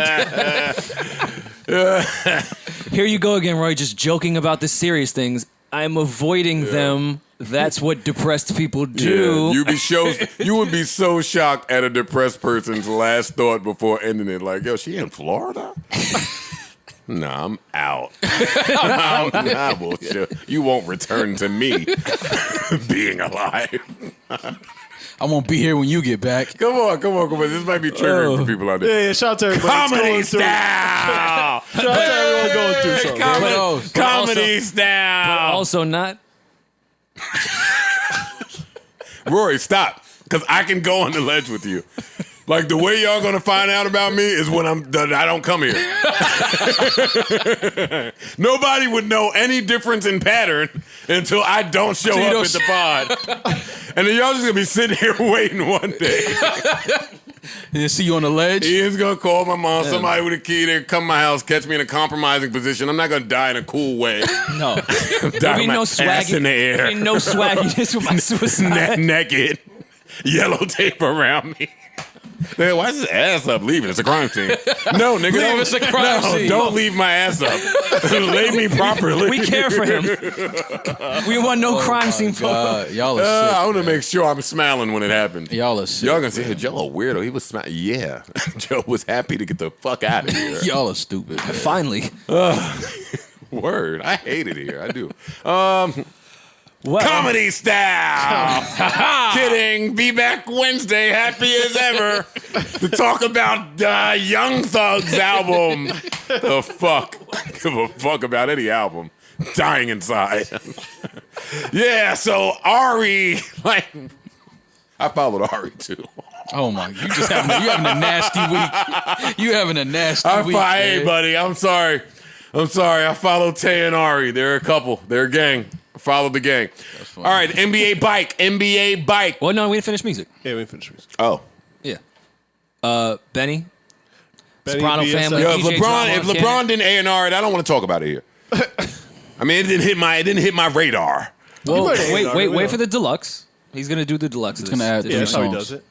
that. Here you go again, Roy, just joking about the serious things. I'm avoiding them. That's what depressed people do. Yeah, you would be so shocked at a depressed person's last thought before ending it. Like, yo, she in Florida? Nah, I'm out. Nah, bullshit. You won't return to me being alive. I won't be here when you get back. Come on. This might be triggering for people out there. Yeah, shout out to everybody. Comedy style. Shout out to everyone going through something. Comedy style. But also not. Rory, stop. Because I can go on the ledge with you. Like, the way y'all gonna find out about me is when I don't come here. Nobody would know any difference in pattern until I don't show up at the pod. And then y'all just gonna be sitting here waiting one day. And see you on the ledge? Ian's gonna call my mom, somebody with a key there, come to my house, catch me in a compromising position. I'm not gonna die in a cool way. No. Die with my ass in the air. There ain't no swagginess with my suicide. Naked. Yellow tape around me. Man, why is his ass up? Leave it. It's a crime scene. No, nigga. Leave it's a crime scene. Don't leave my ass up. Lay me properly. We care for him. We want no crime scene photo. Y'all are sick. I want to make sure I'm smiling when it happened. Y'all are sick. Y'all gonna say, hey, Joe a weirdo. He was smiling. Yeah. Joe was happy to get the fuck out of here. Y'all are stupid. Man. Finally. Word. I hate it here. I do. Well, comedy style. Kidding. Be back Wednesday, happy as ever, to talk about Young Thug's album. The fuck? Give a fuck about any album. Dying inside. Yeah. So Ari, like, I followed Ari too. Oh my! You having a nasty week. You having a nasty week. Hey, buddy. I'm sorry. I followed Tay and Ari. They're a couple. They're a gang. Follow the gang. All right, NBA bike. Well, no, we didn't finish music. Yeah, we didn't finish music. Oh. Yeah. Benny. Soprano BSF. family. Yo, DJ if LeBron didn't A&R it, I don't want to talk about it here. I mean, it didn't hit my radar. Well, wait for the deluxe. He's gonna do the deluxe. He's gonna add. Yeah, that's how he does it.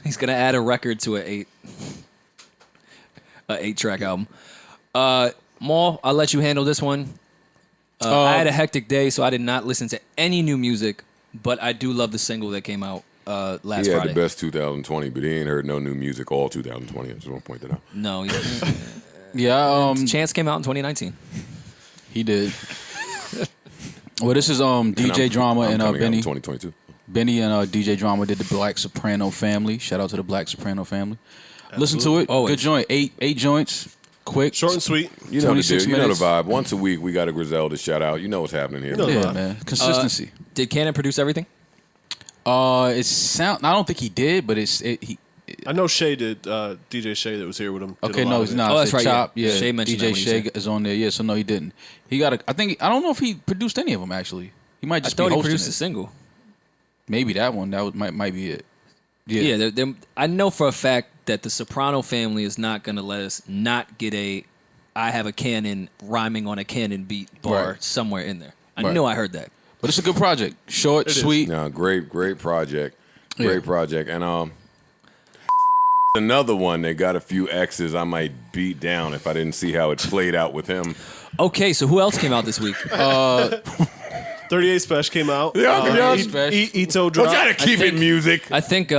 He's gonna add a record to an 8-track album. Maul, I'll let you handle this one. I had a hectic day, so I did not listen to any new music, but I do love the single that came out last Friday. He had the best 2020, but he ain't heard no new music all 2020. I just want to point that out. No. Yeah. Chance came out in 2019. He did. Well, this is DJ Drama and Benny. 2022. Benny and DJ Drama did the Black Soprano Family. Shout out to the Black Soprano Family. Absolutely. Listen to it. Always. Good joint. Eight joints. Quick, short and sweet. You know the deal. You know the vibe. Once a week, we got a Griselda shout out. You know what's happening here. Yeah, man. Consistency. Did Cannon produce everything? I don't think he did, but I know Shay did. DJ Shay that was here with him. Okay, no, he's not. Oh, that's right. Chop, yeah. Shay mentioned DJ Shay is on there. Yeah, so no, he didn't. He got. I don't know if he produced any of them actually. He might just. I thought be he hosting produced it. a single. Maybe that one. Might be it. Yeah. I know for a fact that the Soprano family is not going to let us not get a I have a Cannon rhyming on a Cannon beat bar somewhere in there. I Right. knew I heard that. But it's a good project. Short, sweet. No, great project. Great project. And another one that got a few X's I might beat down if I didn't see how it played out with him. Okay, so who else came out this week? 38 Special came out. Don't Ito dropped. try to keep it music. I think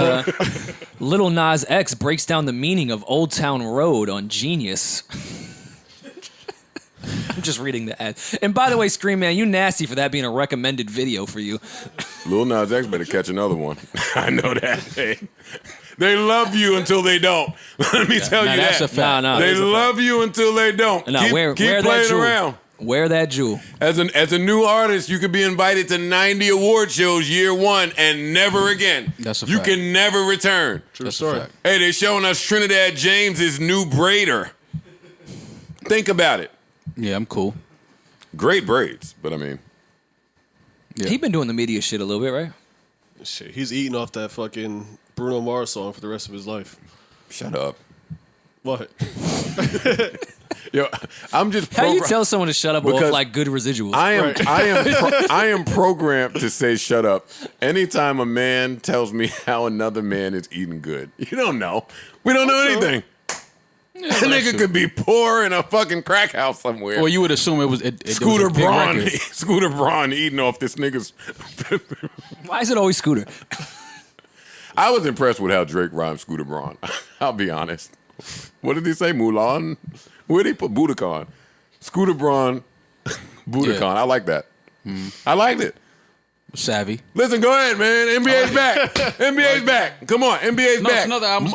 Lil Nas X breaks down the meaning of Old Town Road on Genius. I'm just reading the ad. And by the way, Scream Man, you nasty for that being a recommended video for you. Lil Nas X better catch another one. I know that. They love you until they don't. Let me tell you that's that. a fact. They love you until they don't. Nah, wear keep that playing jewel. around. Wear that jewel. As a new artist, you could be invited to 90 award shows year one and never again. That's a You fact. can never return. True story. Hey, they're showing us Trinidad James's new braider. Think about it. Yeah, I'm cool. Great braids, but I mean, Yeah. He been doing the media shit a little bit, right? Shit, he's eating off that fucking Bruno Mars song for the rest of his life. shut up. What? Yo, I'm just. How you tell someone to shut up off Because like good residuals? I am programmed to say shut up anytime a man tells me how another man is eating good. You don't know. We don't know anything. That nigga could be poor in a fucking crack house somewhere. Well, you would assume it was Scooter it was a big Braun. record. Scooter Braun eating off this nigga's. Why is it always Scooter? I was impressed with how Drake rhymed Scooter Braun. I'll be honest. What did he say? Mulan? Where did he put Budokan? Scooter Braun, Budokan. Yeah. I like that. I liked it. Savvy. Listen, go ahead, man. NBA's back. NBA's back. Come on, NBA's No, back. it's another album.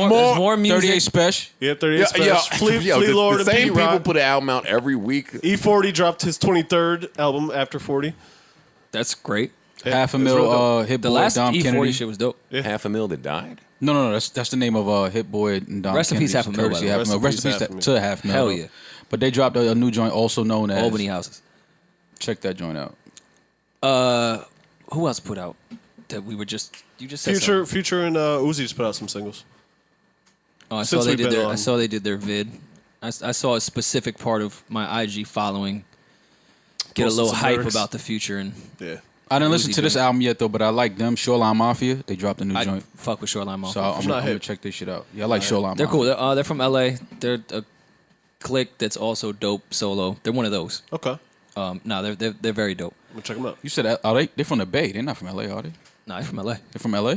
There's more music. 38 Special. Yeah, 38 Special. Flea Lord the and same P-Rock. people put an album out every week. E40 dropped his 23rd album after 40. That's great. Half a it's real mil. dope. Hit The Boy last Dom E40 Kennedy. shit was dope. Half a mil that died. No. That's the name of Hit Boy and Dom. Rest in peace, Kennedy's Half a Mil, by courtesy the way. Half a Mil. Rest in peace to Half a Mil. Hell though. yeah. But they dropped a new joint also known as Albany Houses. Check that joint out. Who else put out that we were just? You just said something. Future and Uzi just put out some singles. Oh, I Since saw they we've did been their. on. I saw they did their vid. I saw a specific part of my IG following get a Posted little some hype lyrics. about the Future and Yeah. I didn't listen Uzi to this joint. album yet though, but I like them. Shoreline Mafia. They dropped a new I joint. fuck with Shoreline Mafia. So I'm not gonna hip. check this shit out. Yeah, I like Shoreline They're Mafia. cool. They're from LA. They're a clique that's also dope solo. They're one of those. Okay. No, they're very dope. I'm gonna check them out. You said they're from the Bay. They're not from LA, are they? No, they're from LA. They're from LA?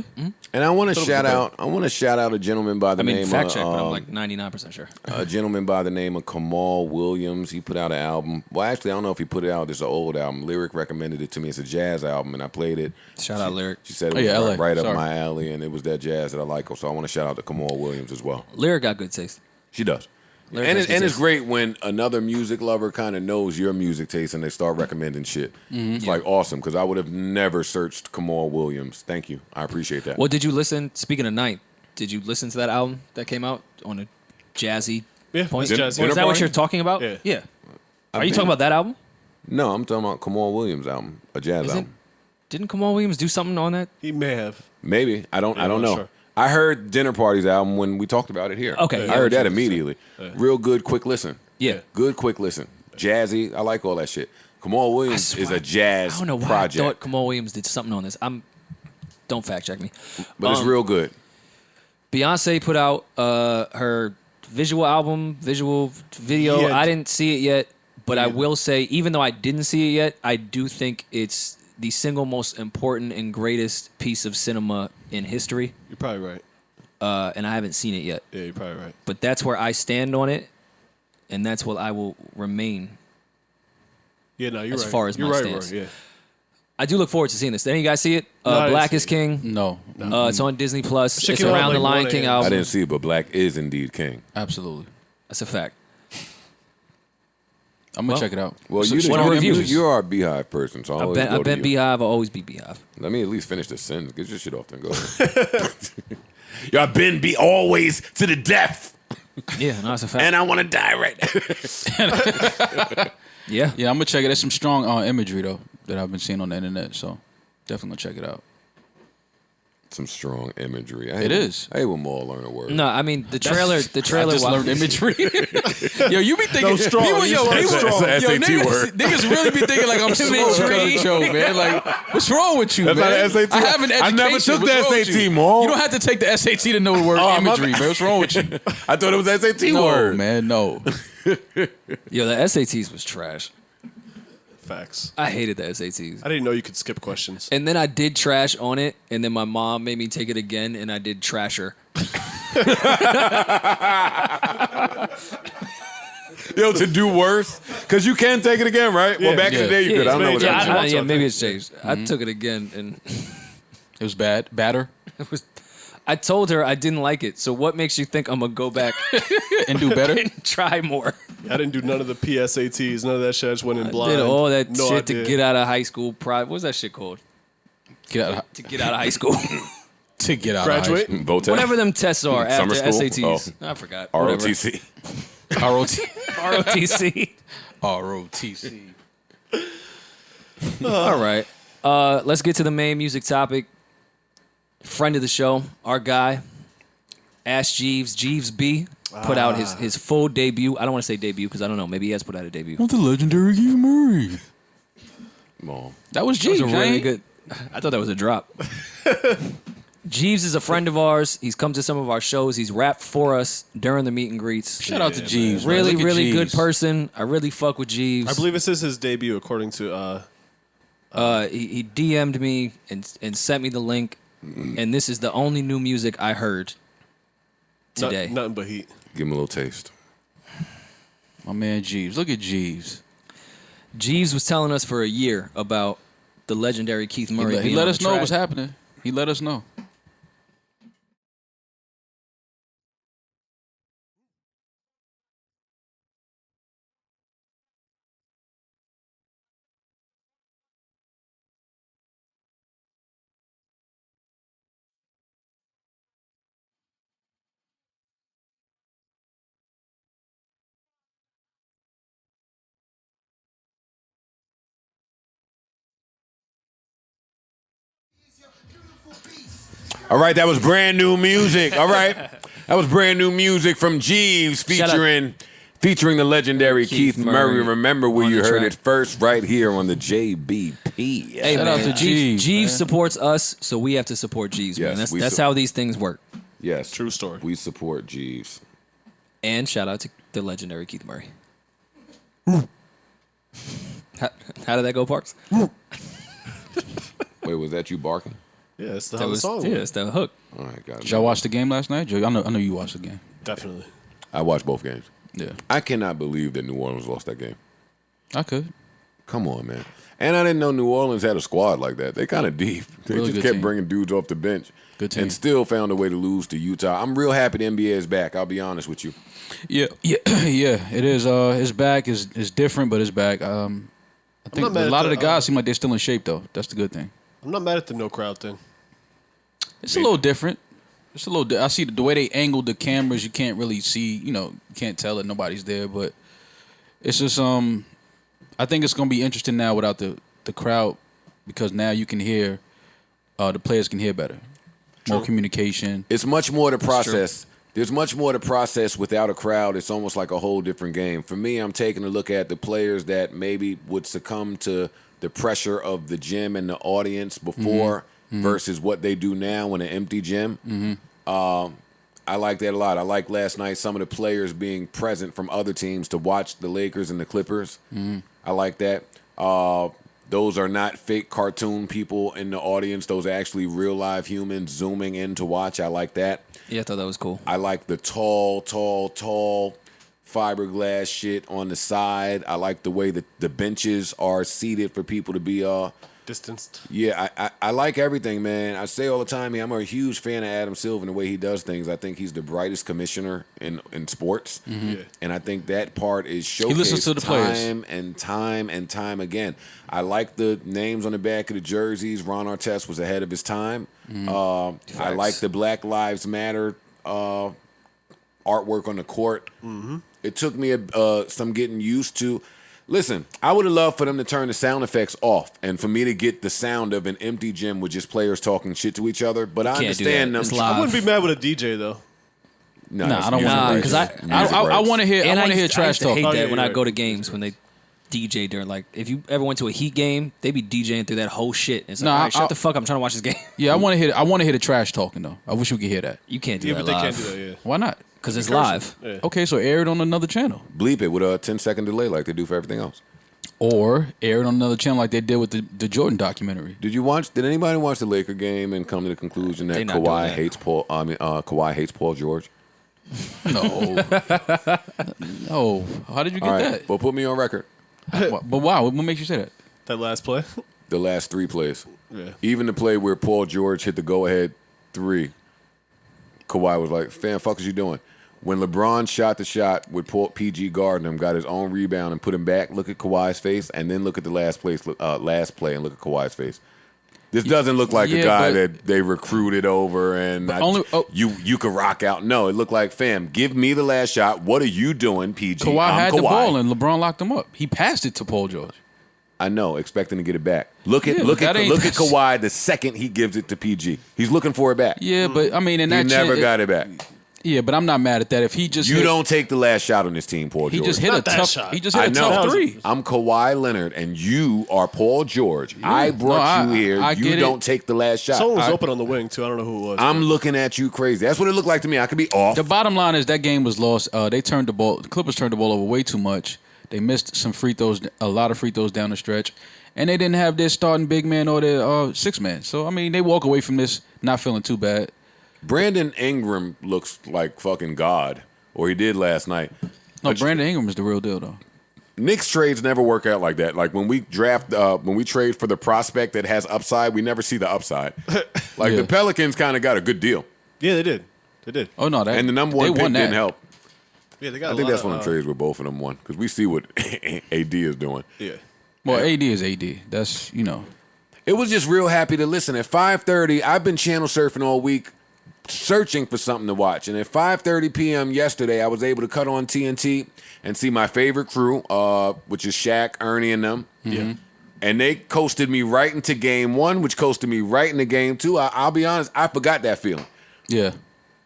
And I want to Thought it was shout okay. out. I want to shout out a gentleman by the I mean, name fact of check, but I'm like 99% sure. a gentleman by the name of Kamal Williams. He put out an album. Well, actually, I don't know if he put it out. It's an old album. Lyric recommended it to me. It's a jazz album, and I played it. Shout out Lyric. She said it Oh, yeah, was LA. right up Sorry. my alley, and it was that jazz that I like. So I want to shout out to Kamal Williams as well. Lyric got good taste. She does. Lyric And has it's, and good it's taste. great when another music lover kind of knows your music taste and they start recommending shit. It's like awesome because I would have never searched Kamal Williams. Thank you. I appreciate that. Well, did you listen? Speaking of Night, did you listen to that album that came out on a jazzy Yeah, point? it's jazzy. Is that Dinner what Party? you're talking about? Yeah. Are you talking about that album? No, I'm talking about Kamal Williams' album, a jazz Isn't- album. Didn't Kamal Williams do something on that? He may have. Maybe I don't I'm not know. sure. I heard Dinner Party's album when we talked about it here. Okay, I yeah, heard that what you immediately. Real good, quick listen. Yeah. Good, quick listen. Jazzy. I like all that shit. Kamal Williams is a jazz I don't know why project, I thought Kamal Williams did something on this. Don't fact check me. but it's real good. Beyonce put out her visual video. Yeah. I didn't see it yet, but I will say, even though I didn't see it yet, I do think it's the single most important and greatest piece of cinema in history. You're probably right. And I haven't seen it yet. Yeah, you're probably right. But that's where I stand on it, and that's what I will remain. Yeah, no, you're As right. far as you're my right, stance. Rory, yeah. I do look forward to seeing this. Did any of you guys see it? No, I didn't Black see is it. King. No. It's on Disney Plus. Check It's it out around the like Lion 1 King a.m. album. I didn't see it, but Black is indeed king. Absolutely. That's a fact. I'm gonna check it out. Well, So- you, what are reviews? you are a Beehive person, so I always I've go to been you. Beehive. I'll always be Beehive. Let me at least finish this sentence. Get your shit off then. Go ahead. Y'all been be always to the death, Yeah, no, that's a fact. and I want to die right now. Yeah. Yeah, I'm gonna check it. There's some strong imagery though that I've been seeing on the internet, so definitely gonna check it out. some strong imagery. It is. I hate when Maul learn a word. No, I mean the trailer. I just learned imagery. Yo, you be thinking strong. people, SAT word. niggas really be thinking like I'm slow because of the show, man. Like, what's wrong with you, That's man? not SAT. I have an education. I never took What's wrong the with SAT, you? Maul. You don't have to take the SAT to know the word imagery, man. What's wrong with you? I thought it was SAT No, word. man, no. Yo, the SATs was trash. Facts. I hated the SATs. I didn't know you could skip questions. And then I did trash on it, and then my mom made me take it again, and I did trasher. Yo, to do worse? Because you can take it again, right? Well, back in the day you could. I don't know what that is. Yeah, maybe it's changed. I took it again, and it was bad. Badder? It was. I told her I didn't like it. So what makes you think I'm gonna go back and do better and try more? I didn't do none of the PSATs, none of that shit. I just went in blind. Did all that No shit idea. to get out of high school. What's that shit called? To get out of high school. To get out Graduate? of high school. Vote Whatever them tests are after Summer school? SATs. Oh. I forgot. ROTC. ROTC. ROTC. All right. Let's get to the main music topic. Friend of the show, our guy, Ash Jeeves, Jeeves B, put out his full debut. I don't want to say debut because I don't know. Maybe he has put out a debut. What the legendary Keith Murray? Maul. That was That Jeeves, was a really right? good. I thought that was a drop. Jeeves is a friend of ours. He's come to some of our shows. He's rapped for us during the meet and greets. Shout out to Jeeves. man. Really, Look at really good Jeeves. person. I really fuck with Jeeves. I believe this is his debut, according to. He DM'd me and sent me the link, and this is the only new music I heard today. Nothing but heat. Give him a little taste. My man Jeeves. Look at Jeeves. Jeeves was telling us for a year about the legendary Keith Murray. He being let on us the know track. what's happening. He let us know. All right, that was brand new music. All right. That was brand new music from Jeeves featuring the legendary Keith Murray. Remember where you heard it first right here on the JBP. Hey, Shout man, out to Jeeves. Jeeves supports us, so we have to support Jeeves, man. Yes, That's how these things work. Yes. True story. We support Jeeves. And shout out to the legendary Keith Murray. How did that go, Parks? Wait, was that you barking? Yeah, it's the That whole was song. it's the hook. All right, got it. Did y'all watch the game last night? Joe, I know you watched the game. Definitely. I watched both games. Yeah. I cannot believe that New Orleans lost that game. I could. Come on, man. And I didn't know New Orleans had a squad like that. They kind of deep. They Really just good kept team. bringing dudes off the bench. Good team. And still found a way to lose to Utah. I'm real happy the NBA is back. I'll be honest with you. Yeah. It is. It's back. It's different, but it's back. I think not mad a at lot of the, the guys seem like they're still in shape, though. That's the good thing. I'm not mad at the no crowd thing. It's a little different. It's a little. I see the way they angled the cameras. You can't really see. You can't tell that nobody's there. But it's just. I think it's gonna be interesting now without the crowd, because now you can hear. The players can hear better. More communication. It's much more to process. There's much more to process without a crowd. It's almost like a whole different game. For me, I'm taking a look at the players that maybe would succumb to the pressure of the gym and the audience before versus what they do now in an empty gym. I like that a lot. I like last night some of the players being present from other teams to watch the Lakers and the Clippers. I like that. Those are not fake cartoon people in the audience. Those are actually real live humans zooming in to watch. I like that. Yeah, I thought that was cool. I like the tall fiberglass shit on the side. I like the way that the benches are seated for people to be Distanced. Yeah, I like everything, man. I say all the time, I'm a huge fan of Adam Silver and the way he does things. I think he's the brightest commissioner in sports. Yeah. And I think that part is showcased listens to the players. time and time again. I like the names on the back of the jerseys. Ron Artest was ahead of his time. I like the Black Lives Matter artwork on the court. It took me some getting used to. Listen, I would have loved for them to turn the sound effects off and for me to get the sound of an empty gym with just players talking shit to each other. But I understand them. I wouldn't be mad with a DJ though. No, I don't want to. Because I want to hear. I want to hear trash talk. I hate that when I go to games when they DJ during, like, if you ever went to a Heat game, they be DJing through that whole shit. It's like, all right, shut the fuck up, I'm trying to watch this game. Yeah, I want to hear the trash talking though. I wish we could hear that. You can't do that but they live. can't do that. Yeah. Why not? Because it's live. Yeah. Okay, so air it on another channel. Bleep it with a 10-second delay like they do for everything else. Or air it on another channel like they did with the Jordan documentary. Did anybody watch the Laker game and come to the conclusion that Kawhi hates Kawhi hates Paul George? No. No. How did you get that? Well, put me on record. But why? What makes you say that? That last play? The last 3 plays. Yeah. Even the play where Paul George hit the go-ahead 3, Kawhi was like, "Fam, fuck is you doing?" When LeBron shot the shot with PG guarding him, got his own rebound and put him back, look at Kawhi's face, and then look at the last play and look at Kawhi's face. This doesn't look like a guy that they recruited over and you could rock out. No, it looked like, fam, give me the last shot. What are you doing, PG? Kawhi had the ball and LeBron locked him up. He passed it to Paul George. I know, expecting to get it back. Look at Kawhi the second he gives it to PG. He's looking for it back. Yeah, but I mean, in that he never got it back. Yeah, but I'm not mad at that. If he just don't take the last shot on this team, Paul George. He just hit a tough shot. He just hit a tough 3. I'm Kawhi Leonard, and you are Paul George. Yeah. I brought you here. You don't take the last shot. Someone was open on the wing too. I don't know who it was. I'm looking at you crazy. That's what it looked like to me. I could be off. The bottom line is that game was lost. They turned the ball. The Clippers turned the ball over way too much. They missed some free throws, a lot of free throws down the stretch, and they didn't have their starting big man or their 6 man. So I mean, they walk away from this not feeling too bad. Brandon Ingram looks like fucking God, or he did last night. No, Brandon Ingram is the real deal, though. Knicks trades never work out like that. Like when we trade for the prospect that has upside, we never see the upside. Like the Pelicans kind of got a good deal. Yeah, they did. They did. Oh no, and the number 1 pick didn't help. Yeah, they got. I think that's one of the trades where both of them won because we see what AD is doing. Yeah. Well, AD is AD. That's It was just real happy to listen. At 5:30, I've been channel surfing all week, searching for something to watch. And at 5:30 p.m. yesterday, I was able to cut on TNT and see my favorite crew, which is Shaq, Ernie, and them. Yeah. And they coasted me right into game 1, which coasted me right into game 2. I'll be honest, I forgot that feeling. Yeah.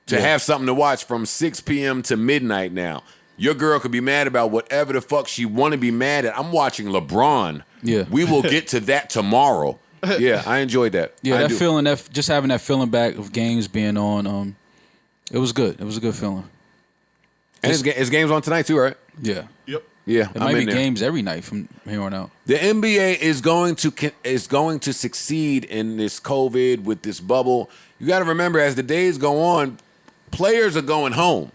To have something to watch from 6 p.m. to midnight now. Your girl could be mad about whatever the fuck she want to be mad at. I'm watching LeBron. Yeah. We will get to that tomorrow. Yeah, I enjoyed that. Yeah, feeling, just having that feeling back of games being on, it was good. It was a good feeling. And it's games on tonight too, right? Yeah. Yep. Yeah, it might be games every night from here on out. The NBA is going to succeed in this COVID with this bubble. You got to remember, as the days go on, players are going home.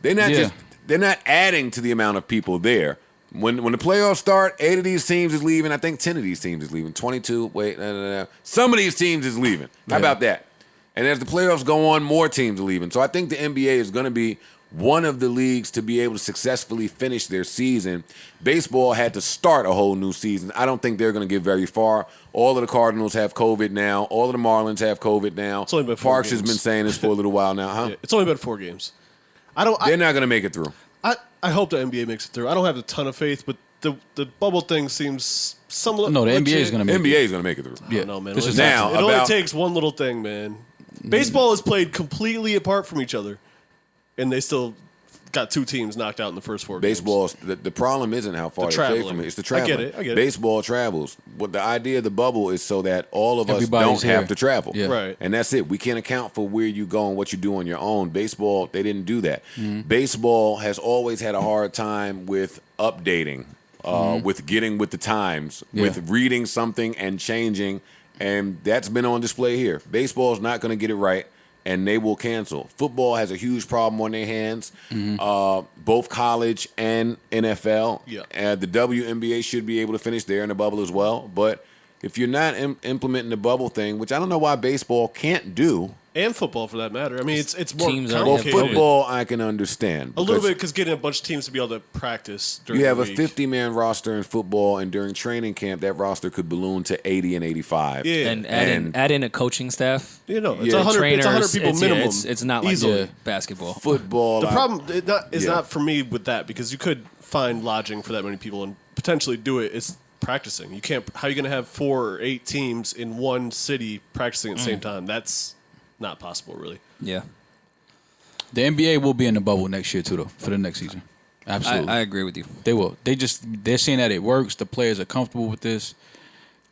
They're not adding to the amount of people there. When the playoffs start, 8 of these teams is leaving. I think 10 of these teams is leaving. 22. Wait, no. Some of these teams is leaving. How about that? And as the playoffs go on, more teams are leaving. So I think the NBA is going to be one of the leagues to be able to successfully finish their season. Baseball had to start a whole new season. I don't think they're going to get very far. All of the Cardinals have COVID now. All of the Marlins have COVID now. It's only been 4 Parks games. has been saying this for a little while now, huh? Yeah, it's only been 4 games. They're not going to make it through. I hope the NBA makes it through. I don't have a ton of faith, but the bubble thing seems somewhat. No, the legit. NBA is going to make it. NBA is going to make it through. Yeah, no, man. Now, it only takes one little thing, man. Baseball is played completely apart from each other, and they still got 2 teams knocked out in the first 4 games. Baseball, the problem isn't how far they play from it. It's the traveling. I get it. Baseball travels. What the idea of the bubble is so that all of us don't have to travel. Yeah. Right. And that's it. We can't account for where you go and what you do on your own. Baseball, they didn't do that. Baseball has always had a hard time with updating, with getting with the times, with reading something and changing. And that's been on display here. Baseball's not going to get it right, and they will cancel. Football has a huge problem on their hands, both college and NFL. Yeah. And the WNBA should be able to finish there in the bubble as well. But if you're not implementing the bubble thing, which I don't know why baseball can't do. And football, for that matter. I mean, it's more Teams complicated. Well, football I can understand. A little bit because getting a bunch of teams to be able to practice during you have the a week. 50-man roster in football, and during training camp, that roster could balloon to 80 and 85. Yeah. And add in a coaching staff. You know, it's Yeah. 100 people minimum. It's not like easily. basketball. Football. The problem is not for me with that because you could find lodging for that many people and potentially do it. It's practicing. You can't. How are you going to have 4 or 8 teams in one city practicing at the same time? That's not possible, really. Yeah. The NBA will be in the bubble next year too, though, for the next season. Absolutely, I agree with you. They will. They're seeing that it works. The players are comfortable with this.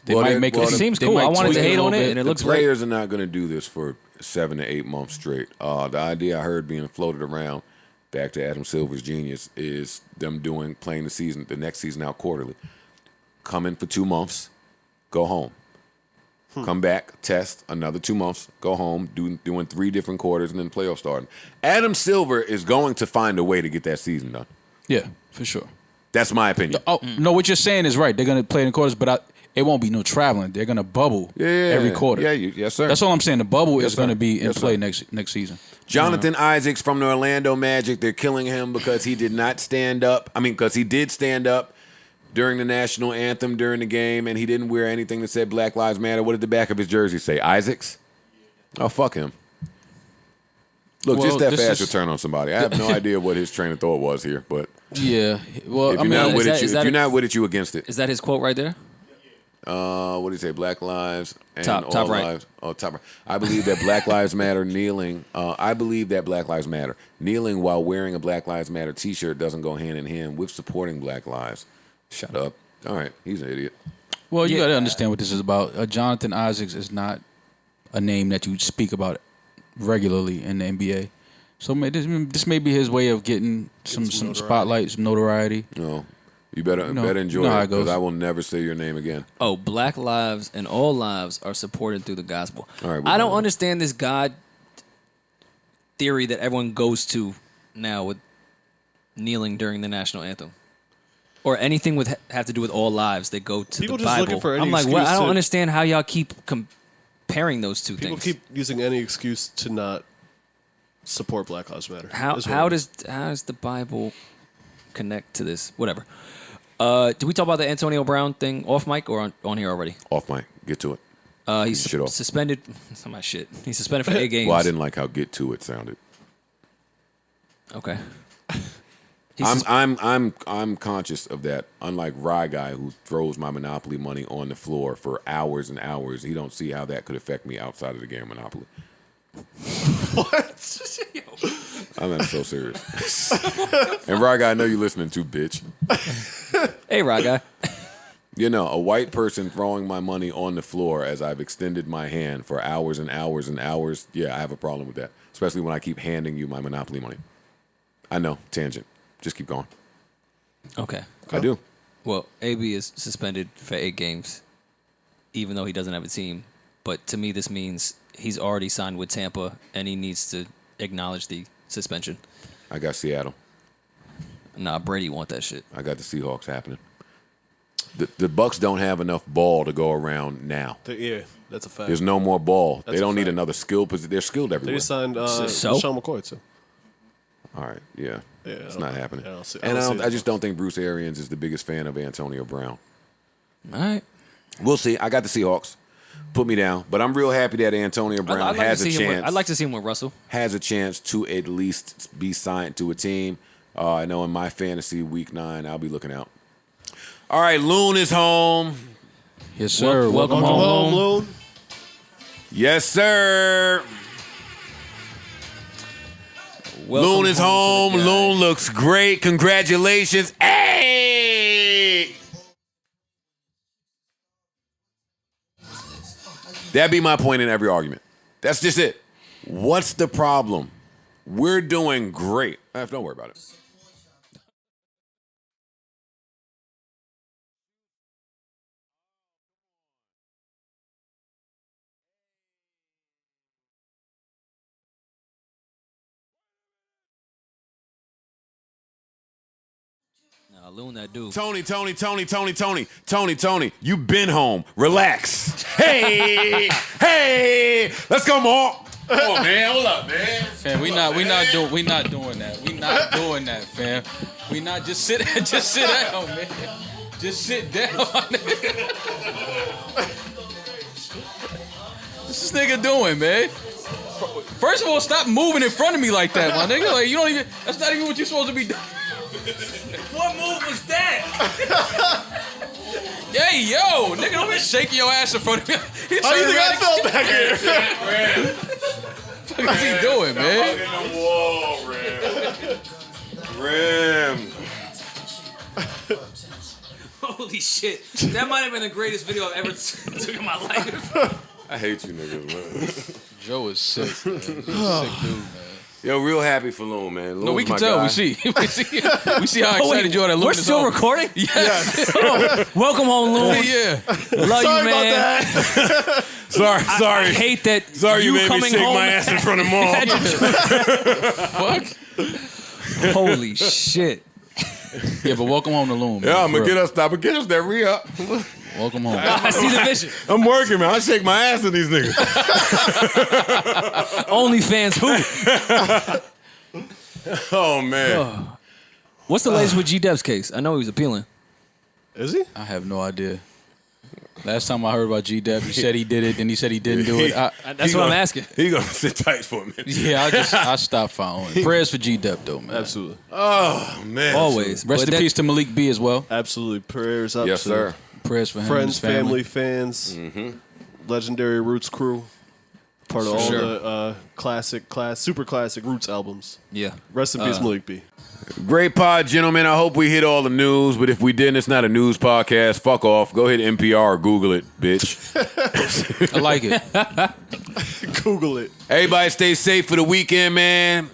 They Well, might they- make well, it. it seems they cool. might I wanted tweak to a hate little on it, bit. and it The looks great. players are not going to do this for 7 to 8 months straight. The idea I heard being floated around, back to Adam Silver's genius, is them playing the next season out quarterly. Come in for 2 months, go home. Come back, test another 2 months, go home, doing 3 different quarters, and then playoff starting. Adam Silver is going to find a way to get that season done. Yeah, for sure. That's my opinion. Oh no, what you're saying is right. They're gonna play in the quarters, but it won't be no traveling. They're gonna bubble every quarter. Yeah, yes, sir. That's all I'm saying. The bubble Yes, is going sir. to be in Yes, play sir. next season. Jonathan Isaacs from the Orlando Magic, they're killing him because he did not stand up. I mean, because he did stand up during the national anthem during the game, and he didn't wear anything that said Black Lives Matter. What did the back of his jersey say? Isaacs? Oh, fuck him. Look, Well, just that this fast is- return on somebody. I have no idea what his train of thought was here, but Yeah. Well, if I you're mean, not with it, is if that you're not with it, you against it. Is that his quote right there? What do you say? Black lives and Top all right. lives. Oh, top right. I believe that Black Lives Matter kneeling. I believe that Black Lives Matter kneeling while wearing a Black Lives Matter T-shirt doesn't go hand in hand with supporting Black lives. Shut up. All right, he's an idiot. well, you got to understand what this is about. Jonathan Isaacs is not a name that you speak about regularly in the NBA. So this may be his way of getting some spotlight, some notoriety. No, you better You know enjoy how it it goes. because I will never say your name again. Oh, black lives and all lives are supported through the gospel. All right, I don't understand this God theory that everyone goes to now with kneeling during the national anthem. Or anything with have to do with all lives. They go to People the just Bible. looking for any I'm like, well, excuse I don't to- understand how y'all keep comparing those two People things. keep using any excuse to not support Black Lives Matter. How is what how it is. does the Bible connect to this? Whatever. Did we talk about the Antonio Brown thing off mic or on here already? Off mic. Get to it. He's Shit off. suspended. Some of my shit. He's suspended for 8 games. Well, I didn't like how "get to it" sounded. Okay. I'm conscious of that. Unlike Rye Guy, who throws my Monopoly money on the floor for hours and hours, he don't see how that could affect me outside of the game of Monopoly. What? I'm not so serious. And Rye Guy, I know you listening to, bitch. Hey, Rye Guy. You know, a white person throwing my money on the floor as I've extended my hand for hours and hours and hours. Yeah, I have a problem with that, especially when I keep handing you my Monopoly money. I know, tangent. Just keep going. Okay. I do. Well, AB is suspended for 8 games, even though he doesn't have a team. But to me, this means he's already signed with Tampa, and he needs to acknowledge the suspension. I got Seattle. Nah, Brady want that shit. I got the Seahawks happening. The Bucks don't have enough ball to go around now. Yeah, that's a fact. There's no more ball. That's they a don't need fact. another skill position. They're skilled They everywhere. just signed So? Sean McCoy too. All right, yeah, Yeah, it's I not don't- happening. yeah, I don't see- I and don't I, see don't, that I just don't think Bruce Arians is the biggest fan of Antonio Brown. All right. We'll see. I got the Seahawks. Put me down, but I'm real happy that Antonio Brown I'd like has to a see him chance. with, I'd like to see him with Russell. Has a chance to at least be signed to a team. I know in my fantasy week 9, I'll be looking out. All right, Loon is home. Yes, sir. Welcome home. Loon. Yes, sir. Welcome Loon is home. to the guy. Loon looks great. Congratulations. Hey! That'd be my point in every argument. That's just it. What's the problem? We're doing great. Don't worry about it. Loon that dude. Tony, you been home. Relax. Hey, let's go, Maul. Come on, man. Hold up, man. Fam, we not doing that. We not doing that, fam. We not just sit down, man. Just sit down. What's this nigga doing, man? First of all, stop moving in front of me like that, my nigga. Like, you don't even. That's not even what you're supposed to be doing. What move was that? Hey, yo, nigga, don't be shaking your ass in front of me. How you think I felt back here? What is he doing, man? In the wall, Ram. Holy shit. That might have been the greatest video I've ever took in my life. I hate you niggas, man. Joe is sick, man. He's a sick dude, man. Yo, real happy for Loon, man. No, we can tell. Guy. We see how excited you are. That we're still recording? Yes. Welcome home, Loon. Yeah. Love you, man. About that. Sorry. I hate that. Sorry you made me shake home. my ass in front of Maul. Fuck. Holy shit. Yeah, but welcome home to Loon, man. Yeah, I'm gonna get us that re-up. Welcome home. I see the vision. I'm working, man. I shake my ass at these niggas. OnlyFans who? Oh, man. What's the latest with G-Deb's case? I know he was appealing. Is he? I have no idea. Last time I heard about G-Deb, he said he did it, then he said he didn't do it. That's what I'm asking. He gonna sit tight for a minute. Yeah, I stopped following. Prayers for G-Deb, though, man. Absolutely. Oh, man. Always. Rest in peace to Malik B as well. Absolutely. Prayers up Yes, to sir. Prayers for him friends, and his family. fans, legendary Roots crew. Part of all sure. the super classic Roots albums. Yeah. Rest in peace, Malik B. Great pod, gentlemen. I hope we hit all the news, but if we didn't, it's not a news podcast. Fuck off. Go hit NPR or Google it, bitch. I like it. Google it. Everybody stay safe for the weekend, man.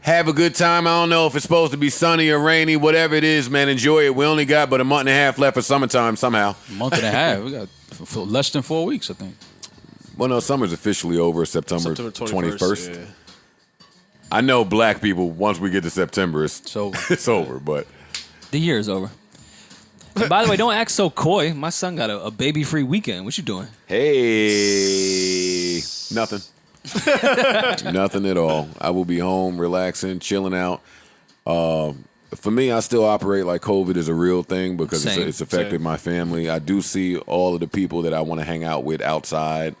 Have a good time. I don't know if it's supposed to be sunny or rainy. Whatever it is, man, enjoy it. We only got but a month and a half left for summertime somehow. A month and a half. We got for less than 4 weeks, I think. Well, no, summer's officially over September 21st. Yeah. I know black people, once we get to September, it's over. It's over, but The year is over. And by the way, don't act so coy. My son got a baby-free weekend. What you doing? hey, nothing. Nothing at all. I will be home, relaxing, chilling out. For me, I still operate like COVID is a real thing because it's affected my family. I do see all of the people that I want to hang out with outside.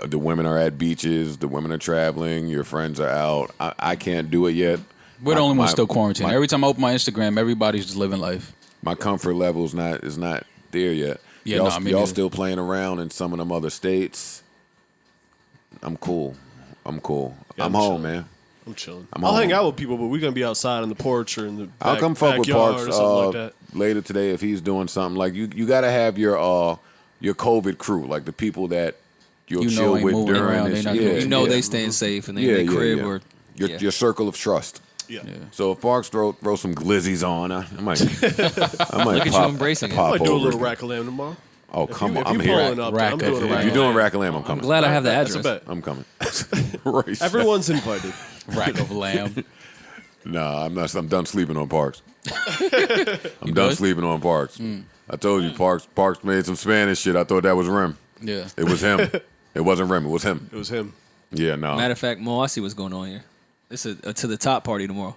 The women are at beaches. The women are traveling. Your friends are out. I can't do it yet. We're the only ones still quarantined. Every time I open my Instagram, everybody's just living life. My comfort level is not there yet. Yeah, y'all still playing around in some of them other states. I'm cool. Yeah, I'm home, man. I'm chilling. I'll hang out with people, but we're gonna be outside on the porch or in the I'll come fuck with Parks or something like that. later today if he's doing something. Like you got to have your COVID crew, like the people that you'll chill with during this. They staying safe and they in their crib or your circle of trust. Yeah. So if Parks throw some glizzies on, I might Look at you embracing it. I might do a little rack of lamb tomorrow. Oh, come on. If I'm you're here. pulling up, I'm doing a rack If you're doing rack of lamb, I'm coming. I'm glad I have the That's a address. bet. I'm coming. Everyone's invited. Rack of lamb. Nah, I'm not. I'm done sleeping on Parks. I'm done sleeping on Parks. I told you, Parks made some Spanish shit. I thought that was Rem. Yeah. It was him. It wasn't Rem. It was him. It was him. Yeah, no. Matter of fact, Mo, I see what's going on here. It's a to the top party tomorrow.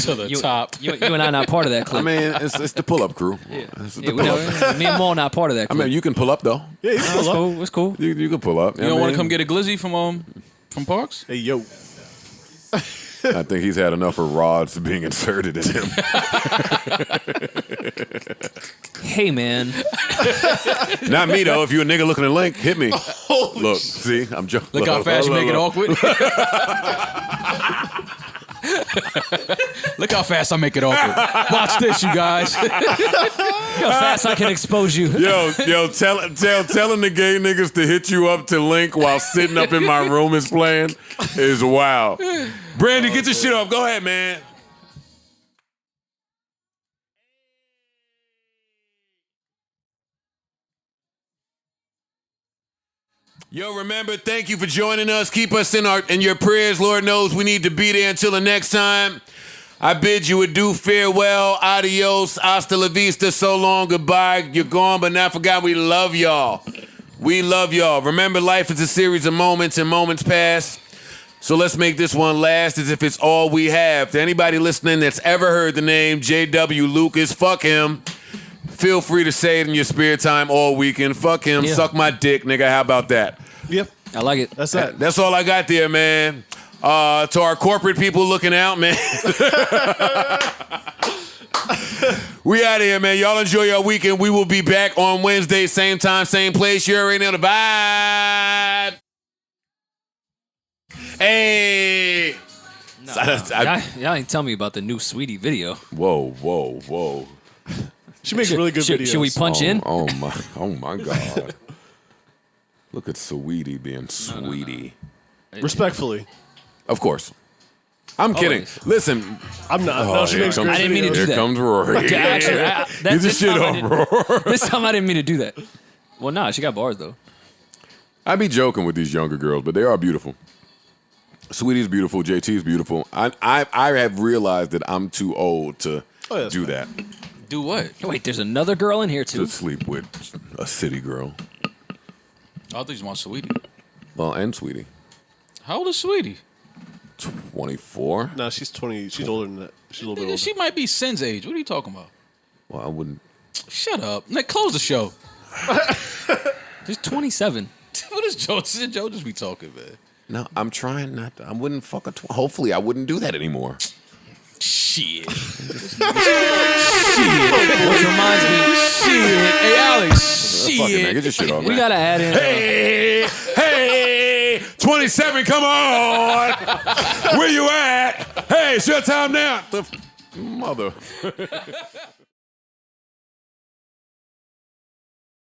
To the top. You and I not part of that clip. I mean, it's the pull-up crew. Yeah. It's the Yeah, pull-up. me and Mo not part of that I clip. mean, you can pull up though. Yeah, you can pull up. Cool. It's cool. You can pull up. You don't want to come get a glizzy from Parks? Hey, yo. I think he's had enough of rods being inserted in him. Hey, man. Not me though. If you a nigga looking at the link, hit me. Look, see, I'm joking. Look how fast you make it awkward. Look how fast I make it awkward. Watch this, you guys. Look how fast I can expose you. Yo, telling the gay niggas to hit you up to link while sitting up in my room is playing is wild. Brandy, get your shit off. Go ahead, man. Yo, remember, thank you for joining us. Keep us in your prayers. Lord knows we need to be there until the next time. I bid you adieu, farewell, adios, hasta la vista, so long, goodbye. You're gone, but not forgotten. We love y'all. We love y'all. Remember, life is a series of moments, and moments pass. So let's make this one last as if it's all we have. To anybody listening that's ever heard the name J.W. Lucas, fuck him. Feel free to say it in your spare time all weekend. Fuck him. Yeah. Suck my dick, nigga. How about that? Yep. I like it. That's that. That's all I got there, man. To our corporate people looking out, man. We out of here, man. Y'all enjoy your weekend. We will be back on Wednesday, same time, same place. You already know the vibe. Hey. Y'all ain't tell me about the new Sweetie video. Whoa. She makes really good videos. Should we punch in? Oh my God. Look at Sweetie being Sweetie. No. Respectfully. Of course. I'm kidding. Always. Listen. I'm not. No, she makes great I didn't mean to do Here that. comes Rory. Okay, actually, Get the shit off, Rory. This time I didn't mean to do that. Well, nah, she got bars though. I be joking with these younger girls, but they are beautiful. Sweetie's beautiful. JT's beautiful. I have realized that I'm too old to do that. Do what? Wait, there's another girl in here To too. sleep with a city girl. I thought you want Sweetie. Well, and Sweetie. How old is Sweetie? 24. No, she's 20. She's older than that. She's a little bit older. She might be Sin's age. What are you talking about? Well, I wouldn't. Shut up. Nick, close the show. She's 27. What is Joe? Joe just be talking, man. No, I'm trying not to. I wouldn't fuck a. Hopefully, I wouldn't do that anymore. Shit. Which reminds me, Shit. Hey, Alex. Fuck it, man. Shit. Get your shit off, we man. gotta add in. Hey, 27, come on. Where you at? Hey, it's your time now. The mother.